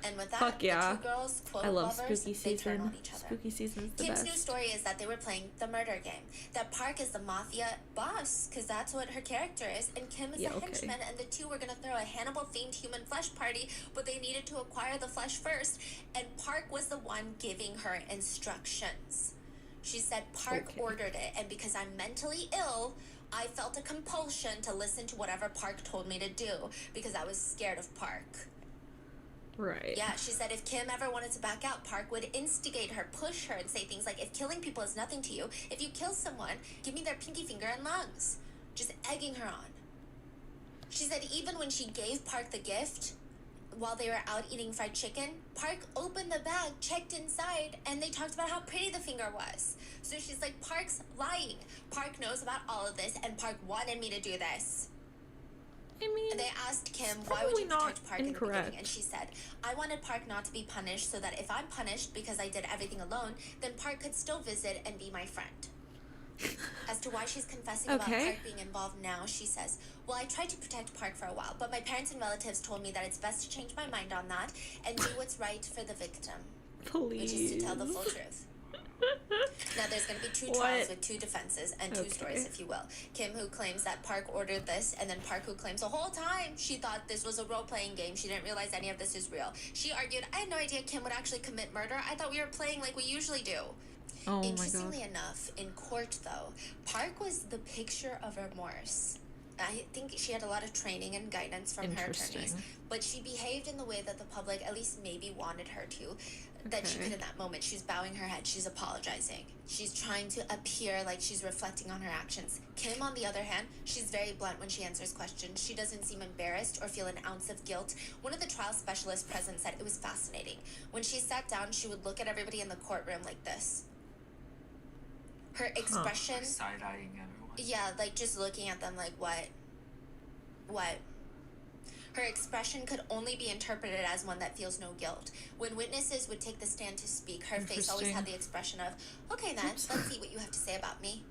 And with that, Fuck yeah. the two girls, quote I love lovers, spooky they turn on season. each other. Spooky season's the Kim's best. new story is that they were playing the murder game. That Park is the mafia boss, because that's what her character is, and Kim is the henchman, and the two were going to throw a Hannibal-themed human flesh party, but they needed to acquire the flesh first, and Park was the one giving her instructions. She said Park ordered it, and because I'm mentally ill, I felt a compulsion to listen to whatever Park told me to do, because I was scared of Park. Right. Yeah, she said if Kim ever wanted to back out, Park would instigate her, push her, and say things like, if killing people is nothing to you, if you kill someone, give me their pinky finger and lungs. Just egging her on. She said even when she gave Park the gift, while they were out eating fried chicken, Park opened the bag, checked inside, and they talked about how pretty the finger was. So she's like, Park's lying. Park knows about all of this, and Park wanted me to do this. I mean, they asked Kim, why would you protect Park in the incorrect. beginning? And she said, I wanted Park not to be punished so that if I'm punished because I did everything alone, then Park could still visit and be my friend. As to why she's confessing about Park being involved now, she says, well, I tried to protect Park for a while, but my parents and relatives told me that it's best to change my mind on that and do what's right for the victim. Please. Which is to tell the full truth. Now, there's going to be two trials with two defenses and two stories, if you will. Kim, who claims that Park ordered this, and then Park, who claims the whole time she thought this was a role-playing game. She didn't realize any of this is real. She argued, I had no idea Kim would actually commit murder. I thought we were playing like we usually do. Oh my God. Interestingly enough, in court, though, Park was the picture of remorse. I think she had a lot of training and guidance from her attorneys, but she behaved in the way that the public at least maybe wanted her to, that she could in that moment. She's bowing her head, she's apologizing, she's trying to appear like she's reflecting on her actions. Kim, on the other hand, she's very blunt when she answers questions. She doesn't seem embarrassed or feel an ounce of guilt. One of the trial specialists present said it was fascinating. When she sat down, she would look at everybody in the courtroom like this. Her expression... Side-eyeing everyone. Yeah, like just looking at them like, what? Her expression could only be interpreted as one that feels no guilt. When witnesses would take the stand to speak, her face always had the expression of, okay then, let's see what you have to say about me.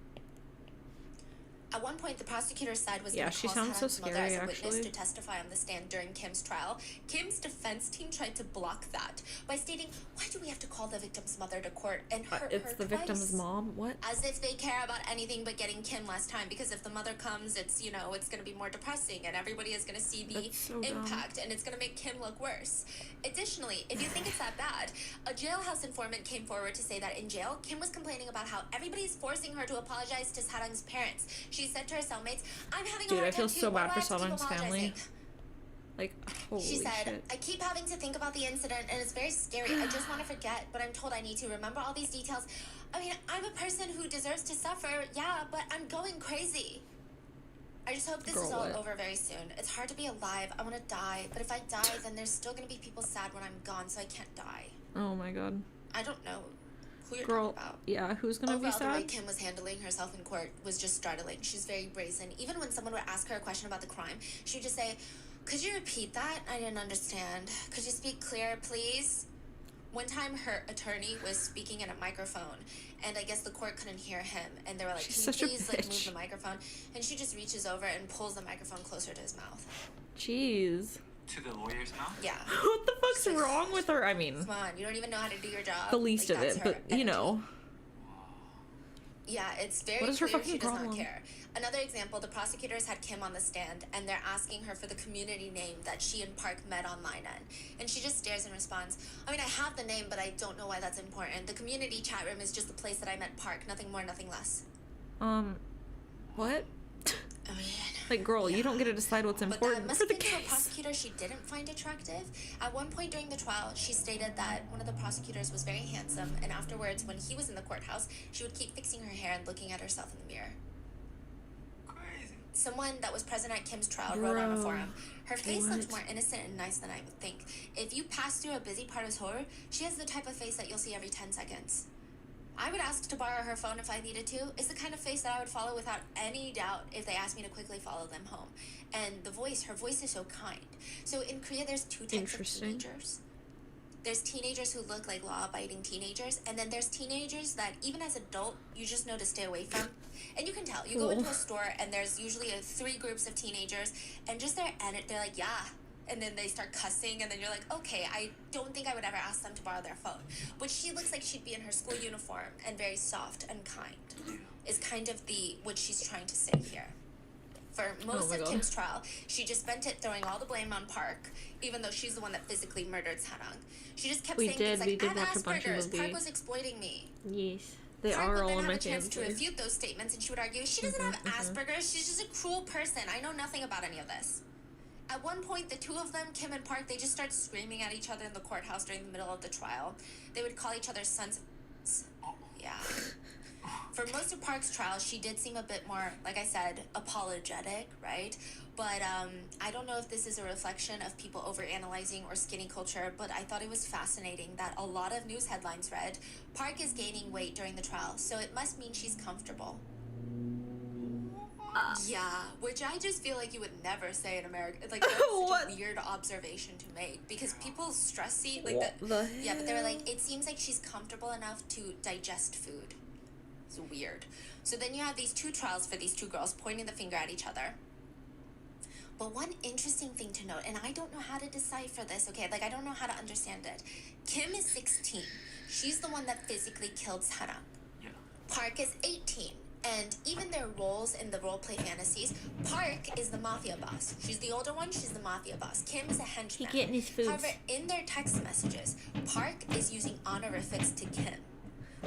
At one point, the prosecutor's side was going to call Saddam's mother as a witness to testify on the stand during Kim's trial. Kim's defense team tried to block that by stating, why do we have to call the victim's mother to court and hurt her It's the victim's mom? What? As if they care about anything but getting Kim last time, because if the mother comes, it's, you know, it's going to be more depressing and everybody is going to see the impact and it's going to make Kim look worse. Additionally, if you think it's that bad, a jailhouse informant came forward to say that in jail, Kim was complaining about how everybody's forcing her to apologize to Saddam's parents. She said to her cellmates, I'm having a hard time I feel so bad for Saddam's family. Like, holy She said, shit. I keep having to think about the incident and it's very scary. I just want to forget, but I'm told I need to remember all these details. I mean, I'm a person who deserves to suffer, yeah, but I'm going crazy. I just hope this is all over very soon. It's hard to be alive. I want to die, but if I die, then there's still going to be people sad when I'm gone, so I can't die. Oh my God. I don't know who you're talking about. Yeah, who's gonna be sad? The way Kim was handling herself in court was just startling. She's very brazen. Even when someone would ask her a question about the crime, she would just say, could you repeat that? I didn't understand. Could you speak clear, please? One time her attorney was speaking in a microphone, and I guess the court couldn't hear him, and they were like, can you please like move the microphone? And she just reaches over and pulls the microphone closer to his mouth. Jeez. To the lawyer's mouth? Yeah. What the fuck's wrong with her? I mean, come on, you don't even know how to do your job. The least of it, but you know. Yeah, it's very clear she does not care. Another example, the prosecutors had Kim on the stand, and they're asking her for the community name that she and Park met online in. And she just stares and responds, I mean, I have the name, but I don't know why that's important. The community chat room is just the place that I met Park, nothing more, nothing less. What? I mean, like, girl, you don't get to decide what's important for the case. A prosecutor she didn't find attractive. At one point during the trial, she stated that one of the prosecutors was very handsome, and afterwards, when he was in the courthouse, she would keep fixing her hair and looking at herself in the mirror. Crazy. Someone that was present at Kim's trial wrote on a forum, her face looked more innocent and nice than I would think. If you pass through a busy part of Seoul, she has the type of face that you'll see every 10 seconds. I would ask to borrow her phone if I needed to. It's the kind of face that I would follow without any doubt if they asked me to quickly follow them home. And her voice is so kind. So in Korea, there's two types of teenagers. There's teenagers who look like law-abiding teenagers, and then there's teenagers that, even as adult, you just know to stay away from. And you can tell. You go into a store, and there's usually 3 groups of teenagers, and just they're like, yeah. And then they start cussing, and then you're like, okay, I don't think I would ever ask them to borrow their phone. But she looks like she'd be in her school uniform and very soft and kind. Is kind of what she's trying to say here. For most of Kim's trial, she just spent it throwing all the blame on Park, even though she's the one that physically murdered Sarang. She just kept saying things like, I have Asperger's, Park was exploiting me. Yes. They Park are would all then in my have a chance to family. refute those statements, and she would argue, she doesn't have Asperger's, she's just a cruel person. I know nothing about any of this. At one point, the two of them, Kim and Park, they just start screaming at each other in the courthouse during the middle of the trial. They would call each other sons. Yeah. For most of Park's trial, she did seem a bit more, like I said, apologetic, right? But I don't know if this is a reflection of people overanalyzing or skinny culture, but I thought it was fascinating that a lot of news headlines read, Park is gaining weight during the trial, so it must mean she's comfortable. Yeah, which I just feel like you would never say in America. Like, that's such a weird observation to make, because people stress eat, like yeah, but they were like, it seems like she's comfortable enough to digest food. It's weird. So then you have these 2 trials for these 2 girls pointing the finger at each other. But one interesting thing to note, and I don't know how to decipher this, okay? Like, I don't know how to understand it. Kim is 16. She's the one that physically killed Sarang. Yeah. Park is 18. And even their roles in the roleplay fantasies, Park is the mafia boss. She's the older one, she's the mafia boss. Kim is a henchman. He getting his food. However, in their text messages, Park is using honorifics to Kim,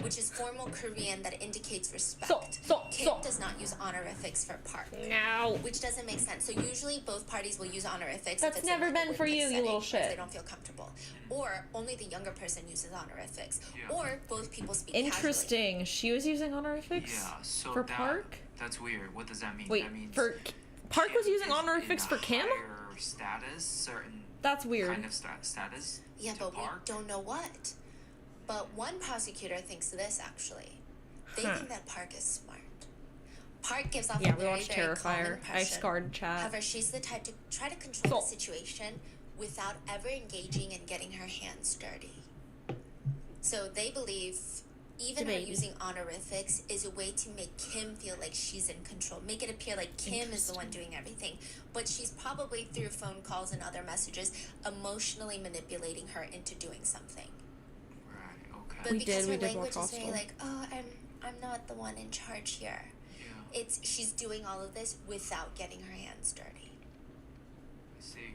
which is formal Korean that indicates respect. Kim does not use honorifics for Park. No. Which doesn't make sense. So usually both parties will use honorifics. That's if it's never in, like, been a for you, workplace you setting, little if shit. they don't feel comfortable. Or only the younger person uses honorifics. Yeah. Or both people speak Interesting. casually. She was using honorifics Yeah, so for that, Park? That's weird. What does that mean? Wait, that means Park was Kim using is honorifics in for a Kim? higher status, certain That's weird. kind of status. Yeah, to but Park? we don't know what. But one prosecutor thinks this, actually. They Huh. think that Park is smart. Park gives off Yeah, a we very, watched very calm Terrifier. I impression. scarred chat. However, she's the type to try to control So- the situation without ever engaging and getting her hands dirty. So they believe even her Debating. using honorifics is a way to make Kim feel like she's in control. Make it appear like Kim is the one doing everything. But she's probably, through phone calls and other messages, emotionally manipulating her into doing something. Right, okay. But We because did her watch language is Hostel. very like, oh, I'm not the one in charge here. Yeah, She's doing all of this without getting her hands dirty. I see.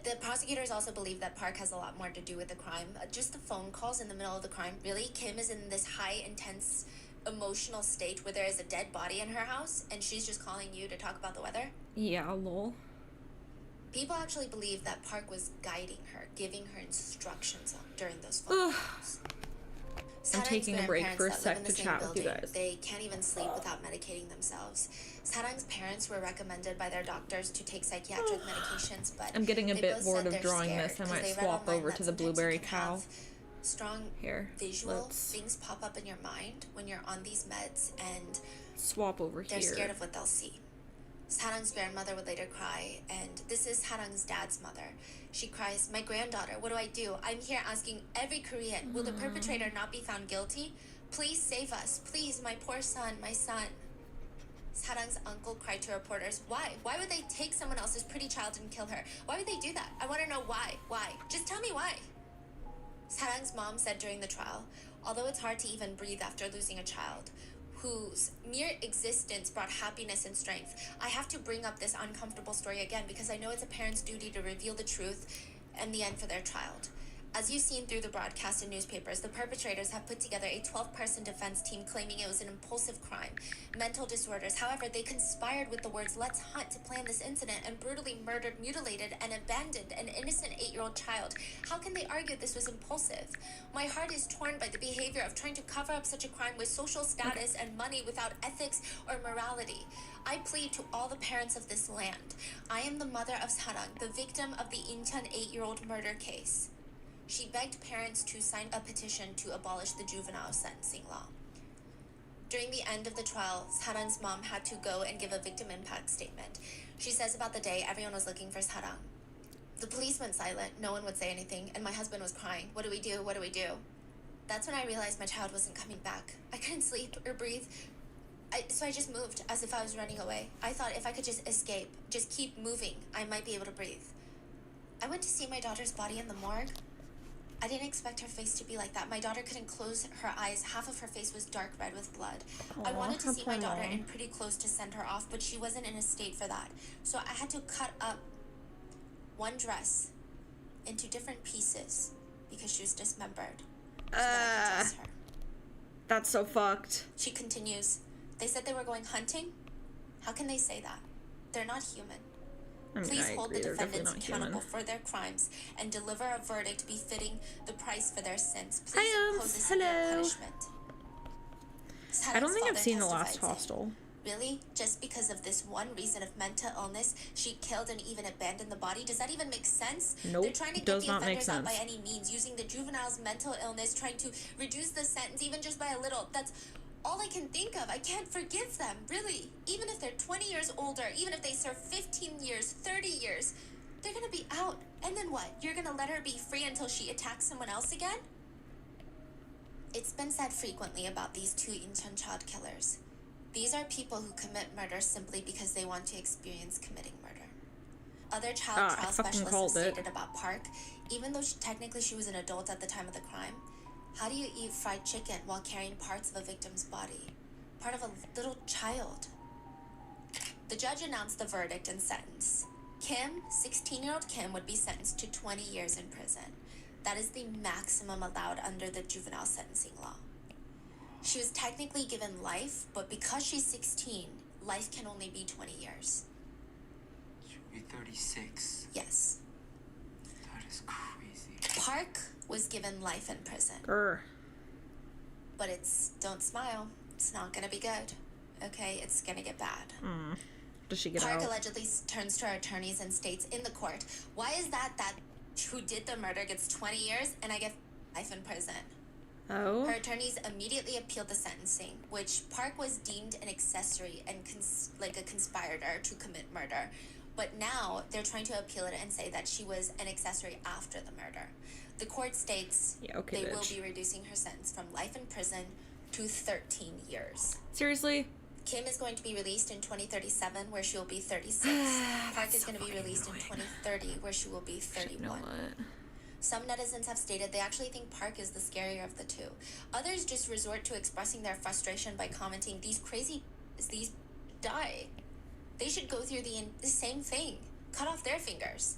The prosecutors also believe that Park has a lot more to do with the crime. Just the phone calls in the middle of the crime. Really, Kim is in this high, intense, emotional state where there is a dead body in her house, and she's just calling you to talk about the weather. Yeah, lol. People actually believe that Park was guiding her, giving her instructions during those phone calls. I'm Sarang's taking a break for a grandparents that live in sec the to same chat with you building, guys. They can't even sleep without medicating themselves. Sarang's parents were recommended by their doctors to take psychiatric medications, but I'm getting a they bit both bored said of they're drawing scared this. I 'cause might they read swap online over that to the sometimes you blueberry can cow. have strong Here, visual let's things pop up in your mind when you're on these meds, and swap over they're here. scared of what they'll see. Sarang's grandmother would later cry, and this is Sarang's dad's mother. She cries, "My granddaughter, what do I do? I'm here asking every Korean, will the perpetrator not be found guilty? Please save us. Please, my poor son, my son." Sarang's uncle cried to reporters, "Why? Why would they take someone else's pretty child and kill her? Why would they do that? I want to know why. Why? Just tell me why." Sarang's mom said during the trial, "Although it's hard to even breathe after losing a child whose mere existence brought happiness and strength, I have to bring up this uncomfortable story again because I know it's a parent's duty to reveal the truth and the end for their child. As you've seen through the broadcast and newspapers, the perpetrators have put together a 12-person defense team claiming it was an impulsive crime, mental disorders. However, they conspired with the words 'let's hunt' to plan this incident and brutally murdered, mutilated, and abandoned an innocent 8-year-old child. How can they argue this was impulsive? My heart is torn by the behavior of trying to cover up such a crime with social status and money without ethics or morality. I plead to all the parents of this land. I am the mother of Sarang, the victim of the Incheon 8-year-old murder case." She begged parents to sign a petition to abolish the juvenile sentencing law. During the end of the trial, Sarang's mom had to go and give a victim impact statement. She says about the day everyone was looking for Sarang. "The police went silent, no one would say anything, and my husband was crying. What do we do? What do we do?" That's when I realized my child wasn't coming back. I couldn't sleep or breathe. So I just moved as if I was running away. I thought if I could just escape, just keep moving, I might be able to breathe. I went to see my daughter's body in the morgue. I didn't expect her face to be like that. My daughter couldn't close her eyes. Half of her face was dark red with blood. I wanted to see my daughter and pretty close to send her off, but she wasn't in a state for that. So I had to cut up one dress into different pieces because she was dismembered. So that I could dress her. That's so fucked. She continues, they said they were going hunting? How can they say that? They're not human. I mean, Please I hold agree, the they're defendants definitely not accountable human. for their crimes and deliver a verdict befitting the price for their sins. Hi, Please impose a severe hello. punishment. I don't think I've Father seen The testified Last saying, Hostel. Really? Just because of this one reason of mental illness, she killed and even abandoned the body? Does that even make sense? Nope, They're trying to get does the not make offenders out by sense. any means, using the juvenile's mental illness, trying to reduce the sentence even just by a little. That's all I can think of. I can't forgive them, really. Even if they're 20 years older, even if they serve 15 years, 30 years, they're gonna be out. And then what? You're gonna let her be free until she attacks someone else again? It's been said frequently about these two Incheon child killers. These are people who commit murder simply because they want to experience committing murder. Other child trial specialists have stated about Park, even though technically she was an adult at the time of the crime, how do you eat fried chicken while carrying parts of a victim's body? Part of a little child. The judge announced the verdict and sentence. Kim, 16-year-old Kim, would be sentenced to 20 years in prison. That is the maximum allowed under the juvenile sentencing law. She was technically given life, but because she's 16, life can only be 20 years. She'll be 36. Yes. That is crazy. Park was given life in prison. But don't smile. It's not gonna be good. Okay, it's gonna get bad. Does she get Park out? allegedly turns to her attorneys and states in the court, why is that who did the murder gets 20 years and I get life in prison? Oh. Her attorneys immediately appealed the sentencing, which Park was deemed an accessory and like a conspirator to commit murder. But now they're trying to appeal it and say that she was an accessory after the murder. The court states they will be reducing her sentence from life in prison to 13 years. Seriously? Kim is going to be released in 2037, where she will be 36. Park is going to be released in 2030, where she will be 31. You know what? Some netizens have stated they actually think Park is the scarier of the two. Others just resort to expressing their frustration by commenting, these die. They should go through the same thing. Cut off their fingers.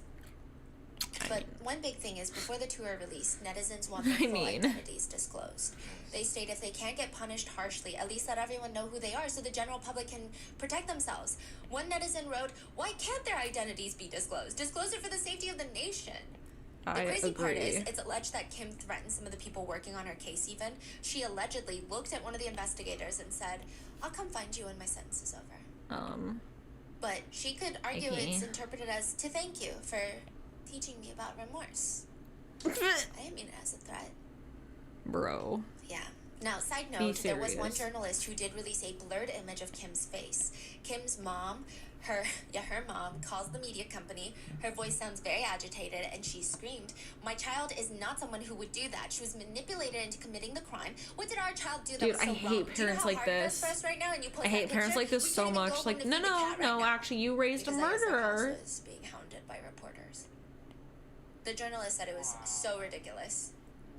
But one big thing is, before the two are released, netizens want their full identities disclosed. They state if they can't get punished harshly, at least let everyone know who they are so the general public can protect themselves. One netizen wrote, why can't their identities be disclosed? Disclose it for the safety of the nation. The crazy part is, it's alleged that Kim threatened some of the people working on her case even. She allegedly looked at one of the investigators and said, I'll come find you when my sentence is over. But she could argue it's interpreted as, to thank you for teaching me about remorse. I didn't mean it as a threat. Bro. Yeah. Now, side note, there was one journalist who did release a blurred image of Kim's face. Kim's mom, her mom calls the media company. Her voice sounds very agitated, and she screamed, my child is not someone who would do that. She was manipulated into committing the crime. What did our child do that was so wrong? I hate parents like this. Right now, and you I hate parents like this so much. Like, no, actually, you raised a murderer. Was being hounded by reporters. The journalist said it was so ridiculous.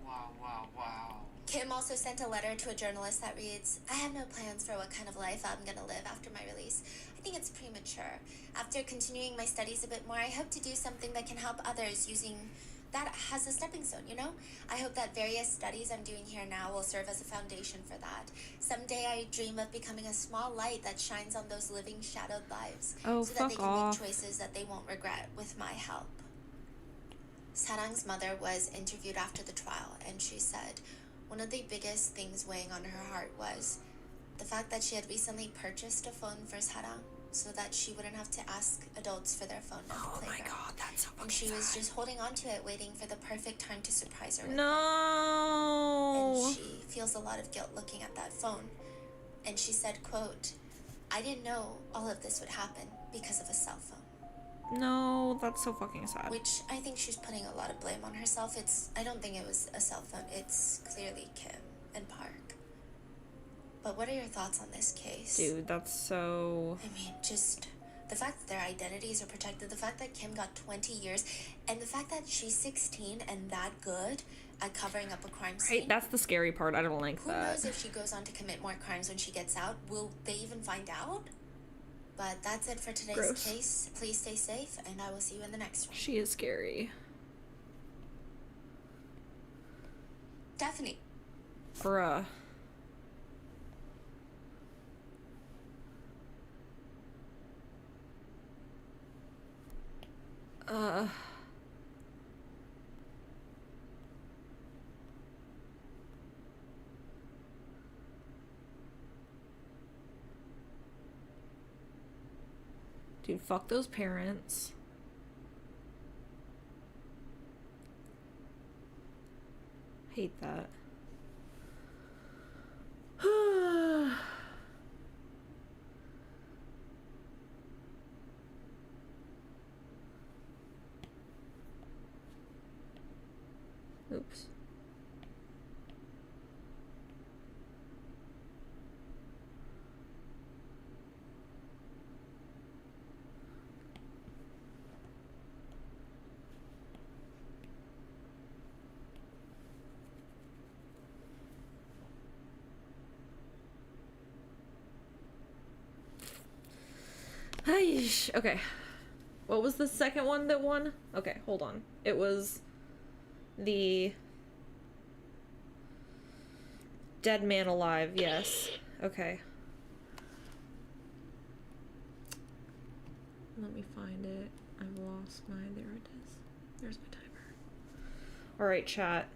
Wow. Kim also sent a letter to a journalist that reads, I have no plans for what kind of life I'm going to live after my release. I think it's premature. After continuing my studies a bit more, I hope to do something that can help others using that as a stepping stone, you know? I hope that various studies I'm doing here now will serve as a foundation for that. Someday I dream of becoming a small light that shines on those living shadowed lives so that they can make choices that they won't regret with my help. Sarang's mother was interviewed after the trial, and she said one of the biggest things weighing on her heart was the fact that she had recently purchased a phone for Sarang so that she wouldn't have to ask adults for their phone at the playground. My god, that's so fucking And she was sad. just holding on to it, waiting for the perfect time to surprise her with No. it. And she feels a lot of guilt looking at that phone. And she said, quote, I didn't know all of this would happen because of a cell phone. No, that's so fucking sad. Which I think she's putting a lot of blame on herself. I don't think it was a cell phone. It's clearly Kim and Park. But what are your thoughts on this case? Dude, that's so... I mean, just the fact that their identities are protected, the fact that Kim got 20 years, and the fact that she's 16 and that good at covering up a crime scene. Right, that's the scary part. I don't like Who that. knows if she goes on to commit more crimes when she gets out? Will they even find out? But that's it for today's Gross. case. Please stay safe, and I will see you in the next one. She is scary. Daphne. Bruh. Dude, fuck those parents. Hate that. Oops. Aish. Okay. What was the second one that won? Okay, hold on. It was the Dead Man Alive, yes. Okay. Let me find it. I've lost my... There it is. There's my timer. Alright, chat.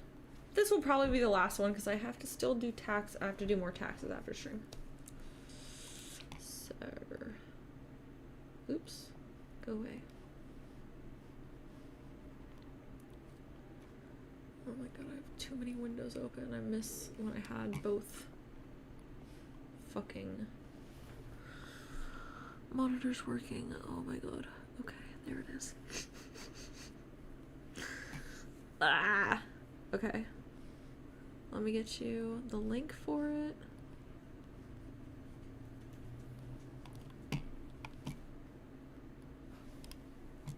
This will probably be the last one because I have to still do tax. I have to do more taxes after stream. So... Oops. Go away. Oh my god, I have too many windows open. I miss when I had both fucking monitors working. Oh my god. Okay, there it is. Ah! Okay. Let me get you the link for it.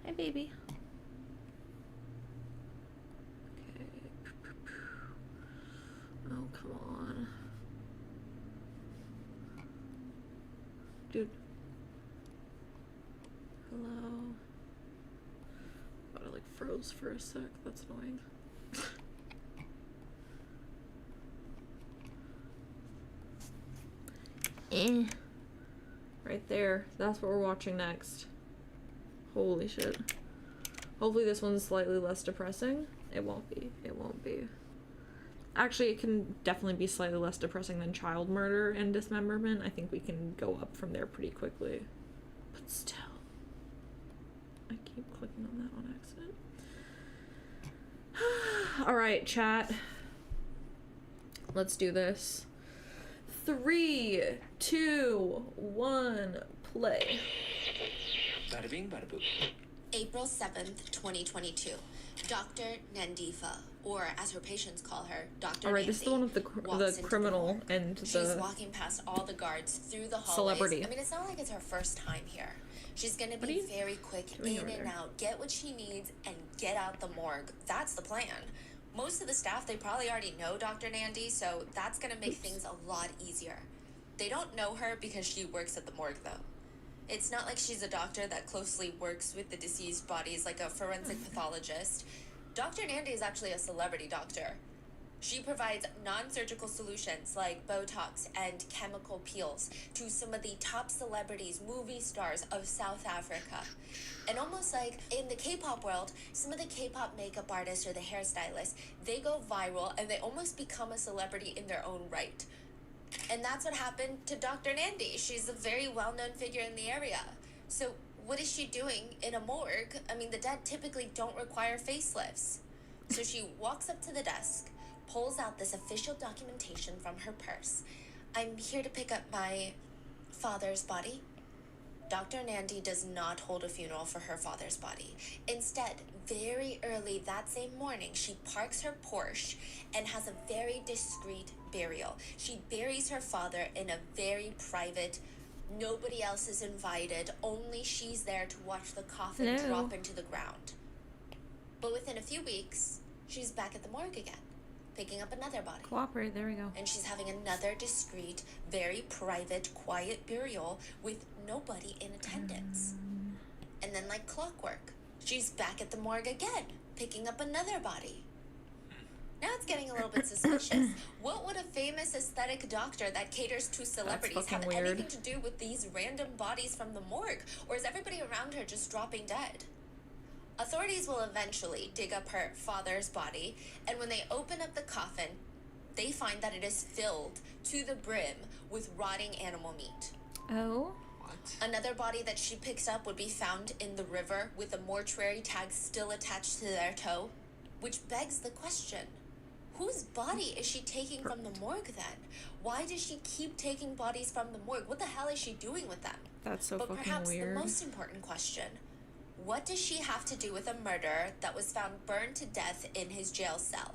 Hi, baby. Okay. Oh, come on. Dude. Hello. Oh, I like froze for a sec. That's annoying. Right there. That's what we're watching next. Holy shit. Hopefully this one's slightly less depressing. It won't be. It won't be. Actually, it can definitely be slightly less depressing than child murder and dismemberment. I think we can go up from there pretty quickly. But still. I keep clicking on that on accident. Alright, chat. Let's do this. 3, 2, 1, play. Bada bing, bada boo. April 7th, 2022. Dr. Nandifa, or as her patients call her, Dr. Alright, this is the one with the criminal and the... She's walking past all the guards through the hallways. Celebrity. I mean, it's not like it's her first time here. She's gonna be very quick in and out, get what she needs, and get out the morgue. That's the plan. Most of the staff, they probably already know Dr. Nandi, so that's gonna make things a lot easier. They don't know her because she works at the morgue, though. It's not like she's a doctor that closely works with the deceased bodies like a forensic pathologist. Dr. Nandi is actually a celebrity doctor. She provides non-surgical solutions like Botox and chemical peels to some of the top celebrities, movie stars of South Africa. And almost like in the K-pop world, some of the K-pop makeup artists or the hairstylists, they go viral and they almost become a celebrity in their own right. And that's what happened to Dr. Nandi. She's a very well-known figure in the area. So what is she doing in a morgue? I mean, the dead typically don't require facelifts. So she walks up to the desk, pulls out this official documentation from her purse. I'm here to pick up my father's body. Dr. Nandi does not hold a funeral for her father's body. Instead, very early that same morning, she parks her Porsche and has a very discreet burial. She buries her father in a very private, nobody else is invited, only she's there to watch the coffin drop into the ground. But within a few weeks, she's back at the morgue again, picking up another body. Cooperate, there we go. And she's having another discreet, very private, quiet burial with nobody in attendance. And then, like clockwork, she's back at the morgue again, picking up another body. Now it's getting a little bit suspicious. What would a famous aesthetic doctor that caters to celebrities have anything to do with these random bodies from the morgue? Or is everybody around her just dropping dead? Authorities will eventually dig up her father's body, and when they open up the coffin, they find that it is filled to the brim with rotting animal meat. Oh? Another body that she picks up would be found in the river with a mortuary tag still attached to their toe, which begs the question, whose body is she taking from the morgue then? Why does she keep taking bodies from the morgue? What the hell is she doing with them? That's so fucking weird. But perhaps the most important question, what does she have to do with a murderer that was found burned to death in his jail cell?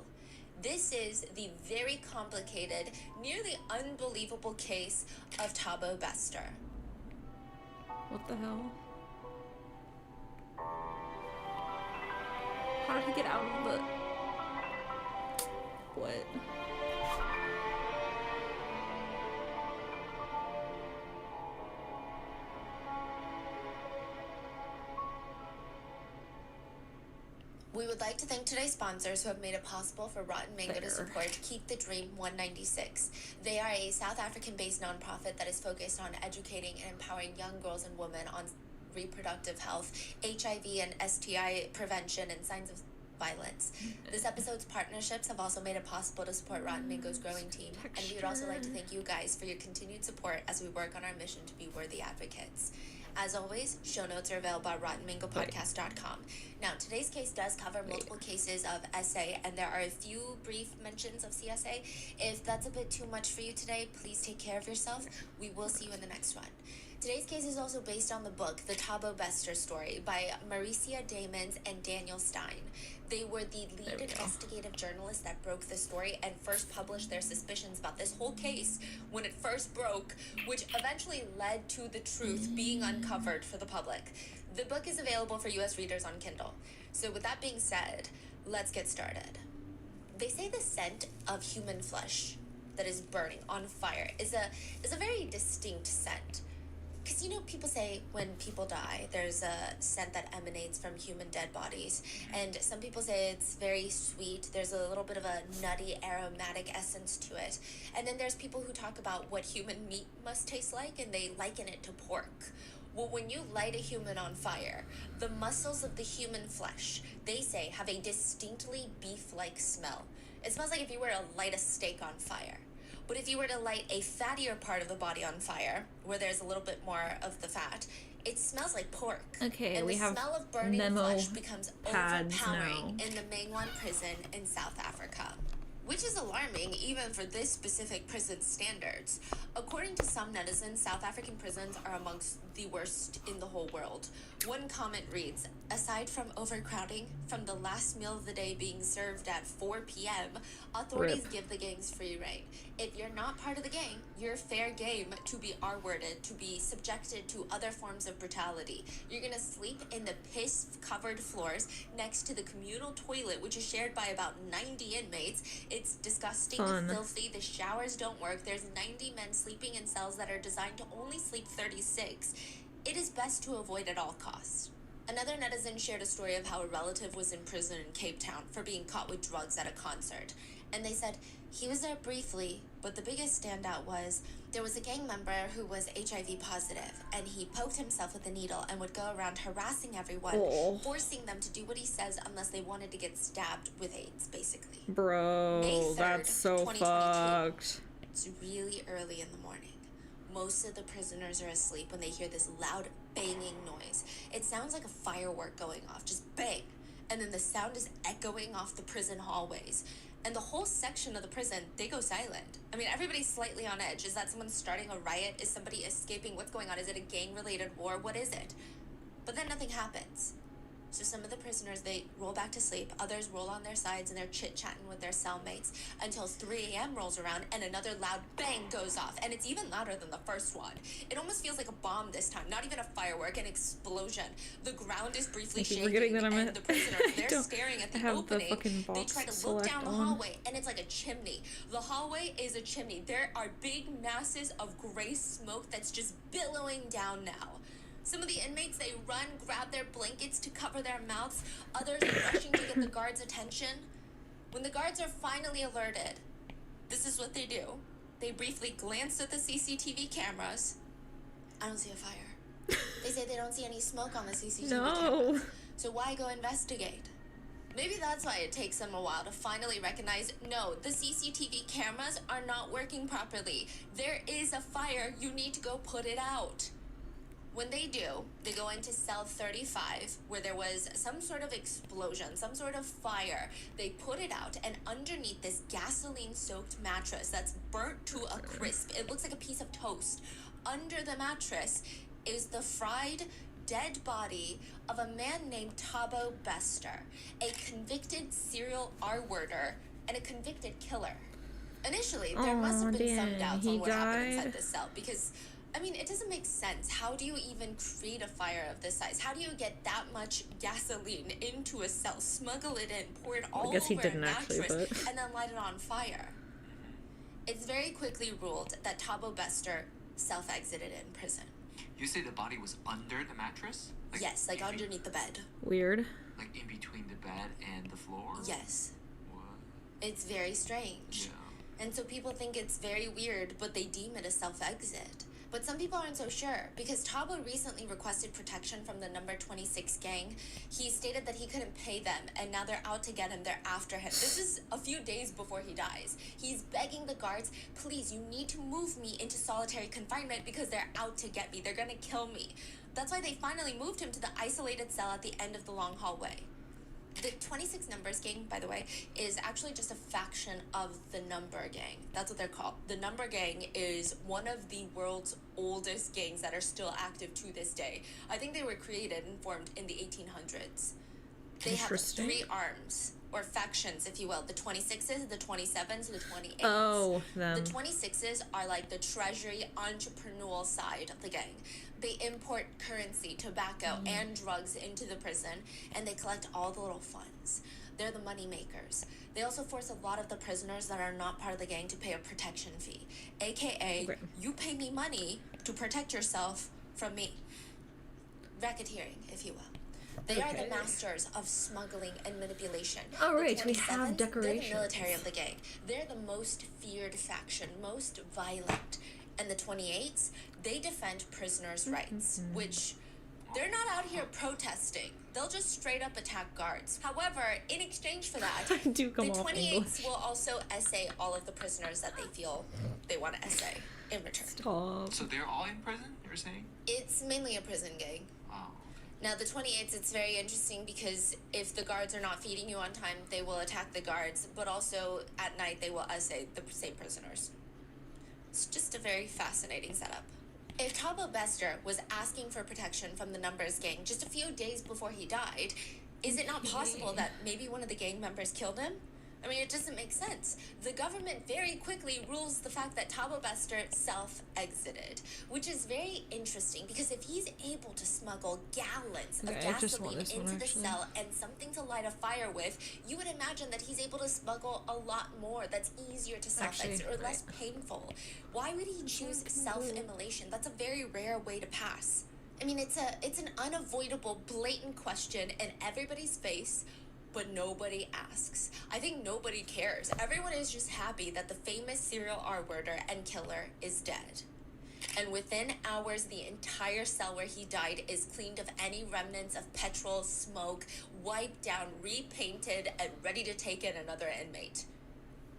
This is the very complicated, nearly unbelievable case of Thabo Bester. What the hell? How did he get out of the... What? We would like to thank today's sponsors who have made it possible for Rotten Mango to support Keep the Dream 196. They are a South African-based nonprofit that is focused on educating and empowering young girls and women on reproductive health, HIV and STI prevention, and signs of violence. This episode's partnerships have also made it possible to support Rotten Mango's growing team, and we would also like to thank you guys for your continued support as we work on our mission to be worthy advocates. As always, show notes are available at RottenMangoPodcast.com. Now, today's case does cover multiple cases of SA, and there are a few brief mentions of CSA. If that's a bit too much for you today, please take care of yourself. We will see you in the next one. Today's case is also based on the book, The Thabo Bester Story, by Maricia Damons and Daniel Stein. They were the lead investigative journalists that broke the story and first published their suspicions about this whole case when it first broke, which eventually led to the truth being uncovered for the public. The book is available for US readers on Kindle. So with that being said, let's get started. They say the scent of human flesh that is burning on fire is a very distinct scent. Because, you know, people say when people die, there's a scent that emanates from human dead bodies. And some people say it's very sweet. There's a little bit of a nutty, aromatic essence to it. And then there's people who talk about what human meat must taste like, and they liken it to pork. Well, when you light a human on fire, the muscles of the human flesh, they say, have a distinctly beef-like smell. It smells like if you were to light a steak on fire. But if you were to light a fattier part of the body on fire, where there's a little bit more of the fat, it smells like pork. Okay, and we have the smell of burning flesh becomes overpowering now. in the Mangwan prison in South Africa. Which is alarming even for this specific prison standards. According to some netizens, South African prisons are amongst the worst in the whole world. One comment reads, aside from overcrowding, from the last meal of the day being served at 4 p.m., authorities give the gangs free rein. If you're not part of the gang, you're fair game to be R-worded, to be subjected to other forms of brutality. You're gonna sleep in the piss-covered floors next to the communal toilet, which is shared by about 90 inmates. It's disgusting and filthy. The showers don't work. There's 90 men sleeping in cells that are designed to only sleep 36. It is best to avoid at all costs. Another netizen shared a story of how a relative was in prison in Cape Town for being caught with drugs at a concert. And they said he was there briefly, but the biggest standout was there was a gang member who was HIV positive, and he poked himself with a needle and would go around harassing everyone, forcing them to do what he says unless they wanted to get stabbed with AIDS, basically. Bro, May 3rd, that's so fucked. It's really early in the morning. Most of the prisoners are asleep when they hear this loud banging noise. It sounds like a firework going off, just bang. And then the sound is echoing off the prison hallways. And the whole section of the prison, they go silent. I mean, everybody's slightly on edge. Is that someone starting a riot? Is somebody escaping? What's going on? Is it a gang-related war? What is it? But then nothing happens. So some of the prisoners, they roll back to sleep, others roll on their sides and they're chit-chatting with their cellmates until 3 a.m. rolls around and another loud bang goes off, and it's even louder than the first one. It almost feels like a bomb this time, not even a firework, an explosion. The ground is briefly shaking that and the prisoners, they're staring at the opening. The they try to look down the hallway and it's like a chimney. The hallway is a chimney. There are big masses of gray smoke that's just billowing down now. Some of the inmates, they run, grab their blankets to cover their mouths. Others are rushing to get the guards' attention. When the guards are finally alerted, this is what they do. They briefly glance at the CCTV cameras. I don't see a fire. They say they don't see any smoke on the CCTV cameras. So why go investigate? Maybe that's why it takes them a while to finally recognize, no, the CCTV cameras are not working properly. There is a fire. You need to go put it out. When they do, they go into cell 35, where there was some sort of explosion, some sort of fire. They put it out, and underneath this gasoline-soaked mattress that's burnt to a crisp, it looks like a piece of toast. Under the mattress is the fried, dead body of a man named Thabo Bester, a convicted serial R-worder and a convicted killer. Initially, there must have been some doubts on what happened inside this cell, because I mean, it doesn't make sense. How do you even create a fire of this size? How do you get that much gasoline into a cell, smuggle it in, pour it all over a mattress, and then light it on fire? It's very quickly ruled that Thabo Bester self-exited in prison. You say the body was under the mattress? Like yes, like underneath the bed. Weird. Like in between the bed and the floor? Yes. What? It's very strange. Yeah. And so people think it's very weird, but they deem it a self-exit. But some people aren't so sure, because Thabo recently requested protection from the number 26 gang. He stated that he couldn't pay them, and now they're out to get him. They're after him. This is a few days before he dies. He's begging the guards, please, you need to move me into solitary confinement because they're out to get me. They're gonna kill me. That's why they finally moved him to the isolated cell at the end of the long hallway. The 26 Numbers Gang, by the way, is actually just a faction of the Number Gang. That's what they're called. The Number Gang is one of the world's oldest gangs that are still active to this day. I think they were created and formed in the 1800s. They have 3 arms, or factions, if you will. The 26s, the 27s, the 28s. Oh, them. The 26s are like the treasury entrepreneurial side of the gang. They import currency, tobacco, and drugs into the prison, and they collect all the little funds. They're the money makers. They also force a lot of the prisoners that are not part of the gang to pay a protection fee, aka you pay me money to protect yourself from me. Racketeering, if you will. They are the masters of smuggling and manipulation. All right, we have decorations. They're the military of the gang. They're the most feared faction, most violent. And the 28s, they defend prisoners' rights, which they're not out here protesting. They'll just straight up attack guards. However, in exchange for that, the 28s will also essay all of the prisoners that they feel they want to essay in return. Stop. So they're all in prison, you're saying? It's mainly a prison gang. Oh. Now, the 28s, it's very interesting because if the guards are not feeding you on time, they will attack the guards, but also at night they will essay the same prisoners. It's just a very fascinating setup. If Thabo Bester was asking for protection from the Numbers Gang just a few days before he died, is it not possible that maybe one of the gang members killed him? I mean, it doesn't make sense. The government very quickly rules the fact that Thabo Bester self-exited, which is very interesting because if he's able to smuggle gallons of gasoline into the cell and something to light a fire with, you would imagine that he's able to smuggle a lot more that's easier to self-exit or less painful. Why would he choose self-immolation? That's a very rare way to pass. I mean, it's an unavoidable, blatant question in everybody's face, but nobody asks. I think nobody cares. Everyone is just happy that the famous serial R-worder and killer is dead. And within hours, the entire cell where he died is cleaned of any remnants of petrol, smoke, wiped down, repainted, and ready to take in another inmate.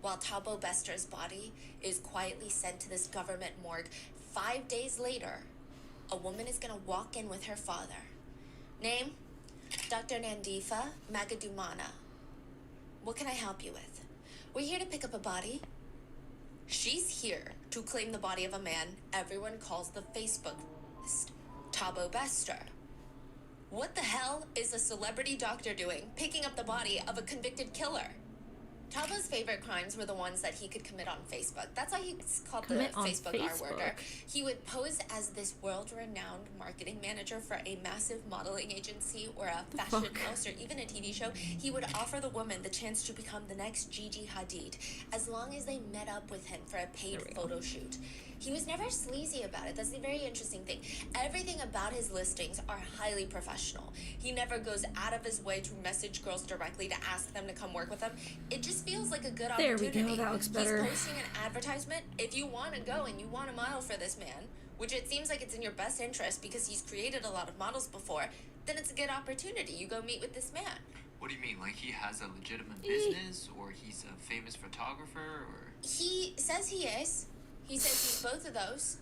While Thabo Bester's body is quietly sent to this government morgue, 5 days later, a woman is gonna walk in with her father. Name? Dr. Nandifa Magadumana. What can I help you with? We're here to pick up a body. She's here to claim the body of a man everyone calls the Facebook list, Thabo Bester. What the hell is a celebrity doctor doing picking up the body of a convicted killer? Tabo's favorite crimes were the ones that he could commit on Facebook. That's why he's called Commit the on Facebook R-worder. Facebook. He would pose as this world-renowned marketing manager for a massive modeling agency or a fashion fuck? house or even a TV show. He would offer the woman the chance to become the next Gigi Hadid as long as they met up with him for a paid photo shoot. He was never sleazy about it. That's the very interesting thing. Everything about his listings are highly professional. He never goes out of his way to message girls directly to ask them to come work with him. It just feels like a good There opportunity. we go, that looks better. He's posting an advertisement. If you want to go and you want to model for this man, which it seems like it's in your best interest because he's created a lot of models before, then it's a good opportunity. You go meet with this man. What do you mean? Like he has a legitimate business, or he's a famous photographer, or? He says he is. He says he's both of those.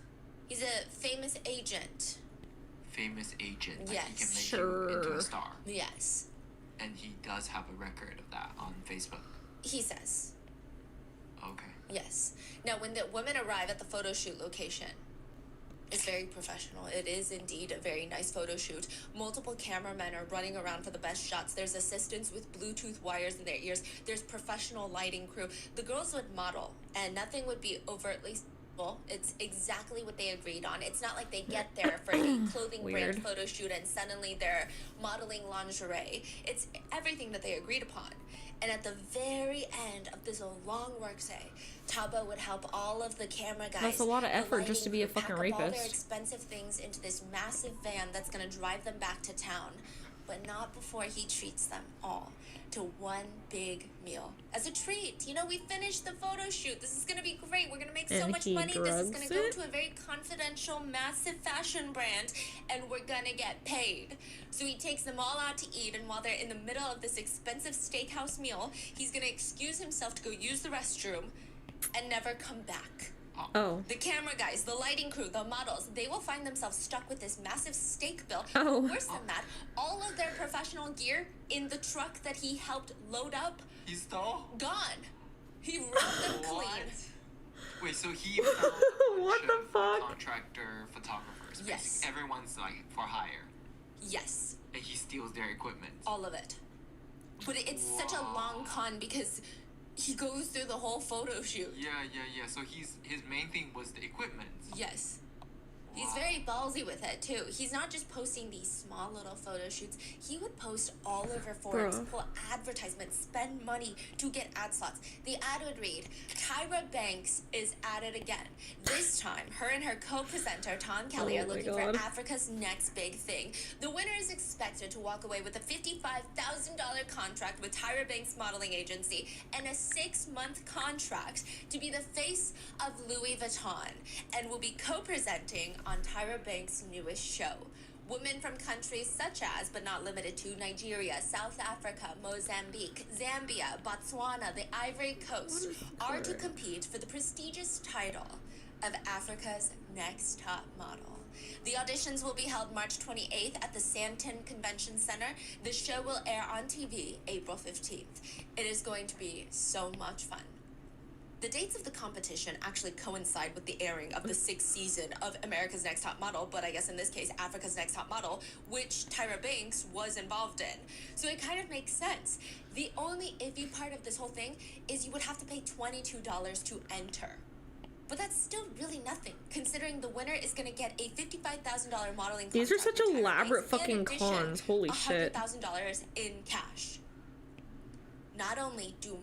He's a famous agent. Famous agent. Like Yes. he can make you into Sure. a star. Yes, And he does have a record of that on Facebook. he says. Okay. Yes. Now, when the women arrive at the photo shoot location, it's very professional. It is indeed a very nice photo shoot. Multiple cameramen are running around for the best shots. There's assistants with Bluetooth wires in their ears. There's professional lighting crew. The girls would model, and nothing would be overtly. It's exactly what they agreed on. It's not like they get there for a clothing brand Weird. photo shoot and suddenly they're modeling lingerie. It's everything that they agreed upon. And at the very end of this long workday, Tabo would help all of the camera guys. That's a lot of the effort just to be a lighting crew, fucking pack up all their rapist. expensive things into this massive van that's going to drive them back to town. But not before he treats them all to one big meal as a treat. You know, we finished the photo shoot. This is going to be great. We're going to make so And much he money. This is going drugs to go it? to a very confidential, massive fashion brand, and we're going to get paid. So he takes them all out to eat, and while they're in the middle of this expensive steakhouse meal, he's going to excuse himself to go use the restroom and never come back. Oh. The camera guys, the lighting crew, the models, they will find themselves stuck with this massive steak bill. Oh. Worse than that, all of their professional gear in the truck that he helped load up, He stole? gone. He robbed them clean. What? Wait, so he found a What bunch the of fuck? contractor photographers. Yes. Basically. Everyone's like for hire, Yes, and he steals their equipment. all of it. But it's such a long con because he goes through the whole photo shoot. Yeah. So his main thing was the equipment. Yes. He's Wow. very ballsy with it too. He's not just posting these small little photo shoots. He would post all over forums, Bruh. pull advertisements, spend money to get ad slots. The ad would read, Tyra Banks is at it again. This time, her and her co-presenter, Tom Kelly, Oh are my looking God. for Africa's next big thing. The winner is expected to walk away with a $55,000 contract with Tyra Banks Modeling Agency and a 6-month contract to be the face of Louis Vuitton and will be co-presenting on Tyra Banks' newest show. Women from countries such as, but not limited to, Nigeria, South Africa, Mozambique, Zambia, Botswana, the Ivory Coast are to compete for the prestigious title of Africa's Next Top Model. The auditions will be held March 28th at the Santon Convention Center. The show will air on TV April 15th. It is going to be so much fun. The dates of the competition actually coincide with the airing of the 6th season of America's Next Top Model, but I guess in this case, Africa's Next Top Model, which Tyra Banks was involved in. So it kind of makes sense. The only iffy part of this whole thing is you would have to pay $22 to enter. But that's still really nothing, considering the winner is going to get a $55,000 modeling contract. These are such with Tyra elaborate Banks, in fucking addition, cons. Holy shit. $100,000 in cash. Not only do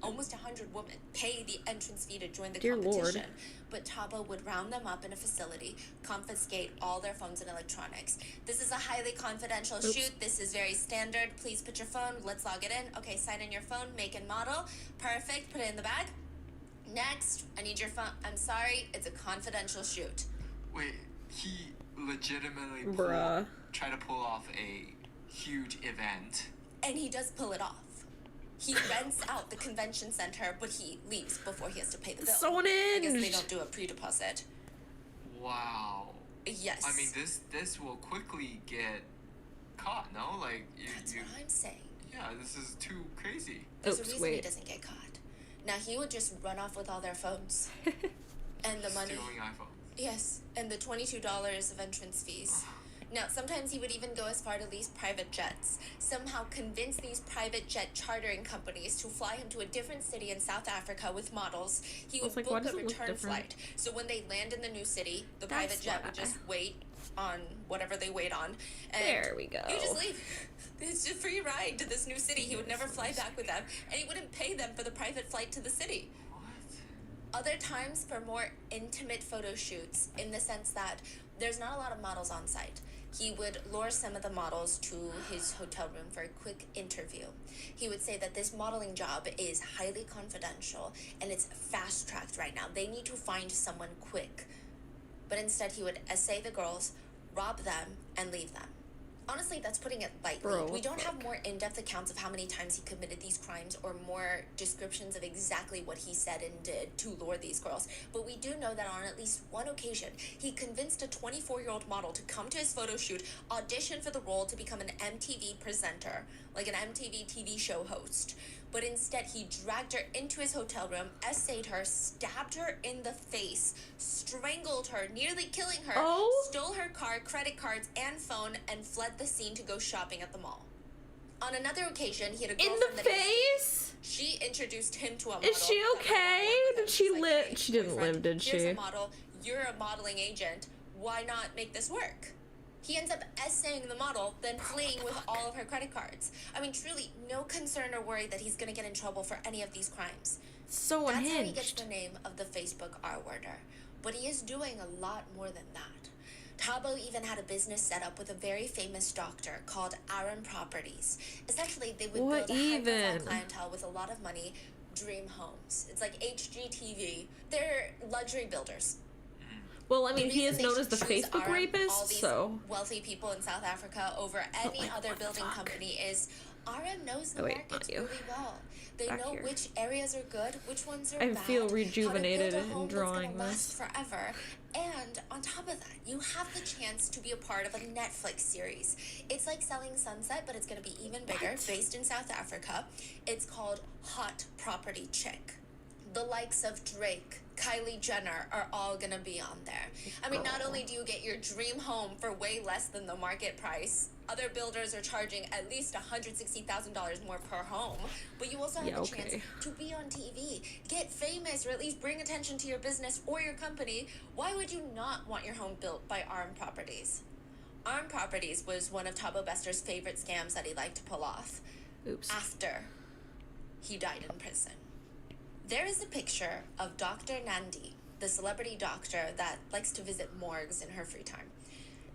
almost 100 women pay the entrance fee to join the Dear competition, Lord. but Tabo would round them up in a facility, confiscate all their phones and electronics. This is a highly confidential Oops. shoot. This is very standard. Please put your phone. Let's log it in. Okay, sign in your phone, make and model. Perfect. Put it in the bag. Next, I need your phone. I'm sorry, it's a confidential shoot. Wait, he legitimately tried to pull off a huge event. And he does pull it off. He rents out the convention center, but he leaves before he has to pay the bill. So I guess they unhinged. don't do a pre-deposit. Wow. Yes. I mean, this will quickly get caught. No, like That's what I'm saying. Yeah, this is too crazy. There's a Oops, reason he wait. doesn't get caught. Now he would just run off with all their phones and the money. Stealing iPhones. Yes, and the $22 of entrance fees. Now, sometimes he would even go as far to lease private jets, somehow convince these private jet chartering companies to fly him to a different city in South Africa with models. He would like, why book does a it look return different? flight. So when they land in the new city, the That's private jet would why. just wait on whatever they wait on. And There we go. he would just leave. It's a free ride to this new city. He would never fly back with them, and he wouldn't pay them for the private flight to the city. Other times for more intimate photo shoots, in the sense that there's not a lot of models on site. He would lure some of the models to his hotel room for a quick interview. He would say that this modeling job is highly confidential and it's fast-tracked right now. They need to find someone quick. But instead he would essay the girls, rob them, and leave them. Honestly, that's putting it lightly. Bro, we don't have more in-depth accounts of how many times he committed these crimes or more descriptions of exactly what he said and did to lure these girls. But we do know that on at least one occasion, he convinced a 24-year-old model to come to his photo shoot, audition for the role to become an MTV presenter, like an MTV TV show host. But instead, he dragged her into his hotel room, essayed her, stabbed her in the face, strangled her, nearly killing her, stole her car, credit cards, and phone, and fled the scene to go shopping at the mall. On another occasion, he had a girlfriend In the face? She introduced him to a model. Is she okay? Did she live? Hey, she didn't live, did she? Here's a model. You're a modeling agent. Why not make this work? He ends up essaying the model, then fleeing with all of her credit cards. I mean, truly, no concern or worry that he's gonna get in trouble for any of these crimes. So That's unhinged. how he gets the name of the Facebook R-worder. But he is doing a lot more than that. Tabo even had a business set up with a very famous doctor called Aaron Properties. Essentially, they would build a high-profile clientele with a lot of money, dream homes. It's like HGTV. They're luxury builders. Well, I mean, he is known as the Facebook rapist, so... wealthy people in South Africa over any other building company is... RM knows the markets really well. They know which areas are good, which ones are bad. I feel rejuvenated in drawing this. Forever. And on top of that, you have the chance to be a part of a Netflix series. It's like Selling Sunset, but it's going to be even bigger, based in South Africa. It's called Hot Property Chick. The likes of Drake, Kylie Jenner are all gonna be on there. I mean, not only do you get your dream home for way less than the market price, other builders are charging at least $160,000 more per home, but you also have a chance to be on TV, get famous, or at least bring attention to your business or your company. Why would you not want your home built by Armed Properties? Armed Properties was one of Thabo Bester's favorite scams that he liked to pull off. After he died in prison. There is a picture of Dr. Nandi, the celebrity doctor that likes to visit morgues in her free time.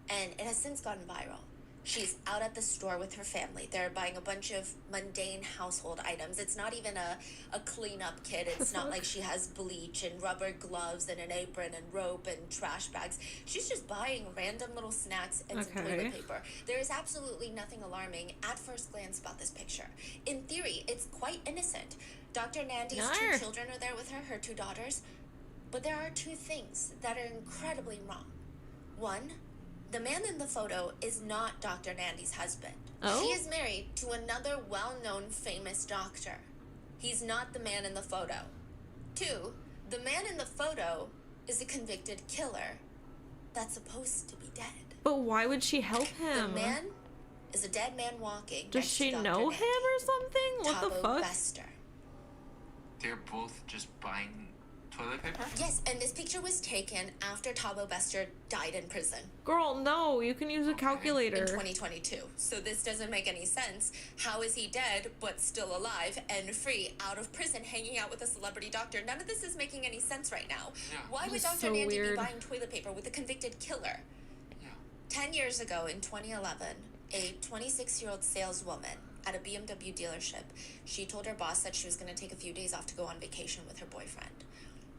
And it has since gone viral. She's out at the store with her family. They're buying a bunch of mundane household items. It's not even a cleanup kit. It's not like she has bleach and rubber gloves and an apron and rope and trash bags. She's just buying random little snacks and some toilet paper. There is absolutely nothing alarming at first glance about this picture. In theory, it's quite innocent. Dr. Nandi's two children are there with her, her two daughters. But there are two things that are incredibly wrong. One, the man in the photo is not Dr. Nandi's husband. She is married to another well-known famous doctor. He's not the man in the photo. Two, the man in the photo is a convicted killer that's supposed to be dead. But why would she help him? The man is a dead man walking. Does she know him or something? What the fuck? Bester. They're both just buying toilet paper? Yes, and this picture was taken after Thabo Bester died in prison. Girl, no, you can use a calculator. In 2022. So this doesn't make any sense. How is he dead, but still alive and free, out of prison, hanging out with a celebrity doctor? None of this is making any sense right now. Yeah. Why would Dr. Nandi be buying toilet paper with a convicted killer? Yeah. 10 years ago, in 2011, a 26-year-old saleswoman at a BMW dealership, she told her boss that she was going to take a few days off to go on vacation with her boyfriend.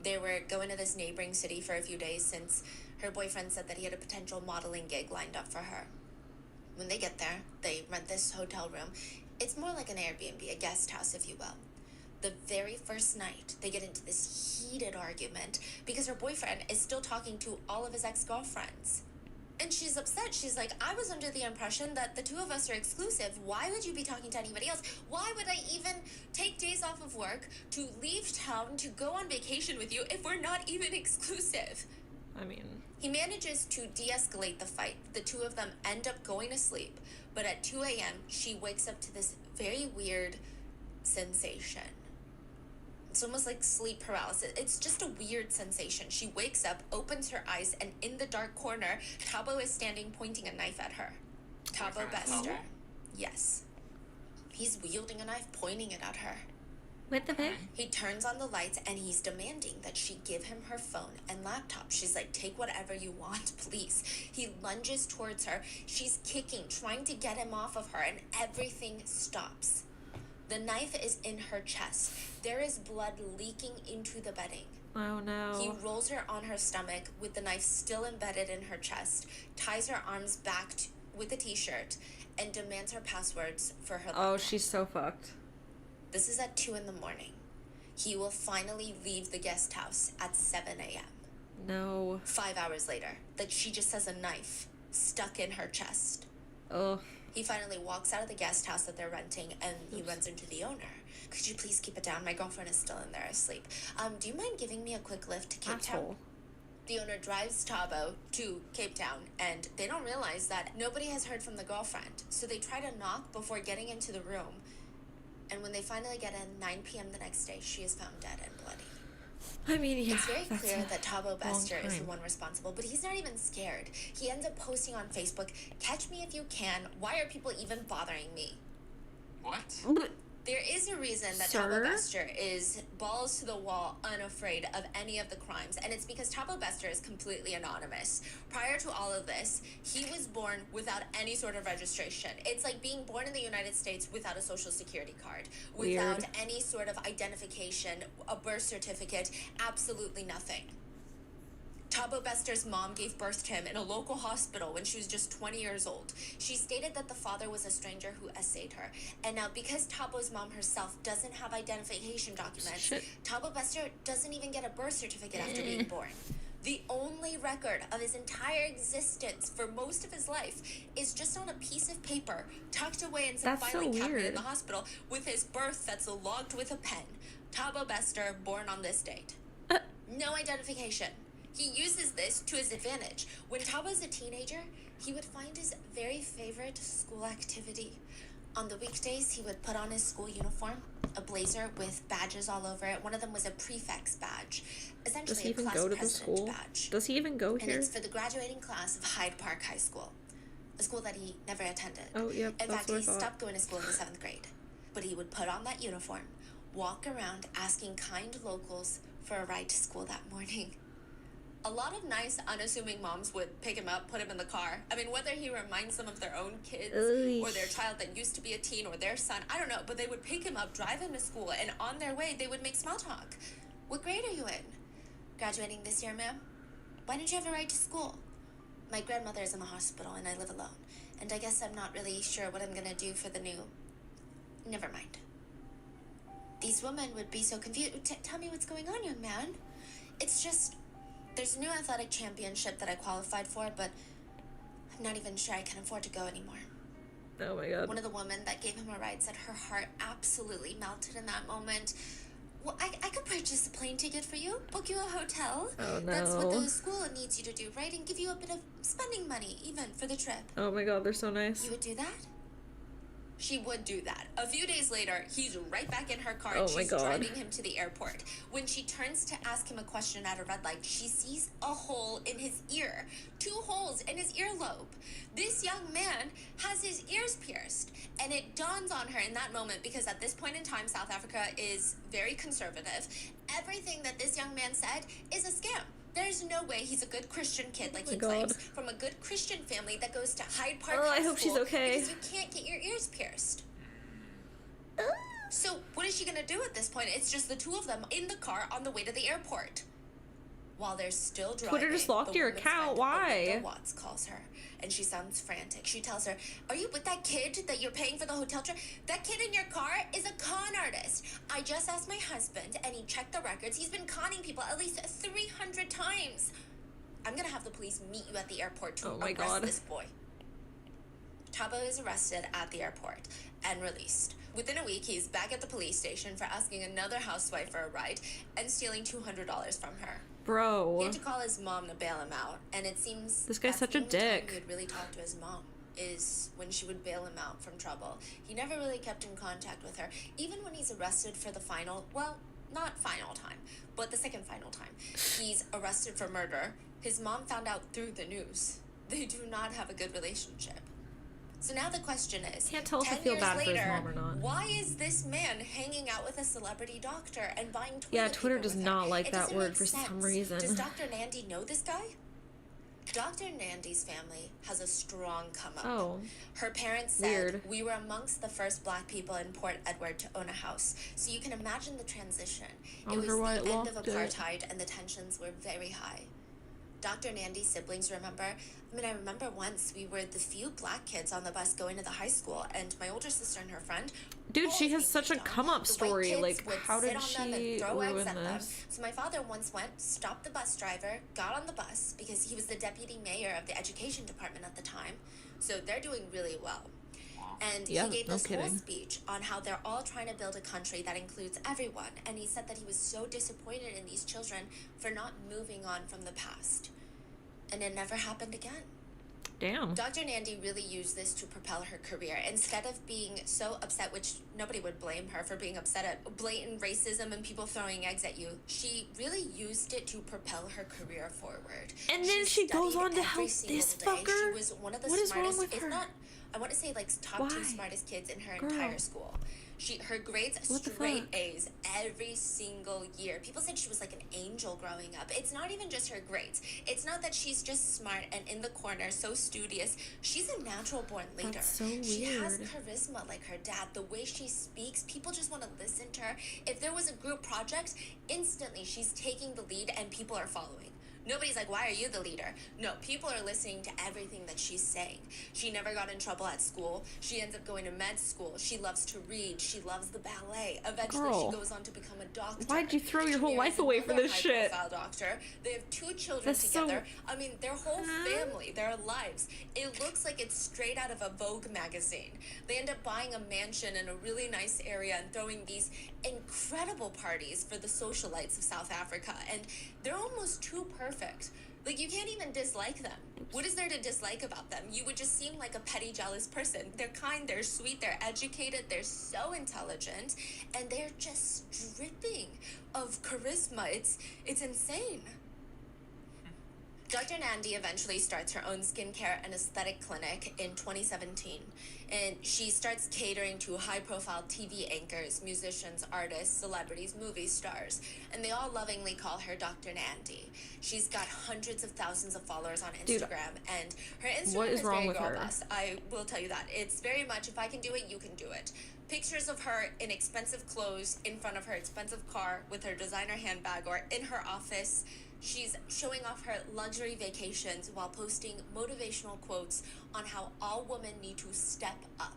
They were going to this neighboring city for a few days since her boyfriend said that he had a potential modeling gig lined up for her. When they get there, they rent this hotel room. It's more like an Airbnb, a guest house, if you will. The very first night, they get into this heated argument because her boyfriend is still talking to all of his ex-girlfriends. And she's upset. She's like, I was under the impression that the two of us are exclusive. Why would you be talking to anybody else? Why would I even take days off of work to leave town to go on vacation with you if we're not even exclusive? I mean... He manages to de-escalate the fight. The two of them end up going to sleep, but at 2 a.m., she wakes up to this very weird sensation. It's almost like sleep paralysis. It's just a weird sensation. She wakes up, opens her eyes, and in the dark corner, Tabo is standing pointing a knife at her. Tabo Bester. Yes. He's wielding a knife, pointing it at her. What the heck? He turns on the lights and he's demanding that she give him her phone and laptop. She's like, take whatever you want, please. He lunges towards her. She's kicking, trying to get him off of her, and everything stops. The knife is in her chest. There is blood leaking into the bedding. Oh no. He rolls her on her stomach with the knife still embedded in her chest, ties her arms back with a t-shirt, and demands her passwords for her laptop. Oh, she's so fucked. This is at 2 in the morning. He will finally leave the guest house at 7 a.m. No. 5 hours later, that she just has a knife stuck in her chest. Ugh. He finally walks out of the guest house that they're renting, and he runs into the owner. Could you please keep it down? My girlfriend is still in there asleep. Do you mind giving me a quick lift to Cape Town? The owner drives Tabo to Cape Town, and they don't realize that nobody has heard from the girlfriend. So they try to knock before getting into the room. And when they finally get in, 9 p.m. the next day, she is found dead and bloody. I mean, yeah. It's very clear that Tabo Bester is the one responsible, but he's not even scared. He ends up posting on Facebook, "Catch me if you can. Why are people even bothering me?" What? There is a reason that Sir? Tabo Bester is balls to the wall, unafraid of any of the crimes, and it's because Tabo Bester is completely anonymous. Prior to all of this, he was born without any sort of registration. It's like being born in the United States without a social security card, without any sort of identification, a birth certificate, absolutely nothing. Tabo Bester's mom gave birth to him in a local hospital when she was just 20 years old. She stated that the father was a stranger who essayed her. And now, because Tabo's mom herself doesn't have identification documents, Tabo Bester doesn't even get a birth certificate after being born. The only record of his entire existence for most of his life is just on a piece of paper tucked away in some filing cabinet in the hospital with his birth that's logged with a pen. Tabo Bester, born on this date. No identification. He uses this to his advantage. When Tabo was a teenager, he would find his very favorite school activity. On the weekdays, he would put on his school uniform, a blazer with badges all over it. One of them was a prefect's badge, essentially a class president badge. Does he even go here? And it's for the graduating class of Hyde Park High School, a school that he never attended. Oh, yep, in fact, he stopped going to school in the 7th grade. But he would put on that uniform, walk around asking kind locals for a ride to school that morning. A lot of nice, unassuming moms would pick him up, put him in the car. I mean, whether he reminds them of their own kids or their child that used to be a teen or their son, I don't know. But they would pick him up, drive him to school, and on their way, they would make small talk. What grade are you in? Graduating this year, ma'am. Why don't you have a ride to school? My grandmother is in the hospital and I live alone. And I guess I'm not really sure what I'm going to do for the new... Never mind. These women would be so confused. Tell me what's going on, young man. It's just... There's a new athletic championship that I qualified for, but I'm not even sure I can afford to go anymore. Oh my god. One of the women that gave him a ride said her heart absolutely melted in that moment. Well, I could purchase a plane ticket for you, book you a hotel. Oh no. That's what the school needs you to do, right? And give you a bit of spending money, even, for the trip. Oh my god, they're so nice. You would do that? She would do that. A few days later, he's right back in her car Oh and my she's god. driving him to the airport. When she turns to ask him a question at a red light, she sees a hole in his ear. 2 holes in his earlobe. This young man has his ears pierced. And it dawns on her in that moment, because at this point in time, South Africa is very conservative. Everything that this young man said is a scam. There's no way he's a good Christian kid like he claims, from a good Christian family that goes to Hyde Park High School. I hope she's okay. Because you can't get your ears pierced. So what is she gonna do at this point? It's just the two of them in the car on the way to the airport. While they're still driving, Twitter just locked your account. Why? Belinda Watts calls her, and she sounds frantic. She tells her, "Are you with that kid that you're paying for the hotel trip? That kid in your car is a con artist. I just asked my husband, and he checked the records. He's been conning people at least 300 times. I'm gonna have the police meet you at the airport to arrest this boy." Tabo is arrested at the airport and released. Within a week, he's back at the police station for asking another housewife for a ride and stealing $200 from her. He Bro. had to call his mom to bail him out, and it seems This guy's that's such a the only time dick. he would really talk to his mom is when she would bail him out from trouble. He never really kept in contact with her, even when he's arrested for the final, well, not final time, but the second final time. He's arrested for murder. His mom found out through the news. They do not have a good relationship. So now the question is, Can't tell if I 10 feel years bad for his later, mom or not. why is this man hanging out with a celebrity doctor and buying toilet Yeah, Twitter paper does with not her? like It that doesn't word make for some sense. reason. Does Dr. Nandy know this guy? Dr. Nandy's family has a strong come-up. Oh. Her parents said, Weird. we were amongst the first black people in Port Edward to own a house. So you can imagine the transition. I It was wonder why the it end of locked it. apartheid and the tensions were very high. Dr. Nandy's siblings remember, I remember once we were the few black kids on the bus going to the high school, and my older sister and her friend. Dude, she always has being such a picked on. come-up The white story. kids Like, would how sit did on them and she throw eggs ruin at them. this? So my father once went, stopped the bus driver, got on the bus, because he was the deputy mayor of the education department at the time. So they're doing really well. And Yeah, he gave no this whole kidding. speech on how they're all trying to build a country that includes everyone. And he said that he was so disappointed in these children for not moving on from the past. And it never happened again. Damn. Dr. Nandy really used this to propel her career. Instead of being so upset, which nobody would blame her for being upset at blatant racism and people throwing eggs at you, she really used it to propel her career forward. And then she goes studied on to every help single this day. fucker? She was one of the What is wrong smartest, with if her? not, I want to say like top Why? 2 smartest kids in her Girl. entire school. Her grades What the straight fuck? A's every single year. People said she was like an angel growing up. It's not even just her grades. It's not that she's just smart and in the corner, so studious. She's a natural born leader. That's so She has weird. charisma like her dad. The way she speaks, people just want to listen to her. If there was a group project, instantly she's taking the lead and people are following. Nobody's like, why are you the leader? No, people are listening to everything that she's saying. She never got in trouble at school. She ends up going to med school. She loves to read. She loves the ballet. Eventually, Girl. she goes on to become a doctor. Why'd you throw your She whole marries life away for another this shit? high-profile doctor. They have 2 children That's so- together. I mean, their whole family, their lives. It looks like it's straight out of a Vogue magazine. They end up buying a mansion in a really nice area and throwing these incredible parties for the socialites of South Africa. And they're almost too perfect. Like, you can't even dislike them. What is there to dislike about them? You would just seem like a petty, jealous person. They're kind, they're sweet, they're educated, they're so intelligent, and they're just dripping of charisma. It's insane. Dr. Nandy eventually starts her own skincare and aesthetic clinic in 2017, and she starts catering to high-profile TV anchors, musicians, artists, celebrities, movie stars, and they all lovingly call her Dr. Nandy. She's got hundreds of thousands of followers on Dude, Instagram, and her Instagram what is wrong very with her? robust. I will tell you that. It's very much, if I can do it, you can do it. Pictures of her in expensive clothes in front of her expensive car with her designer handbag, or in her office. She's showing off her luxury vacations while posting motivational quotes on how all women need to step up.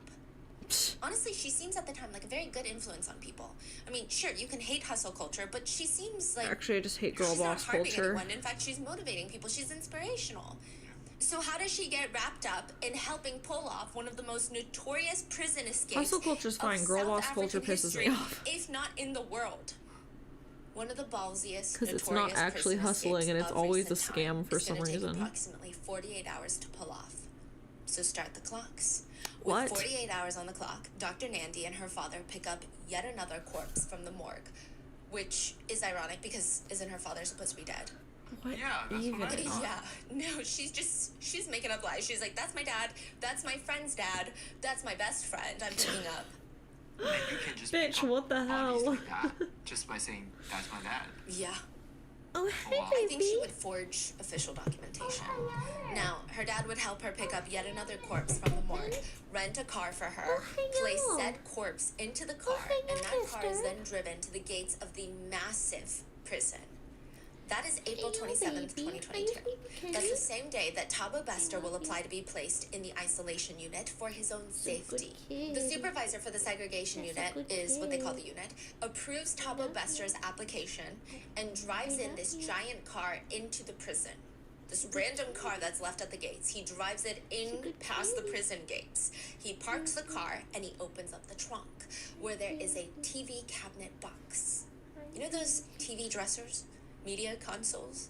Honestly, she seems at the time like a very good influence on people. I mean, sure, you can hate hustle culture, but she seems like Actually, I just hate girl she's not boss harming culture. anyone. In fact, she's motivating people. She's inspirational. So how does she get wrapped up in helping pull off one of the most notorious prison escapes Hustle culture's of fine. Girl South boss culture African pisses me history, off. if not in the world? One of the ballsiest, Because it's not notorious actually prison hustling and escapes it's of always a recent time scam for is some gonna take reason. approximately 48 hours to pull off. So start the clocks. What? With 48 hours on the clock, Dr. Nandy and her father pick up yet another corpse from the morgue, which is ironic because isn't her father supposed to be dead? What Yeah, that's even? what I thought. Yeah, no, she's making up lies. She's like, that's my dad, that's my friend's dad, that's my best friend I'm picking up. And you can just Bitch, pick up what the bodies hell? like that just by saying, that's my dad. Yeah. Oh, hey, Wow. I think she baby. would forge official documentation. Now, her dad would help her pick up yet another corpse from the morgue, rent a car for her, place said corpse into the car, and that car is then driven to the gates of the massive prison. That is April 27th, 2022. That's the same day that Thabo Bester will apply to be placed in the isolation unit for his own safety. The supervisor for the segregation unit is what they call the unit, approves Thabo Bester's application and drives in this giant car into the prison. This random car that's left at the gates. He drives it in past the prison gates. He parks the car and he opens up the trunk where there is a TV cabinet box. You know those TV dressers? Media consoles?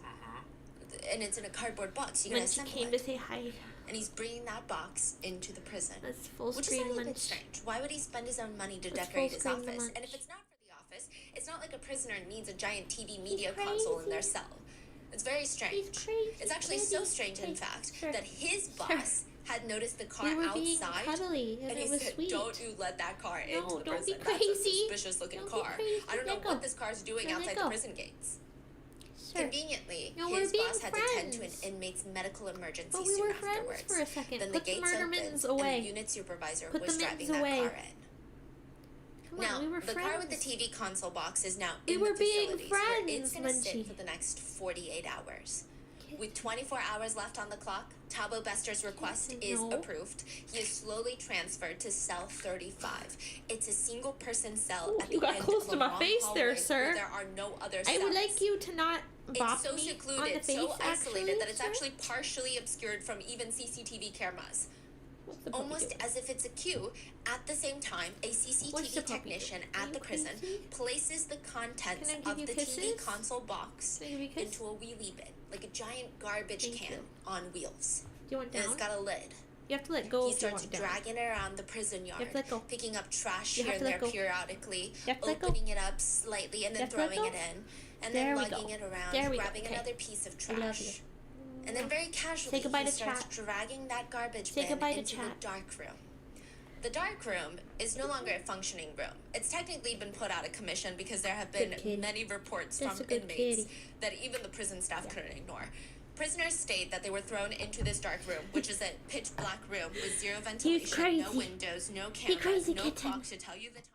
And it's in a cardboard box. You When can she assemble came it. to say hi. And he's bringing that box into the prison. That's full Which is screen not even lunch. strange. Why would he spend his own money to That's decorate full his screen office? lunch. And if it's not for the office, it's not like a prisoner needs a giant TV media He's console in their crazy. cell. It's very strange. He's crazy. It's actually so crazy. strange, in Okay, fact, sure. that his boss had noticed the car We were being outside. cuddly, and And it he was said, sweet. "Don't you let that car into No, the don't be prison. That's a crazy. suspicious-looking Don't be car. crazy. I don't know Let what go. this car's doing Let outside go. the prison gates." Sure. Conveniently, No, we're his being boss had to tend to an friends. inmate's medical emergency But we soon were friends afterwards. for a second. Then the Put the gates murder opened, mittens away. and the unit supervisor Put the was driving mittens that away. car in. Come Now, on, we were the friends. car with the TV console box is now We in were the being facilities where it's friends, going to sit Munchie. for the next 48 hours. With 24 hours left on the clock, Tabo Bester's request is No. approved. He is slowly transferred to cell 35. It's a single-person cell Ooh, at the you got end close of to a my long face there, hallway sir. where there are no other I cells. would like you to not bop It's so me on the secluded, face, so isolated that it's sir. actually partially obscured from even CCTV cameras. What's the puppy Almost doing? as if it's a cue, at the same time, a What's the CCTV puppy technician doing? Are at you the prison crazy? places the contents Can I give of you the TV kisses? console box Can I give you a kiss? into a wheelie bin, like a giant garbage Thank can you. on wheels. Do you want And down? it's got a lid. You have to let go He if you starts want down. dragging it around the prison yard, to let go. picking up trash You here have and to there let go. periodically, You have to let go. opening it up slightly and You then have to let throwing go. it in, and There then we lugging go. it around, There we go. grabbing Okay. another piece of I love trash. you. And then very casually, Say goodbye he to starts chat. dragging that garbage Say bin goodbye to into the chat. dark room. The dark room is no longer a functioning room. It's technically been put out of commission because there have been Good kitty. many reports That's from a good inmates kitty. that even the prison staff couldn't ignore. Prisoners state that they were thrown into this dark room, which is a pitch black room with zero ventilation, no crazy. windows, no He cameras, crazy no kitten. clock to tell you the time,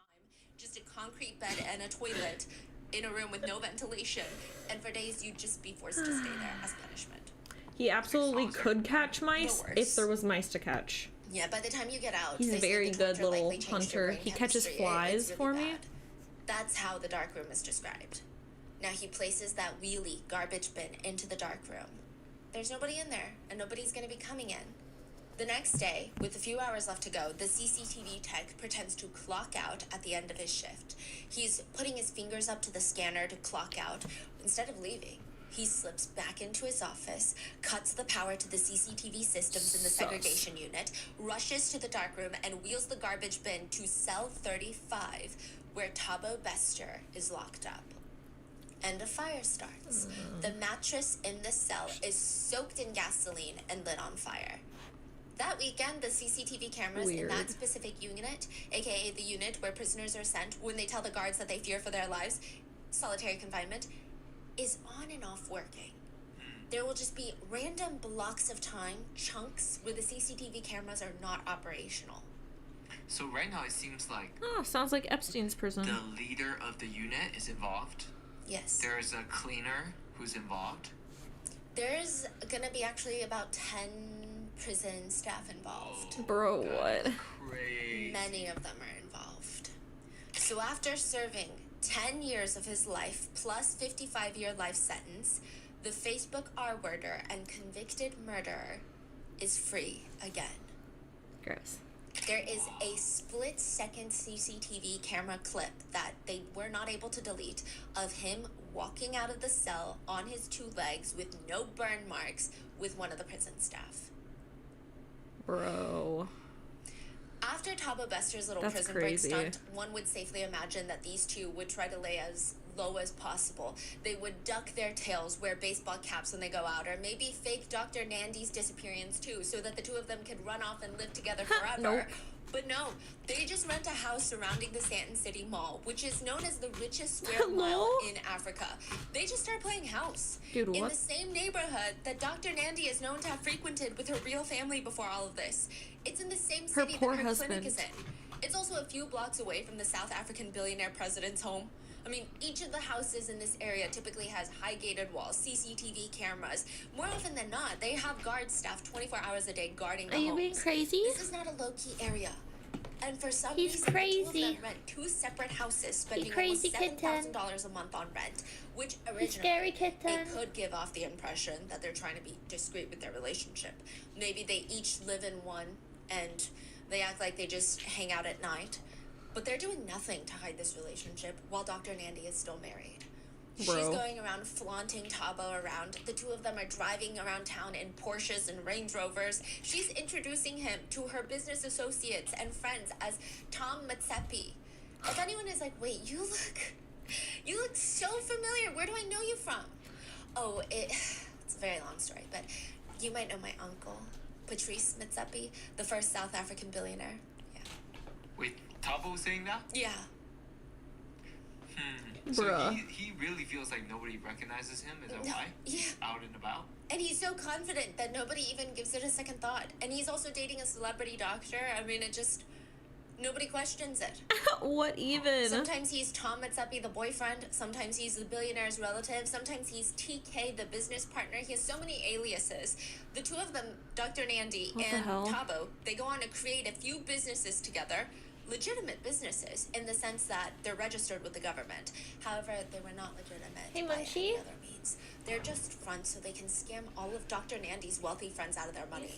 just a concrete bed and a toilet in a room with no ventilation. And for days, you'd just be forced to stay there as punishment. He absolutely could catch mice The worst. if there was mice to catch. Yeah, by the time you get out, He's a they say very the good torture little likely changed your hunter. brain He catches chemistry. flies It's really for me. bad. That's how the dark room is described. Now he places that wheelie garbage bin into the dark room. There's nobody in there, and nobody's going to be coming in. The next day, with a few hours left to go, the CCTV tech pretends to clock out at the end of his shift. He's putting his fingers up to the scanner to clock out. Instead of leaving, he slips back into his office, cuts the power to the CCTV systems in the Sus. segregation unit, rushes to the dark room, and wheels the garbage bin to cell 35, where Tabo Bester is locked up. And a fire starts. The mattress in the cell is soaked in gasoline and lit on fire. That weekend, the CCTV cameras in that Weird. specific unit, aka the unit where prisoners are sent when they tell the guards that they fear for their lives, solitary confinement, is on and off working. There will just be random blocks of time, chunks, where the CCTV cameras are not operational. So right now it seems like Oh, sounds like Epstein's prison. the leader of the unit is involved. Yes. There's a cleaner who's involved. There's gonna be actually about 10 prison staff involved. Bro, what? Crazy. Many of them are involved. So after serving 10 years of his life plus 55-year life sentence, the Facebook R-worder and convicted murderer is free again. Gross. There is a split-second CCTV camera clip that they were not able to delete of him walking out of the cell on his two legs with no burn marks with one of the prison staff. Bro. After Tabo Bester's little That's prison break crazy. stunt, one would safely imagine that these two would try to lay as low as possible. They would duck their tails, wear baseball caps when they go out, or maybe fake Dr. Nandy's disappearance too, so that the two of them could run off and live together forever. Nope. But no, they just rent a house surrounding the Stanton City Mall, which is known as the richest square mile Hello? in Africa. They just start playing house. Dude, in what? the same neighborhood that Dr. Nandy is known to have frequented with her real family before all of this. It's in the same Her city poor that her husband. clinic is in. It's also a few blocks away from the South African billionaire president's home. I mean, each of the houses in this area typically has high gated walls, CCTV cameras. More often than not, they have guard staff 24 hours a day guarding the Are you homes. being crazy? This is not a low-key area. And for some He's reason, the two of crazy. them rent 2 separate houses, spending crazy almost kitten. $7,000 a month on rent, which He's scary originally kitten. it could give off the impression that they're trying to be discreet with their relationship. Maybe they each live in one and they act like they just hang out at night, but they're doing nothing to hide this relationship while Dr. Nandy is still married. She's Bro. going around flaunting Tabo around. The two of them are driving around town in Porsches and Range Rovers. She's introducing him to her business associates and friends as Tom Matsepi. If anyone is like, wait, you look so familiar. Where do I know you from? Oh, it's a very long story, but you might know my uncle, Patrice Matsepi, the first South African billionaire. Yeah. Wait, Tabo saying that? Yeah. So Bruh. he really feels like nobody recognizes him. Is that No, why? yeah. Out and about. And he's so confident that nobody even gives it a second thought. And he's also dating a celebrity doctor. I mean, nobody questions it. What even? Sometimes he's Tom Matsepi, the boyfriend. Sometimes he's the billionaire's relative. Sometimes he's TK, the business partner. He has so many aliases. The two of them, Dr. Nandy What the and hell? Tabo, they go on to create a few businesses together. Legitimate businesses in the sense that they're registered with the government. However, they were not legitimate Hey, by Munchie? any other means. They're just fronts so they can scam all of Dr. Nandy's wealthy friends out of their money.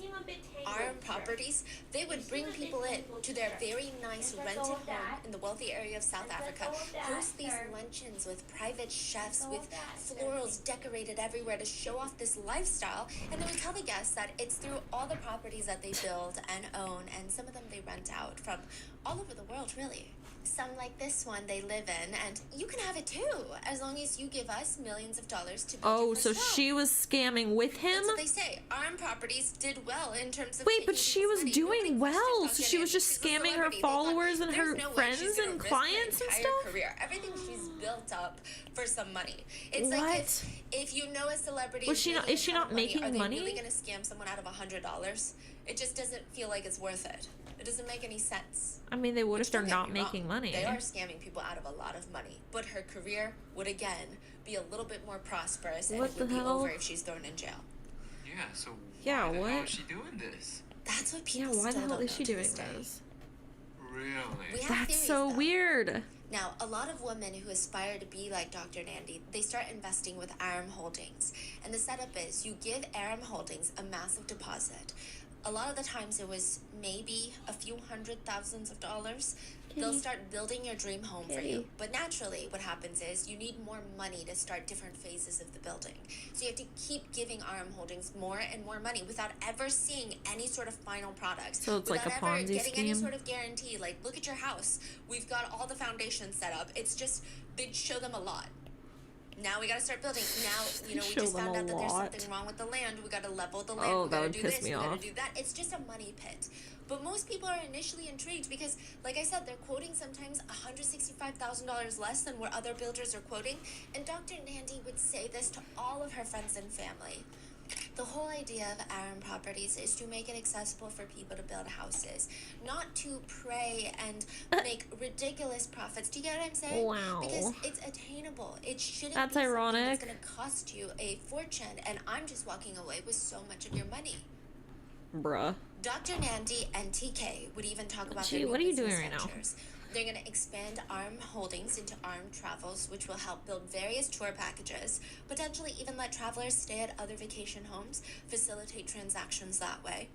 RM Properties, they would bring people in to their very nice rented home in the wealthy area of South Africa, host these luncheons with private chefs, with florals decorated everywhere to show off this lifestyle, and they would tell the guests that it's through all the properties that they build and own, and some of them they rent out from all over the world, really. Some like this one they live in, and you can have it too, as long as you give us millions of dollars to build Oh, your so first home. she was scamming with him? That's what they say. RM Properties did well in terms of Wait, but taking she people's was money. doing Nobody well, questioned so Dr. she was Nandy. just She's a scamming her celebrity. They thought, followers and "There's her no way friends she's gonna and risk clients her and entire stuff? Career. Everything she's built up for some money. It's What? like if you know a celebrity Was she not- really is she a ton not of money, making are they money? really gonna scam someone out of $100? It just doesn't feel like it's worth it. It doesn't make any sense. I mean, they would if they're Don't get not me wrong, making money. They are scamming people out of a lot of money, but her career would again be a little bit more prosperous, and What it would the be hell? over if she's thrown in jail. Yeah. So Yeah, why the hell what? is she doing this? That's what Yeah, people why the still hell don't is she know to doing this day. this? Really? We have That's theories, so though. weird. Now, a lot of women who aspire to be like Dr. Nandy, they start investing with RM Holdings. And the setup is you give RM Holdings a massive deposit. A lot of the times it was maybe a few $100,000s. They'll start building your dream home for you. But naturally, what happens is you need more money to start different phases of the building. So you have to keep giving RM Holdings more and more money without ever seeing any sort of final product. So it's like a without ever Ponzi getting any scheme? sort of guarantee. Like, look at your house. We've got all the foundations set up. It's just, they'd show them a lot. Now we gotta start building. Now, we Show just them found a out that there's lot. something wrong with the land. We gotta level the land. Oh, we that gotta would do piss this. me We gotta off. do that. It's just a money pit. But most people are initially intrigued because, like I said, they're quoting sometimes $165,000 less than what other builders are quoting. And Dr. Nandy would say this to all of her friends and family. The whole idea of RM Properties is to make it accessible for people to build houses, not to prey and make ridiculous profits. Do you get what I'm saying? Wow. Because it's attainable. It shouldn't That's be something ironic. that's going to cost you a fortune, and I'm just walking away with so much of your money. Bruh. Dr. Nandy and TK would even talk about Gee, their new what are you business doing right now? ventures. They're going to expand ARM Holdings into ARM Travels, which will help build various tour packages, potentially even let travelers stay at other vacation homes, facilitate transactions that way.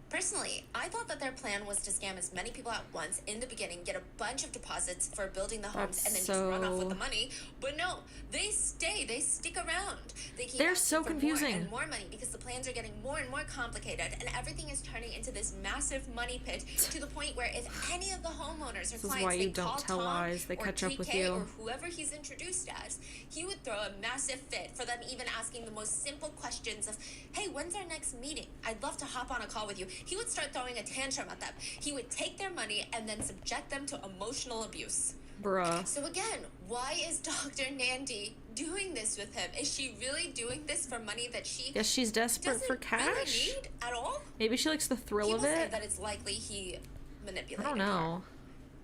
Personally, I thought that their plan was to scam as many people at once in the beginning, get a bunch of deposits for building the homes, That's and then just run off with the so- money. But no, they stay, they stick around. They keep They're asking so for confusing. more and more money because the plans are getting more and more complicated, and everything is turning into this massive money pit to the point where if any of the homeowners or This is clients why they you don't call tell Tom lies. They or catch up TK with you. or whoever he's introduced as, he would throw a massive fit for them even asking the most simple questions of, hey, when's our next meeting? I'd love to hop on a call with you. He would start throwing a tantrum at them. He would take their money and then subject them to emotional abuse. Bruh. So again, why is Dr. Nandy doing this with him? Is she really doing this for money that she Guess she's desperate doesn't for cash? really need at all? Maybe she likes the thrill He of will say it. that it's likely he manipulated I don't her. know.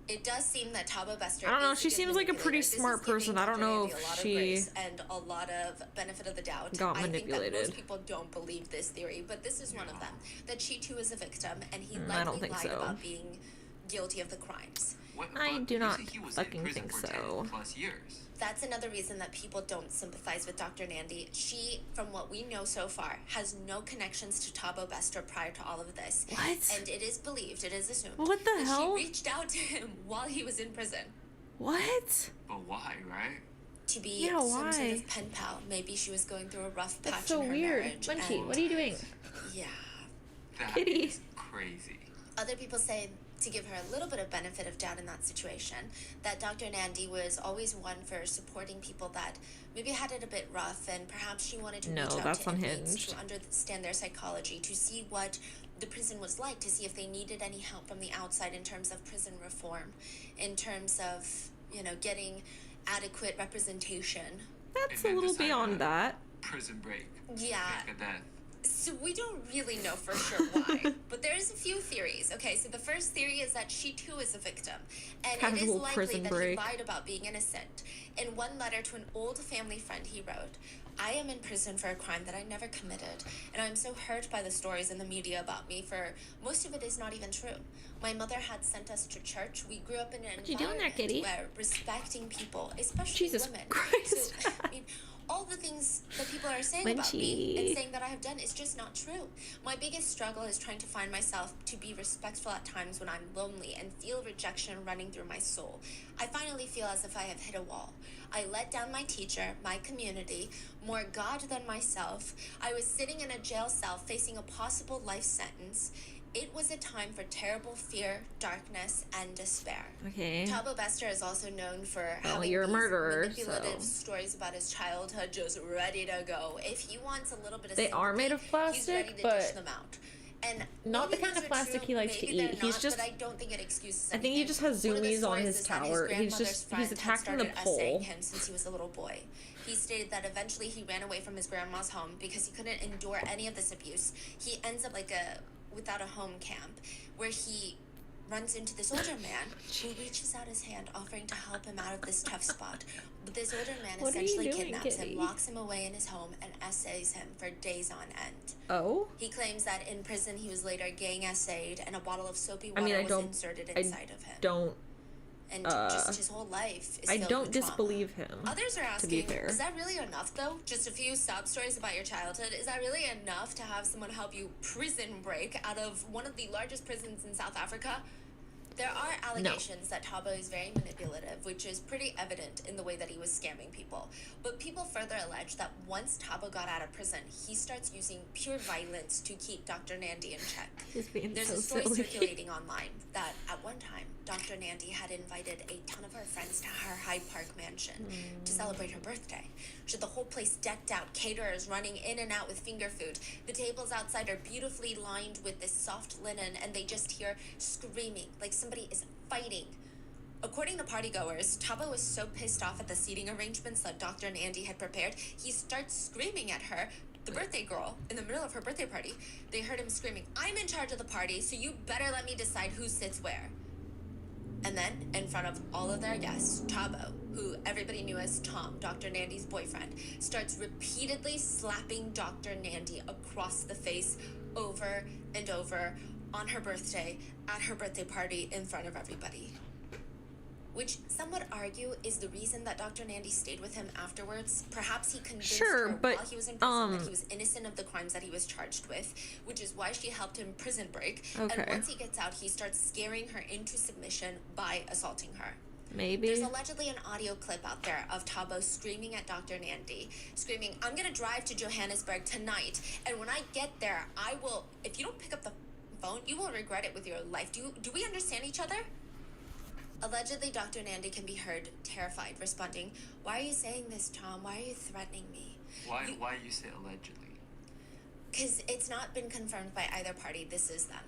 It does seem that Tabo Bester I don't know, is a she good seems like a pretty manipulator. This smart is giving person. I don't Dr. know Nandy if a lot of she grace and a lot of benefit of the doubt. got I think that manipulated. most people don't believe this theory, but this is one of them. That she too is a victim, and he I don't likely think lied so. about being guilty of the crimes. I do you not said he was fucking in prison think for so. 10+ years. That's another reason that people don't sympathize with Dr. Nandi. She, from what we know so far, has no connections to Thabo Bester prior to all of this. What? And it is believed, it is assumed, What the that hell? she reached out to him while he was in prison What? But why, right? to be Yeah, some sort why? of pen pal. Maybe she was going through a rough patch That's so in her weird. marriage. Munchie, and- what are you doing? Yeah. That Kitty. is crazy. Other people say, to give her a little bit of benefit of doubt in that situation, that Dr. Nandi was always one for supporting people that maybe had it a bit rough, and perhaps she wanted to No, reach out that's to inmates unhinged. to understand their psychology, to see what the prison was like, to see if they needed any help from the outside in terms of prison reform, in terms of, you know, getting adequate representation. That's And a then little decide beyond to that. Prison break. Yeah. Look at that. So we don't really know for sure why, but there's a few theories. Okay, so the first theory is that she too is a victim, and it is Casual likely prison that break. he lied about being innocent. In one letter to an old family friend, he wrote, "I am in prison for a crime that I never committed, and I'm so hurt by the stories in the media about me, for most of it is not even true. My mother had sent us to church. We grew up in an What you doing there, environment kitty? where respecting people, especially Jesus women." Christ. So, I mean, all the things that people are saying about me and Munchie. saying that I have done is just not true. My biggest struggle is trying to find myself to be respectful at times when I'm lonely and feel rejection running through my soul. I finally feel as if I have hit a wall. I let down my teacher, my community, more God than myself. I was sitting in a jail cell facing a possible life sentence. It was a time for terrible fear, darkness, and despair. Okay. Thabo Bester is also known for Well, having you're a these murderer, manipulative so- stories about his childhood just ready to go. If he wants a little bit of They are made of sympathy, he's ready plastic, to but dish them out. And not maybe the kind these of are plastic true, he likes to maybe they're eat. He's not, just- but I don't think it excuses I think he anything. just has One of the zoomies on stories his is that tower. He's grandmother's just- friend he's had attacking the started essaying pole. him since he was a little boy. He stated that eventually he ran away from his grandma's home because he couldn't endure any of this abuse. He ends up without a home camp, where he runs into this older man who reaches out his hand, offering to help him out of this tough spot. But this older man What are you essentially doing, kidnaps kitty? him, locks him away in his home, and essays him for days on end. Oh? He claims that in prison he was later gang essayed, and a bottle of soapy water I mean, I was don't- inserted I inside of him. Don't. And just his whole life is I filled don't with trauma. disbelieve him. Others are to be asking, fair. is that really enough though? Just a few sob stories about your childhood? Is that really enough to have someone help you prison break out of one of the largest prisons in South Africa? There are allegations that Thabo is very manipulative, which is pretty evident in the way that he was scamming people. But people further allege that once Thabo got out of prison, he starts using pure violence to keep Dr. Nandi in check. He's being There's so a story silly. circulating online that at one time, Dr. Nandi had invited a ton of her friends to her Hyde Park mansion to celebrate her birthday. She had the whole place decked out, caterers running in and out with finger food. The tables outside are beautifully lined with this soft linen, and they just hear screaming like somebody is fighting. According to partygoers, Thabo was so pissed off at the seating arrangements that Dr. Nandi had prepared, he starts screaming at her, the birthday girl, in the middle of her birthday party. They heard him screaming, "I'm in charge of the party, so you better let me decide who sits where." And then, in front of all of their guests, Thabo, who everybody knew as Tom, Dr. Nandi's boyfriend, starts repeatedly slapping Dr. Nandi across the face over and over on her birthday, at her birthday party, in front of everybody. Which some would argue is the reason that Dr. Nandi stayed with him afterwards. Perhaps he convinced Sure, her but, while he was in prison that he was innocent of the crimes that he was charged with, which is why she helped him prison break. Okay. And once he gets out, he starts scaring her into submission by assaulting her. Maybe. There's allegedly an audio clip out there of Thabo screaming at Dr. Nandi, screaming, "I'm gonna drive to Johannesburg tonight, and when I get there, I will, if you don't pick up the phone, you will regret it with your life. Do we understand each other?" Allegedly, Dr. Nandi can be heard terrified, responding, "Why are you saying this, Tom? Why are you threatening me?" Why you say allegedly? Because it's not been confirmed by either party. This is them.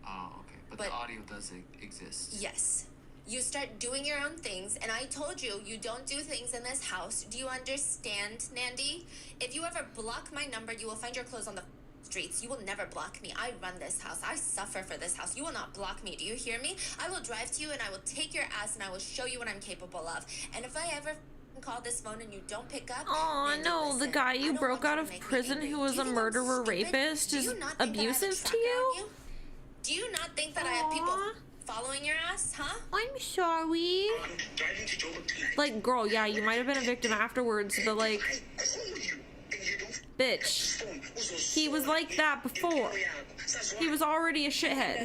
Oh, okay. But But- the audio does exist. Yes. You start doing your own things, and I told you, you don't do things in this house. Do you understand, Nandi? If you ever block my number, you will find your clothes on the streets. You will never block me. I run this house. I suffer for this house. You will not block me. Do you hear me? I will drive to you, and I will take your ass, and I will show you what I'm capable of. And if I ever call this phone and you don't pick up, Aw, Nandi, no, the listen, guy I you don't broke want you out to of make me prison angry. who Do was you a think I'm murderer stupid? rapist Do is you not think that I have a abusive to tracker on you? Do you not think that I have people following your ass, huh? I'm sorry. I'm driving to Joburg tonight. Like, girl, yeah, you might have been a victim afterwards, but like, I call you and you don't bitch, phone. he was like that before. He was already a shithead.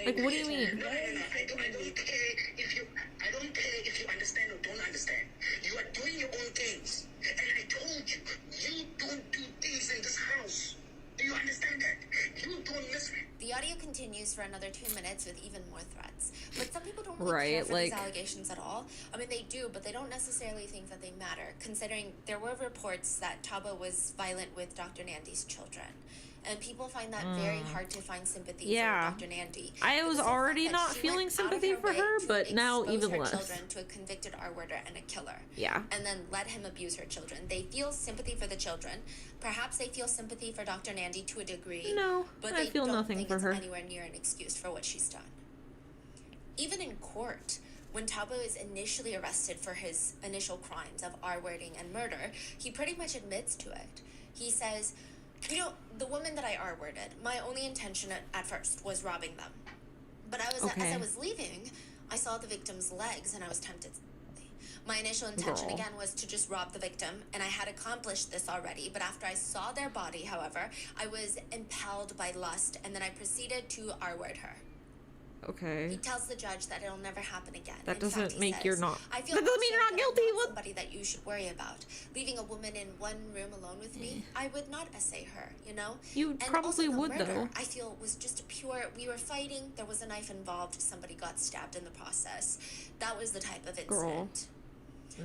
Like, what do you mean? No, I don't care if you. I don't care if you understand or don't understand. You are doing your own things, and I told you, you don't do things in this house. Do you understand that? You don't listen. The audio continues for another 2 minutes with even more threats. But some people don't really Right, care for like- these allegations at all. I mean, they do, but they don't necessarily think that they matter, considering there were reports that Taba was violent with Dr. Nandy's children. And people find that very hard to find sympathy Yeah. for Dr. Nandy. I was Because of the already fact that not she feeling went out of sympathy for way her, to but now expose even her less. children to a convicted R-worder and a killer. Yeah. And then let him abuse her children. They feel sympathy for the children. Perhaps they feel sympathy for Dr. Nandy to a degree. No, but I they feel don't nothing think for it's her. anywhere near an excuse for what she's done. Even in court, when Tabo is initially arrested for his initial crimes of R-wording and murder, he pretty much admits to it. He says, you know, the woman that I R-worded, my only intention at first was robbing them. But as Okay. I was leaving, I saw the victim's legs and I was tempted. My initial intention, Girl. again, was to just rob the victim, and I had accomplished this already. But after I saw their body, however, I was impelled by lust, and then I proceeded to R-word her. He Okay. tells the judge that it'll never happen again. That In doesn't fact, he make says, you're not- I feel that doesn't mean you're also not that I'm guilty. What- somebody that you should worry about. Leaving a woman in one room alone with me, I would not essay her, you know? You And probably also the would, murder, though. I feel was just a pure, we were fighting, there was a knife involved, somebody got stabbed in the process. That was the type of incident. Girl.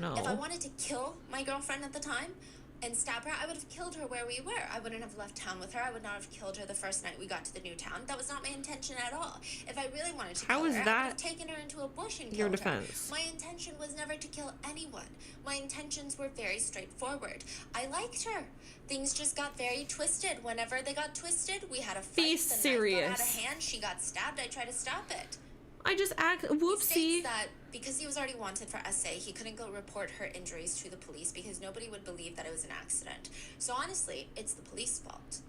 No. If I wanted to kill my girlfriend at the time and stab her, I would have killed her where we were. I wouldn't have left town with her. I would not have killed her the first night we got to the new town. That was not my intention at all. If I really wanted to How kill is her, I that would have taken her into a bush and your killed her. defense? My intention was never to kill anyone. My intentions were very straightforward. I liked her. Things just got very twisted. Whenever they got twisted, we had a fight. Be The knife got out serious. of hand. She got stabbed. I tried to stop it. I just act. He Whoopsie. states that because he was already wanted for SA, he couldn't go report her injuries to the police because nobody would believe that it was an accident. So honestly, it's the police fault.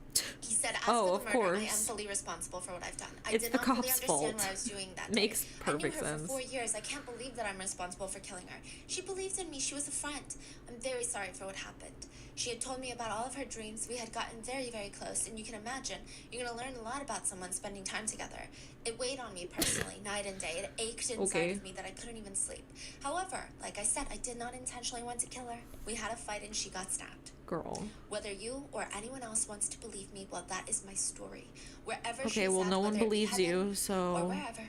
He said, as Oh, for of the murder, I am course. fully responsible for what I've done. I It's did the not fully cop's understand fault. what I was doing that Makes day. perfect I knew her sense. for 4 years. I can't believe that I'm responsible for killing her. She believed in me. She was a friend. I'm very sorry for what happened. She had told me about all of her dreams. We had gotten very, very close, and you can imagine, you're going to learn a lot about someone spending time together. It weighed on me personally, night and day. It ached inside Okay. of me that I couldn't even sleep. However, like I said, I did not intentionally want to kill her. We had a fight and she got stabbed. Girl. Whether you or anyone else wants to believe me, well, that is my story. Wherever Okay, she's well, at, no one whether it be believes you, heaven so- or wherever,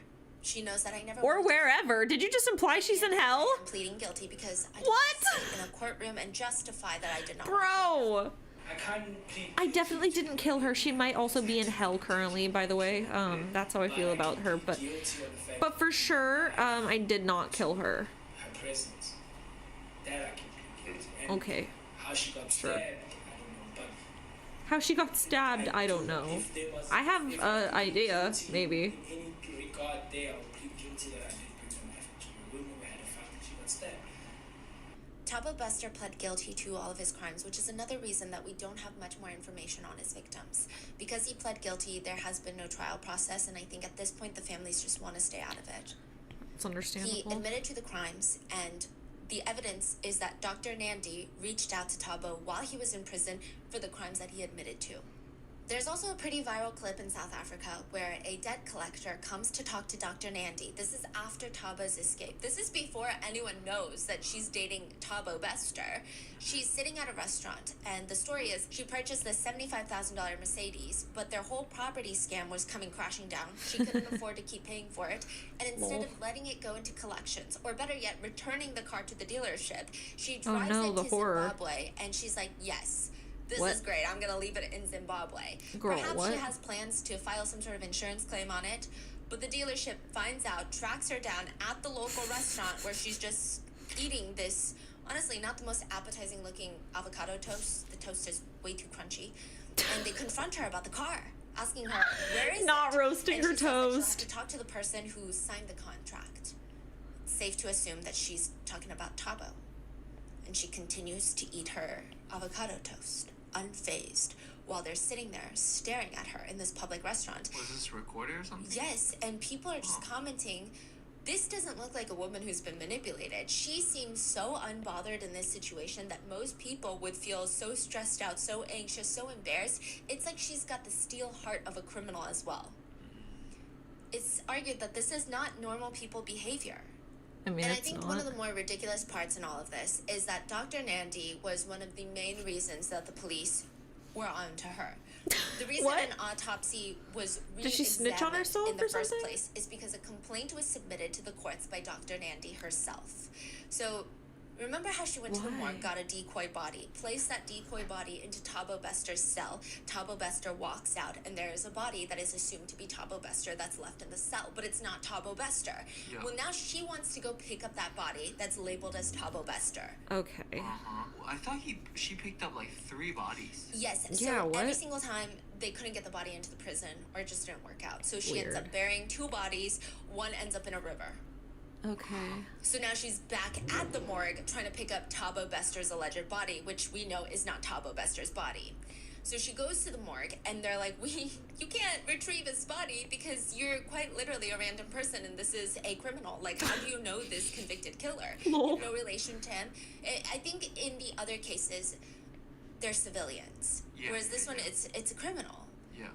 she knows that I never Or wanted to- wherever. Did you just imply she's in hell? I'm pleading guilty because I What? didn't sit in a courtroom and justify that I did not. Bro. I can't plead. I definitely didn't kill her. She might also be in hell currently, by the way. That's how I feel about her. But Guilty of the fact but for sure, I did not kill her. her presence. That I can plead guilty. And Okay. how she got Sure. stabbed, I don't know. But How she got stabbed, I don't know. if there was, I have if an I plead idea, guilty maybe. In any regard there, I would plead guilty that I did bring her knife. We wouldn't have had the fact that she got stabbed. Tabo Buster pled guilty to all of his crimes, which is another reason that we don't have much more information on his victims. Because he pled guilty, there has been no trial process, and I think at this point the families just want to stay out of it. It's He understandable. admitted to the crimes, and the evidence is that Dr. Nandy reached out to Tabo while he was in prison for the crimes that he admitted to. There's also a pretty viral clip in South Africa where a debt collector comes to talk to Dr. Nandy. This is after Tabo's escape. This is before anyone knows that she's dating Tabo Bester. She's sitting at a restaurant, and the story is she purchased this $75,000 Mercedes, but their whole property scam was coming crashing down. She couldn't afford to keep paying for it, and instead Lol. of letting it go into collections, or better yet, returning the car to the dealership, she drives no, it the to horror. Zimbabwe, and she's like, yes. This What? is great. I'm gonna leave it in Zimbabwe. Girl, Perhaps what? she has plans to file some sort of insurance claim on it, but the dealership finds out, tracks her down at the local restaurant where she's just eating this, honestly, not the most appetizing looking avocado toast. The toast is way too crunchy. And they confront her about the car, asking her, where is Not it? roasting And her she says that she'll have toast. to talk to the person who signed the contract. It's safe to assume that she's talking about Tabo. And she continues to eat her avocado toast. unfazed while they're sitting there staring at her in this public restaurant. Was this recorded or something? Yes, and people are just commenting, this doesn't look like a woman who's been manipulated. She seems so unbothered in this situation that most people would feel so stressed out, so anxious, so embarrassed. It's like she's got the steel heart of a criminal as well. It's argued that this is not normal people behavior. I mean, And I it's think not. one of the more ridiculous parts in all of this is that Dr. Nandi was one of the main reasons that the police were on to her. The reason What? an autopsy was Did she snitch on re-examined herself in the or first something? place is because a complaint was submitted to the courts by Dr. Nandi herself. So remember how she went to the Why? morgue, got a decoy body, placed that decoy body into Tabo Bester's cell. Tabo Bester walks out, and there is a body that is assumed to be Tabo Bester that's left in the cell, but it's not Tabo Bester. Yeah. Well, now she wants to go pick up that body that's labeled as Tabo Bester. Okay. Well, I thought she picked up like 3 bodies. Yes, so Yeah, every what? single time they couldn't get the body into the prison, or it just didn't work out. So she ends Weird. up burying 2 bodies, one ends up in a river. Okay. So now she's back at the morgue trying to pick up Tabo Bester's alleged body, which we know is not Tabo Bester's body. So she goes to the morgue, and they're like, you can't retrieve his body because you're quite literally a random person, and this is a criminal. Like, how do you know this convicted killer? You Lol. have no relation to him. I think in the other cases, they're civilians. Yeah, Whereas this yeah, one, yeah. it's a criminal. Yeah.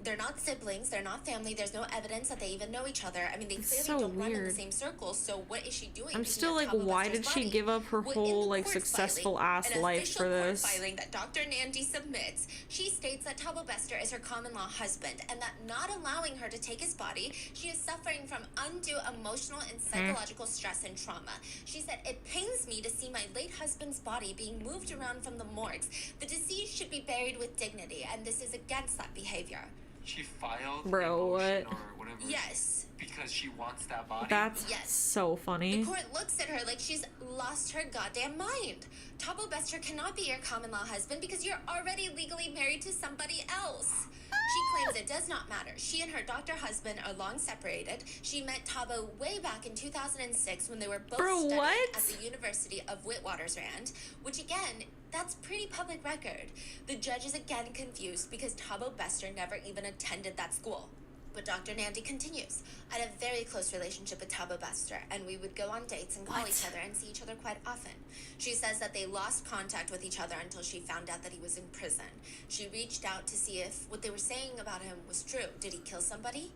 They're not siblings, they're not family, there's no evidence that they even know each other. I mean, they It's clearly so don't run in the weird. same circles, so what is she doing? I'm picking still up like, Tabo why Bester's did she body? give up her Well, in whole, the like, court successful filing, ass an life official for court this? filing that Dr. Nandi submits, she states that Tabo Bester is her common-law husband, and that not allowing her to take his body, she is suffering from undue emotional and psychological stress and trauma. She said, it pains me to see my late husband's body being moved around from the morgues. The deceased should be buried with dignity, and this is against that behavior. She filed Bro, a motion what? or whatever. Yes. Because she wants that body. That's Yes. so The funny. court looks at her like she's lost her goddamn mind. Tabo Bester cannot be your common-law husband because you're already legally married to somebody else. She claims it does not matter. She and her doctor husband are long separated. She met Tabo way back in 2006 when they were both Bro, studying what? at the University of Witwatersrand, which again, that's pretty public record. The judge is again confused because Tabo Bester never even attended that school. But Dr. Nandi continues. I had a very close relationship with Tabo Bester, and we would go on dates and call What? each other and see each other quite often. She says that they lost contact with each other until she found out that he was in prison. She reached out to see if what they were saying about him was true. Did he kill somebody?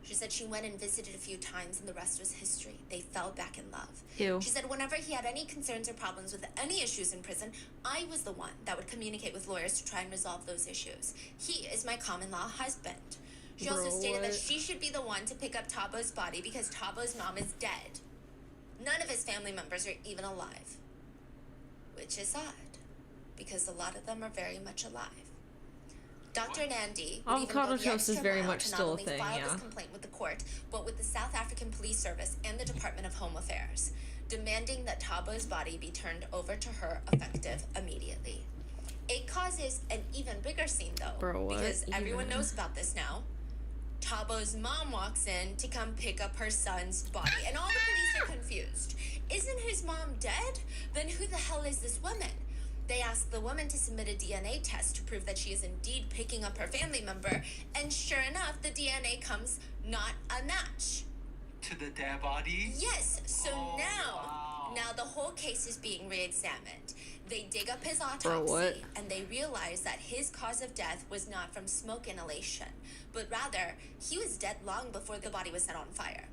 She said she went and visited a few times, and the rest was history. They fell back in love. Ew. She said whenever he had any concerns or problems with any issues in prison, I was the one that would communicate with lawyers to try and resolve those issues. He is my common-law husband. She also Bro, stated that what? she should be the one to pick up Tabo's body because Tabo's mom is dead. None of his family members are even alive. Which is odd, because a lot of them are very much alive. Dr. Nandi would even Avocado go the toast is extra very mile much to still a not only thing, file yeah. this complaint with the court, but with the South African Police Service and the Department of Home Affairs, demanding that Tabo's body be turned over to her effective immediately. It causes an even bigger scene, though, Bro, what because everyone even? knows about this now. Tabo's mom walks in to come pick up her son's body, and all the police are confused. Isn't his mom dead? Then who the hell is this woman? They ask the woman to submit a DNA test to prove that she is indeed picking up her family member, and sure enough, the DNA comes not a match. To the dead body? Yes, so Oh, wow. now the whole case is being re-examined. They dig up his autopsy, Bro, what? and they realize that his cause of death was not from smoke inhalation, but rather, he was dead long before the body was set on fire.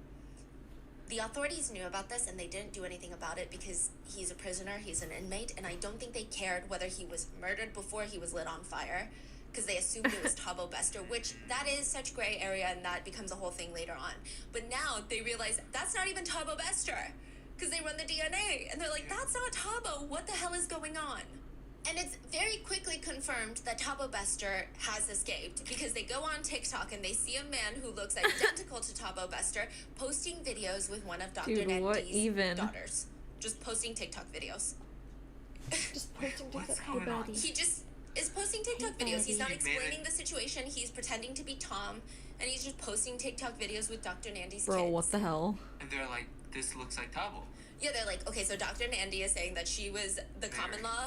The authorities knew about this, and they didn't do anything about it because he's a prisoner, he's an inmate, and I don't think they cared whether he was murdered before he was lit on fire, because they assumed it was Tabo Bester, which that is such gray area, and that becomes a whole thing later on. But now they realize that's not even Tabo Bester, because they run the DNA, and they're like, that's not Tabo, what the hell is going on? And it's very quickly confirmed that Tabo Bester has escaped because they go on TikTok and they see a man who looks identical to Tabo Bester posting videos with one of Dr. Dude, what Nandi's even? daughters. Just posting TikTok videos. Just posting What's hey, going on? buddy. He just is posting TikTok Hey, videos. He's not buddy. He made explaining it- the situation. He's pretending to be Tom, and he's just posting TikTok videos with Dr. Nandi's Bro, kids. what the hell? And they're like, this looks like Tabo. Yeah, they're like, okay, so Dr. Nandi is saying that she was the common law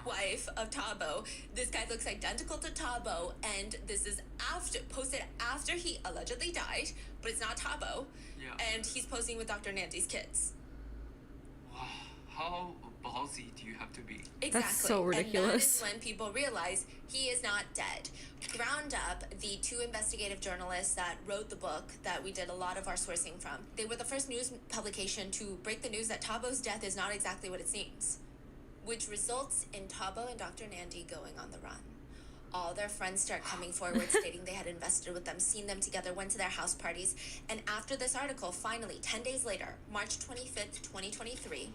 wife of Tabo. This guy looks identical to Tabo, and this is posted after he allegedly died, but it's not Tabo. Yeah. And he's posing with Dr. Nandi's kids. Wow. How ballsy do you have to be? Exactly. so ridiculous. And that is when people realize he is not dead. Ground Up, the two investigative journalists that wrote the book that we did a lot of our sourcing from, they were the first news publication to break the news that Tabo's death is not exactly what it seems, which results in Tabo and Dr. Nandi going on the run. All their friends start coming forward stating they had invested with them, seen them together, went to their house parties. And after this article, finally, 10 days later, March 25th, 2023,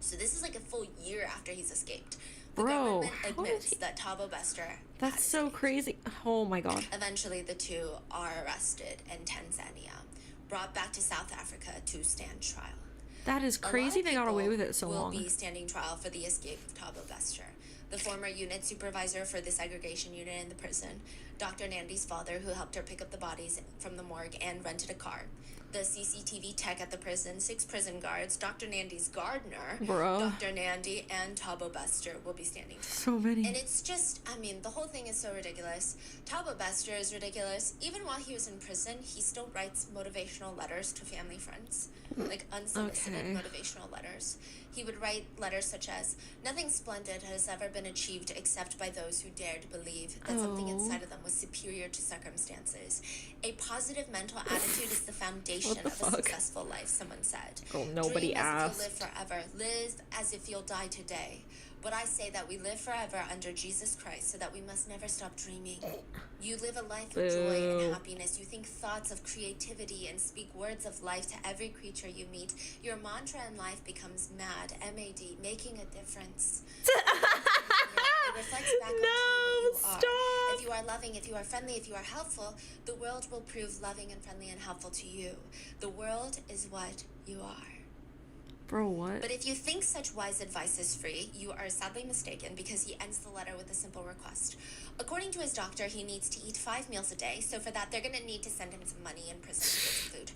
so this is like a full year after he's escaped, the government admits that Tabo Bester That's had so escaped. crazy. Oh my god. Eventually, the two are arrested in Tanzania, brought back to South Africa to stand trial. That is A lot crazy of they got away people with it so will long. be standing trial for the escape of Tabo Bester, the former unit supervisor for the segregation unit in the prison, Dr. Nandi's father who helped her pick up the bodies from the morgue and rented a car, the CCTV tech at the prison, 6 prison guards, Dr. Nandi's gardener, Bruh. Dr. Nandi, and Tabo Bester will be standing trial. So many. And it's just, I mean, the whole thing is so ridiculous. Tabo Bester is ridiculous. Even while he was in prison, he still writes motivational letters to family friends, like unsolicited Okay. motivational letters. He would write letters such as, "Nothing splendid has ever been achieved except by those who dared to believe that something Oh. inside of them was superior to circumstances. A positive mental attitude is the foundation What the of a fuck? successful life," someone said. Girl, nobody Dream as if asked. you'll live forever. Live as if you'll die today. But I say that we live forever under Jesus Christ, so that we must never stop dreaming. You live a life of joy Boo. and happiness. You think thoughts of creativity and speak words of life to every creature you meet. Your mantra in life becomes MAD, M-A-D, making a difference. It reflects back onto you what you are. stop. If you are loving, if you are friendly, if you are helpful, the world will prove loving and friendly and helpful to you. The world is what you are. Bro, what? But if you think such wise advice is free, you are sadly mistaken, because he ends the letter with a simple request. According to his doctor, he needs to eat 5 meals a day, so for that they're going to need to send him some money in prison to get some food.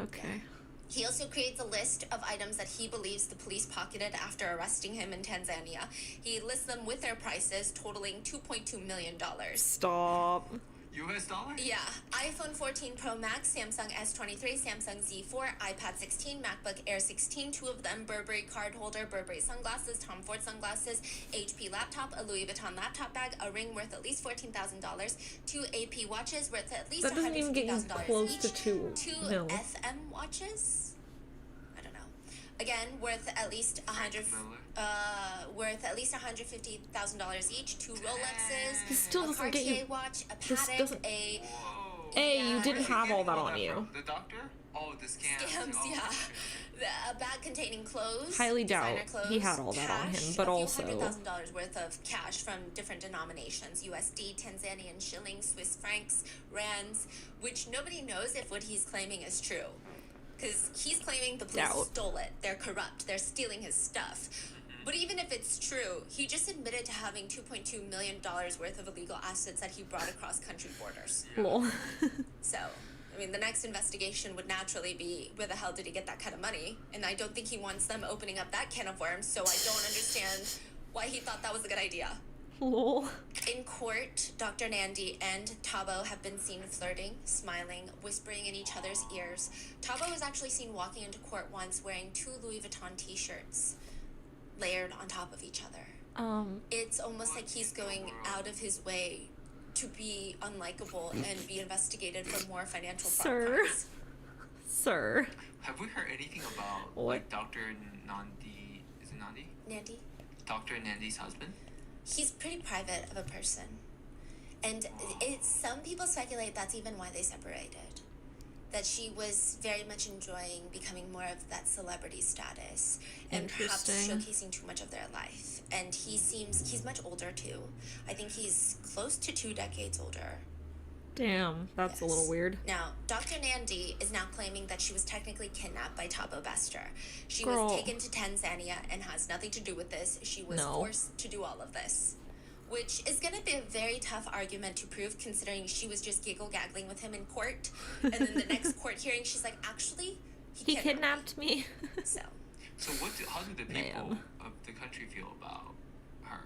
Okay. He also creates a list of items that he believes the police pocketed after arresting him in Tanzania. He lists them with their prices, totaling $2.2 million. Stop. US dollar? Yeah, iPhone 14 Pro Max, Samsung S23, Samsung Z4, iPad 16, MacBook Air 16, 2 of them, Burberry card holder, Burberry sunglasses, Tom Ford sunglasses, HP laptop, a Louis Vuitton laptop bag, a ring worth at least $14,000, 2 AP watches worth at least That doesn't even get you $150,000 close each, to 2 2 mil. FM watches. I don't know. Again, worth at least $150,000 each, 2 Rolexes, This still a doesn't get Cartier you. watch, a This Patek, doesn't- a Whoa. Hey, you didn't Yeah. have all that Where on did you get you. that from? The doctor? Oh, the scams. Scams, Oh, yeah. okay. A bag containing clothes. Highly designer doubt clothes, he had all that on cash, him, but a few also- $100,000 worth of cash from different denominations: USD, Tanzanian shillings, Swiss francs, rands, which nobody knows if what he's claiming is true. Because he's claiming the police Doubt. stole it. They're corrupt. They're stealing his stuff. But even if it's true, he just admitted to having $2.2 million worth of illegal assets that he brought across country borders. Lol. So, I mean, the next investigation would naturally be, where the hell did he get that kind of money? And I don't think he wants them opening up that can of worms, so I don't understand why he thought that was a good idea. Lol. In court, Dr. Nandi and Tabo have been seen flirting, smiling, whispering in each other's ears. Tabo was actually seen walking into court once wearing 2 Louis Vuitton t-shirts layered on top of each other. It's almost like he's going out of his way to be unlikable and be investigated for more financial fraud Sir. crimes. Sir. Have we heard anything about What? like Dr. Nandi? Is it Nandi? Nandi? Dr. Nandi's husband? He's pretty private of a person. And some people speculate that's even why they separated. That she was very much enjoying becoming more of that celebrity status and perhaps Interesting. showcasing too much of their life. And he's much older too. I think he's close to 2 decades older. Damn, that's a little Yes. weird. Now, Dr. Nandi is now claiming that she was technically kidnapped by Tabo Bester. She Girl. was taken to Tanzania and has nothing to do with this. She was No. forced to do all of this. Which is going to be a very tough argument to prove, considering she was just giggle-gaggling with him in court. And then the next court hearing, she's like, actually, He kidnapped me. me. So, So how do the people Man. of the country feel about her?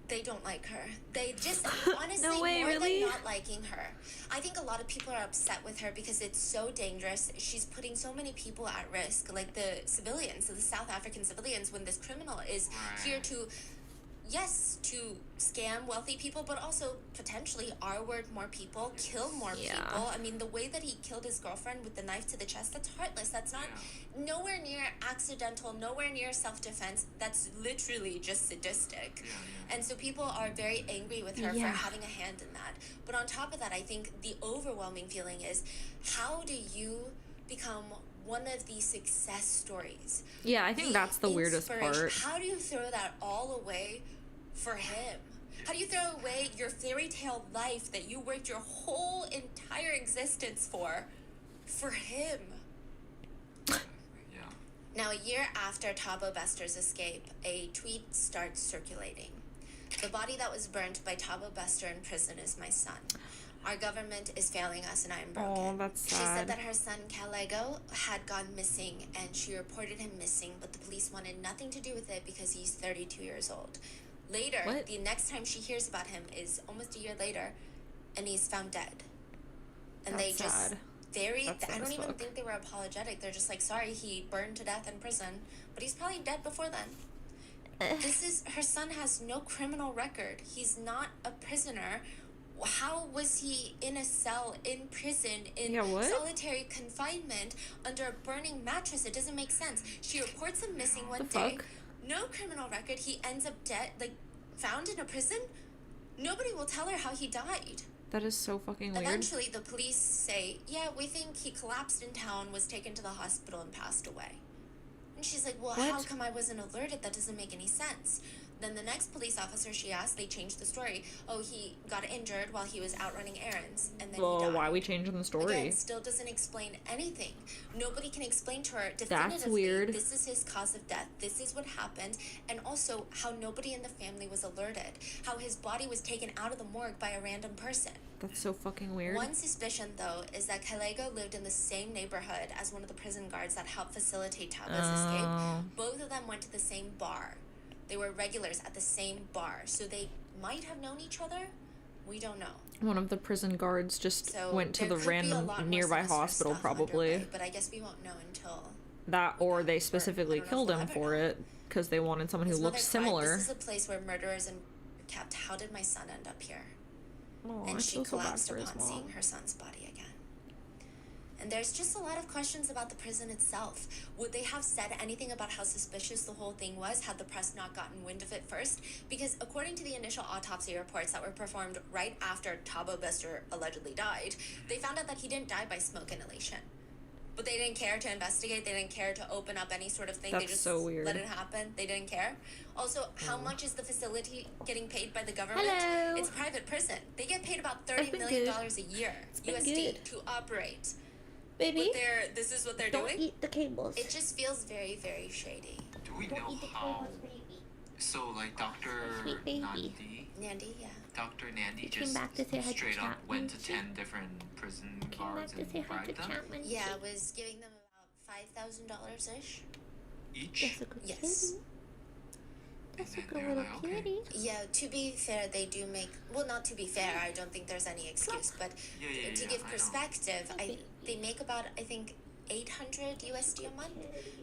They don't like her. They just, honestly, No way, more really? than not liking her. I think a lot of people are upset with her because it's so dangerous. She's putting so many people at risk, like the civilians, the South African civilians, when this criminal is here Right. to, yes, to scam wealthy people, but also potentially R-word more people, kill more Yeah. people. I mean, the way that he killed his girlfriend with the knife to the chest, that's heartless. That's not nowhere near accidental, nowhere near self-defense. That's literally just sadistic. Yeah, And so people are very angry with her Yeah. for having a hand in that. But on top of that, I think the overwhelming feeling is, how do you become one of these success stories? Yeah, I think that's the weirdest inspiration. part. How do you throw that all away for him? How do you throw away your fairy tale life that you worked your whole entire existence for him? Yeah. Now, a year after Thabo Bester's escape, a tweet starts circulating. The body that was burnt by Thabo Bester in prison is my son. Our government is failing us and I am broken. Oh, that's She said sad. that her son Kalego had gone missing and she reported him missing, but the police wanted nothing to do with it because he's 32 years old. Later, What? the next time she hears about him is almost a year later, and he's found dead. And That's they just sad. I That's sad don't as even fuck. think they were apologetic. They're just like, sorry, he burned to death in prison, but he's probably dead before then. Her son has no criminal record. He's not a prisoner. How was he in a cell in prison in Yeah, what? solitary confinement under a burning mattress? It doesn't make sense. She reports him missing one The day. fuck? No criminal record. He ends up dead, like found in a prison. Nobody will tell her how he died. That is so fucking weird. Eventually, the police say, yeah, we think he collapsed in town, was taken to the hospital, and passed away. And she's like, well, how What? come I wasn't alerted? That doesn't make any sense. Then the next police officer she asked, they changed the story. Oh, he got injured while he was out running errands, and then he Well, died. why are we changing the story? Again, still doesn't explain anything. Nobody can explain to her definitively, That's weird. this is his cause of death, this is what happened, and also how nobody in the family was alerted, how his body was taken out of the morgue by a random person. That's so fucking weird. One suspicion, though, is that Kalego lived in the same neighborhood as one of the prison guards that helped facilitate Taba's escape. Both of them went to the same bar. They were regulars at the same bar, so they might have known each other. We don't know. One of the prison guards just So went to there the could be a random lot more nearby sinister hospital, stuff probably. underway, but I guess we won't know until That, or they I specifically don't know if killed we'll him ever for know. it because they wanted someone who his looked mother cried, similar. This is a place where murderers are kept. How did my son end up here? Oh, I And she feel so bad collapsed for his upon seeing mom. her son's body again. And there's just a lot of questions about the prison itself. Would they have said anything about how suspicious the whole thing was had the press not gotten wind of it first? Because according to the initial autopsy reports that were performed right after Thabo Bester allegedly died, they found out that he didn't die by smoke inhalation. But they didn't care to investigate. They didn't care to open up any sort of thing. They That's just so weird. let it happen. They didn't care. Also, how much is the facility getting paid by the government? Hello. It's a private prison. They get paid about It's $30 been million good. a year been USD good. to operate. Baby, But this is what they're don't doing. eat the cables. It just feels very, very shady. Do we know how? So like Dr. Sweet baby. Nandi, Nandy, yeah. Dr. Nandi came just back to say hi to straight up Chapman. went to 10 different prison guards and bribed them Yeah, I was giving them about $5,000 ish. each. Yes. That's a And good they're little like, okay. kitty. Yeah, to be fair, they do make. Well, not to be fair, I don't think there's any excuse, but Yeah, to yeah, give I know. perspective, they make about, I think, 800 USD a month.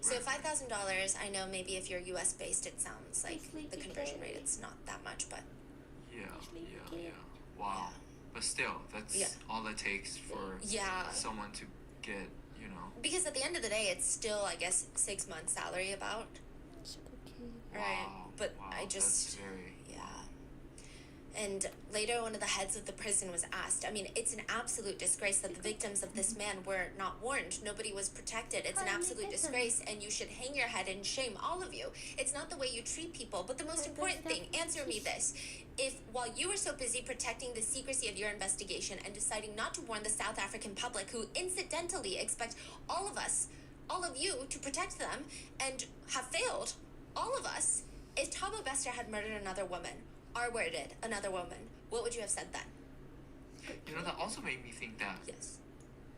So $5,000, I know maybe if you're US based, it sounds like the conversion rate, it's not that much, but Yeah. Wow. But still, that's all it takes for yeah. someone to get, you know. Because at the end of the day, it's still, I guess, 6 months' salary about. Right. Wow. But wow, I just. That's very. Yeah. And later, one of the heads of the prison was asked. I mean, it's an absolute disgrace that the victims of this man were not warned. Nobody was protected. It's an absolute disgrace, and you should hang your head in shame, all of you. It's not the way you treat people. But the most important thing, answer me this. If, while you were so busy protecting the secrecy of your investigation and deciding not to warn the South African public, who incidentally expect all of us, all of you, to protect them, and have failed, all of us, if Thabo Bester had murdered another woman, R-worded another woman, what would you have said then? You know, that also made me think that Yes.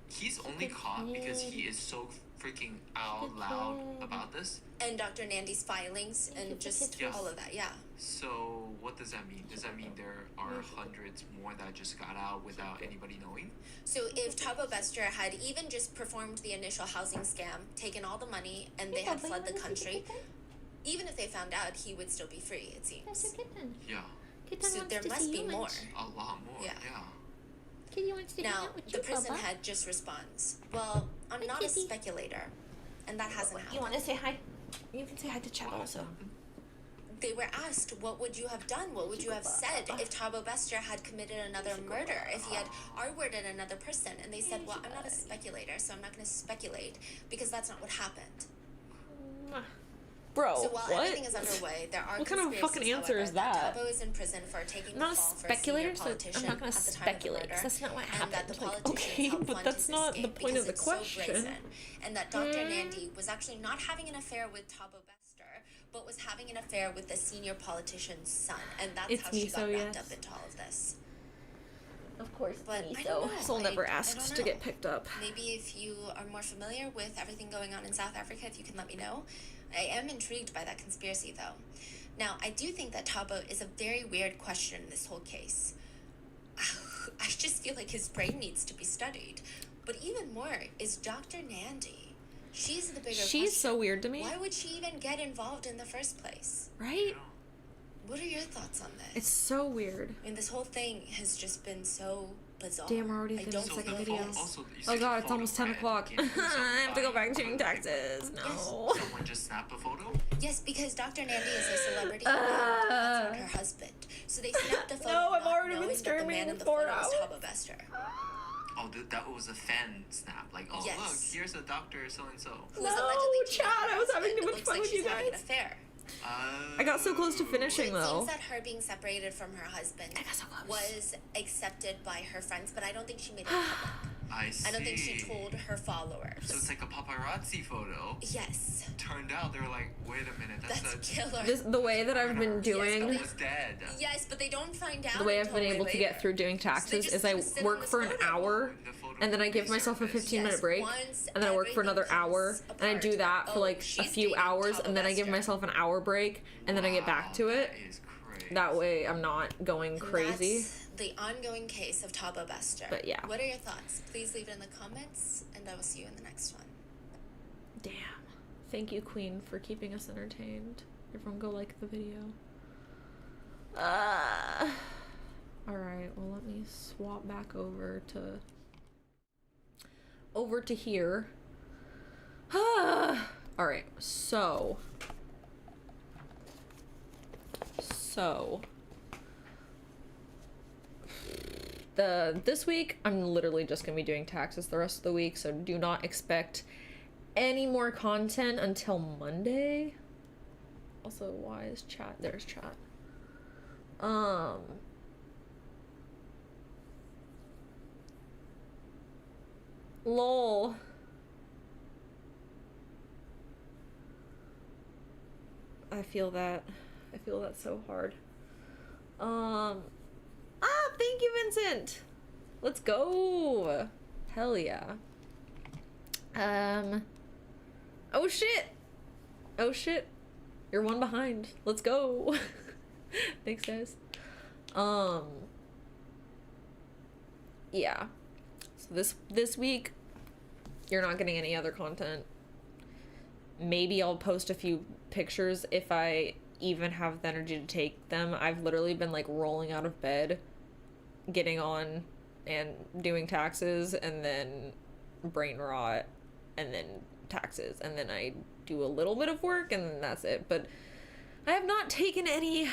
he's only caught because he is so freaking out loud about this. And Dr. Nandy's filings and just Yes. all of that, yeah. So what does that mean? Does that mean there are hundreds more that just got out without anybody knowing? So if Thabo Bester had even just performed the initial housing scam, taken all the money, and they had fled the country, even if they found out, he would still be free, it That's your seems. kitten. Yeah, Kitten So wants there to must see be humans. more. a lot more. Yeah. Yeah. Kitty wants to hang Now, out with the you, prison Bubba. head just responds, well, I'm Hi, not a kitty. speculator. And that hasn't happened. You want to say hi? You can say hi to Chad What also. happened? They were asked, what would you have done? What would you have said if Thabo Bester had committed another murder? If he had R-worded another person? And they said, well, I'm not a speculator, so I'm not going to speculate because that's not what happened. Bro, So while what? everything is underway, there are What kind of a fucking conspiracies, answer is however, that? Thabo is in prison for taking I'm the not a fall for a speculator, senior so politician I'm not gonna at the time of the speculate, 'cause murder, that's not what and that the happened. Like, politicians okay, helped but fund that's his not the escape point of because the it's so question. brazen, and that Dr. Nandy was actually not having an affair with Thabo Bester, but was having an affair with the senior politician's son, and that's It's how she got Miso, wrapped yes. up into all of this. Of course, But I me, don't so. know. Soul never I asked don't to get know. picked up. Maybe if you are more familiar with everything going on in South Africa, if you can let me know. I am intrigued by that conspiracy, though. Now, I do think that Thabo is a very weird question in this whole case. I just feel like his brain needs to be studied. But even more is Dr. Nandy. She's the bigger She's question. so weird to me. Why would she even get involved in the first place? Right? What are your thoughts on this? It's so weird. I mean, this whole thing has just been so bizarre. Damn, we're already I finished don't the think second it video. is. Also, you Oh said god, the it's photo, almost 10 right? o'clock. You can't do I have to go something back doing by- taxes. No. Someone just snapped a photo? Yes, because Dr. Nandy is a celebrity and that's not her husband. So they snapped a photo No, I've not already been knowing that the man streaming in the 4 photo was hours. Thabo Bester. Oh, that was a fan snap. Like, oh, Yes. look, here's a doctor so-and-so. Who was No, allegedly cheating Chad, on her I was having husband. too much It looks fun like with she's you having an guys. affair. I got so close to So finishing it though. seems that her being separated from her husband got so close. was accepted by her friends, but I don't think she made it public. I see. I don't think she told her followers. So it's like a paparazzi photo. Yes, Turned out they were like, wait a minute, that's a killer. The way that I've been doing, but was dead. Yes, but they don't find out. the way I've until been way able to later. get through doing taxes just is I sit on work this for an photo. hour, The photo and then I give resurfaced. myself a 15-minute Yes, break, once and then I work for another everything hour, comes and I do apart, that for oh, like a she's few dating hours, Thabo and then I give Bester. myself an hour break, and then I get back to it. That is crazy. That way I'm not going And crazy. That's the ongoing case of Thabo Bester. But yeah. What are your thoughts? Please leave it in the comments, and I will see you in the next one. Damn. Thank you, Queen, for keeping us entertained. Everyone go like the video. Alright, well let me swap back over to here. Alright, so this week I'm literally just gonna be doing taxes the rest of the week, so do not expect any more content until Monday. Also, why is chat? There's chat. Lol. I feel that so hard. Thank you, Vincent. Let's go. Hell yeah. Oh shit. Oh shit. You're one behind. Let's go. Thanks, guys. Yeah. So this week you're not getting any other content. Maybe I'll post a few pictures if I even have the energy to take them. I've literally been like rolling out of bed, getting on and doing taxes, and then brain rot, and then taxes, and then I do a little bit of work, and then that's it. But I have not taken any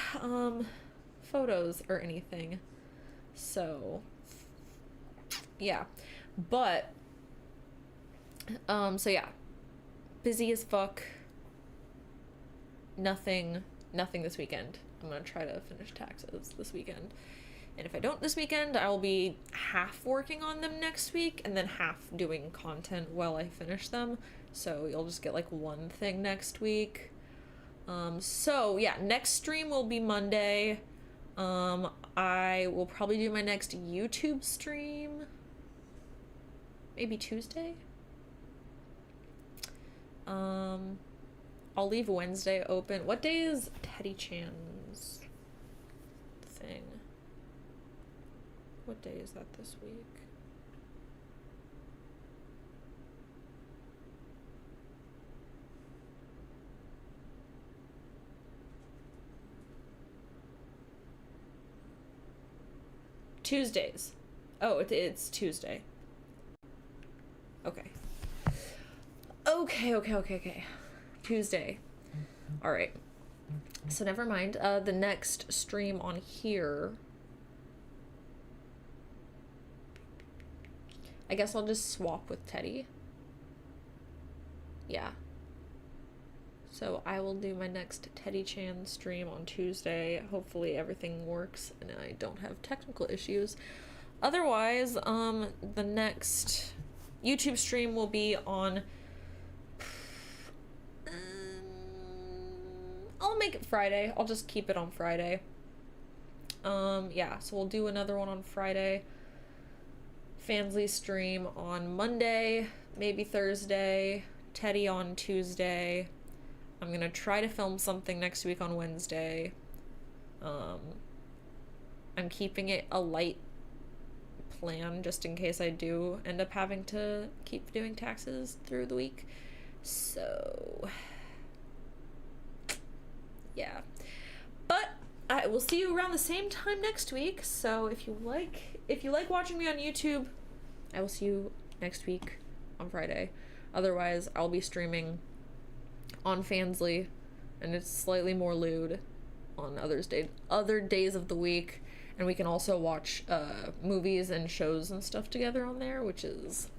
photos or anything, so yeah. But so yeah, busy as fuck. Nothing this weekend. I'm gonna try to finish taxes this weekend, and if I don't this weekend, I will be half working on them next week and then half doing content while I finish them, so you'll just get like one thing next week. So yeah, next stream will be Monday. I will probably do my next YouTube stream maybe Tuesday. I'll leave Wednesday open. What day is Teddy Chan's thing? What day is that this week? Tuesdays. Oh, it's Tuesday. Okay. Okay. Tuesday. All right. So never mind. The next stream on here. I guess I'll just swap with Teddy. Yeah. So I will do my next Teddy Chan stream on Tuesday. Hopefully everything works and I don't have technical issues. Otherwise, the next YouTube stream will be on... I'll make it Friday. I'll just keep it on Friday. Yeah, so we'll do another one on Friday. Fansly stream on Monday, maybe Thursday. Teddy on Tuesday. I'm gonna try to film something next week on Wednesday. I'm keeping it a light plan just in case I do end up having to keep doing taxes through the week. So yeah, but I will see you around the same time next week. So if you like watching me on YouTube, I will see you next week on Friday. Otherwise, I'll be streaming on Fansly, and it's slightly more lewd on other days of the week, and we can also watch movies and shows and stuff together on there, which is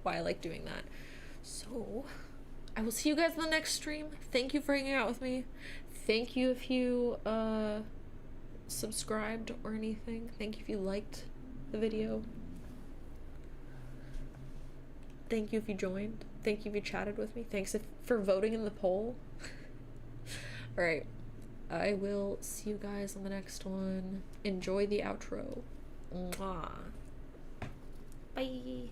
why I like doing that. So I will see you guys in the next stream. Thank you for hanging out with me. Thank you if you subscribed or anything. Thank you if you liked the video. Thank you if you joined. Thank you if you chatted with me. Thanks for voting in the poll. Alright. I will see you guys on the next one. Enjoy the outro. Mwah. Bye.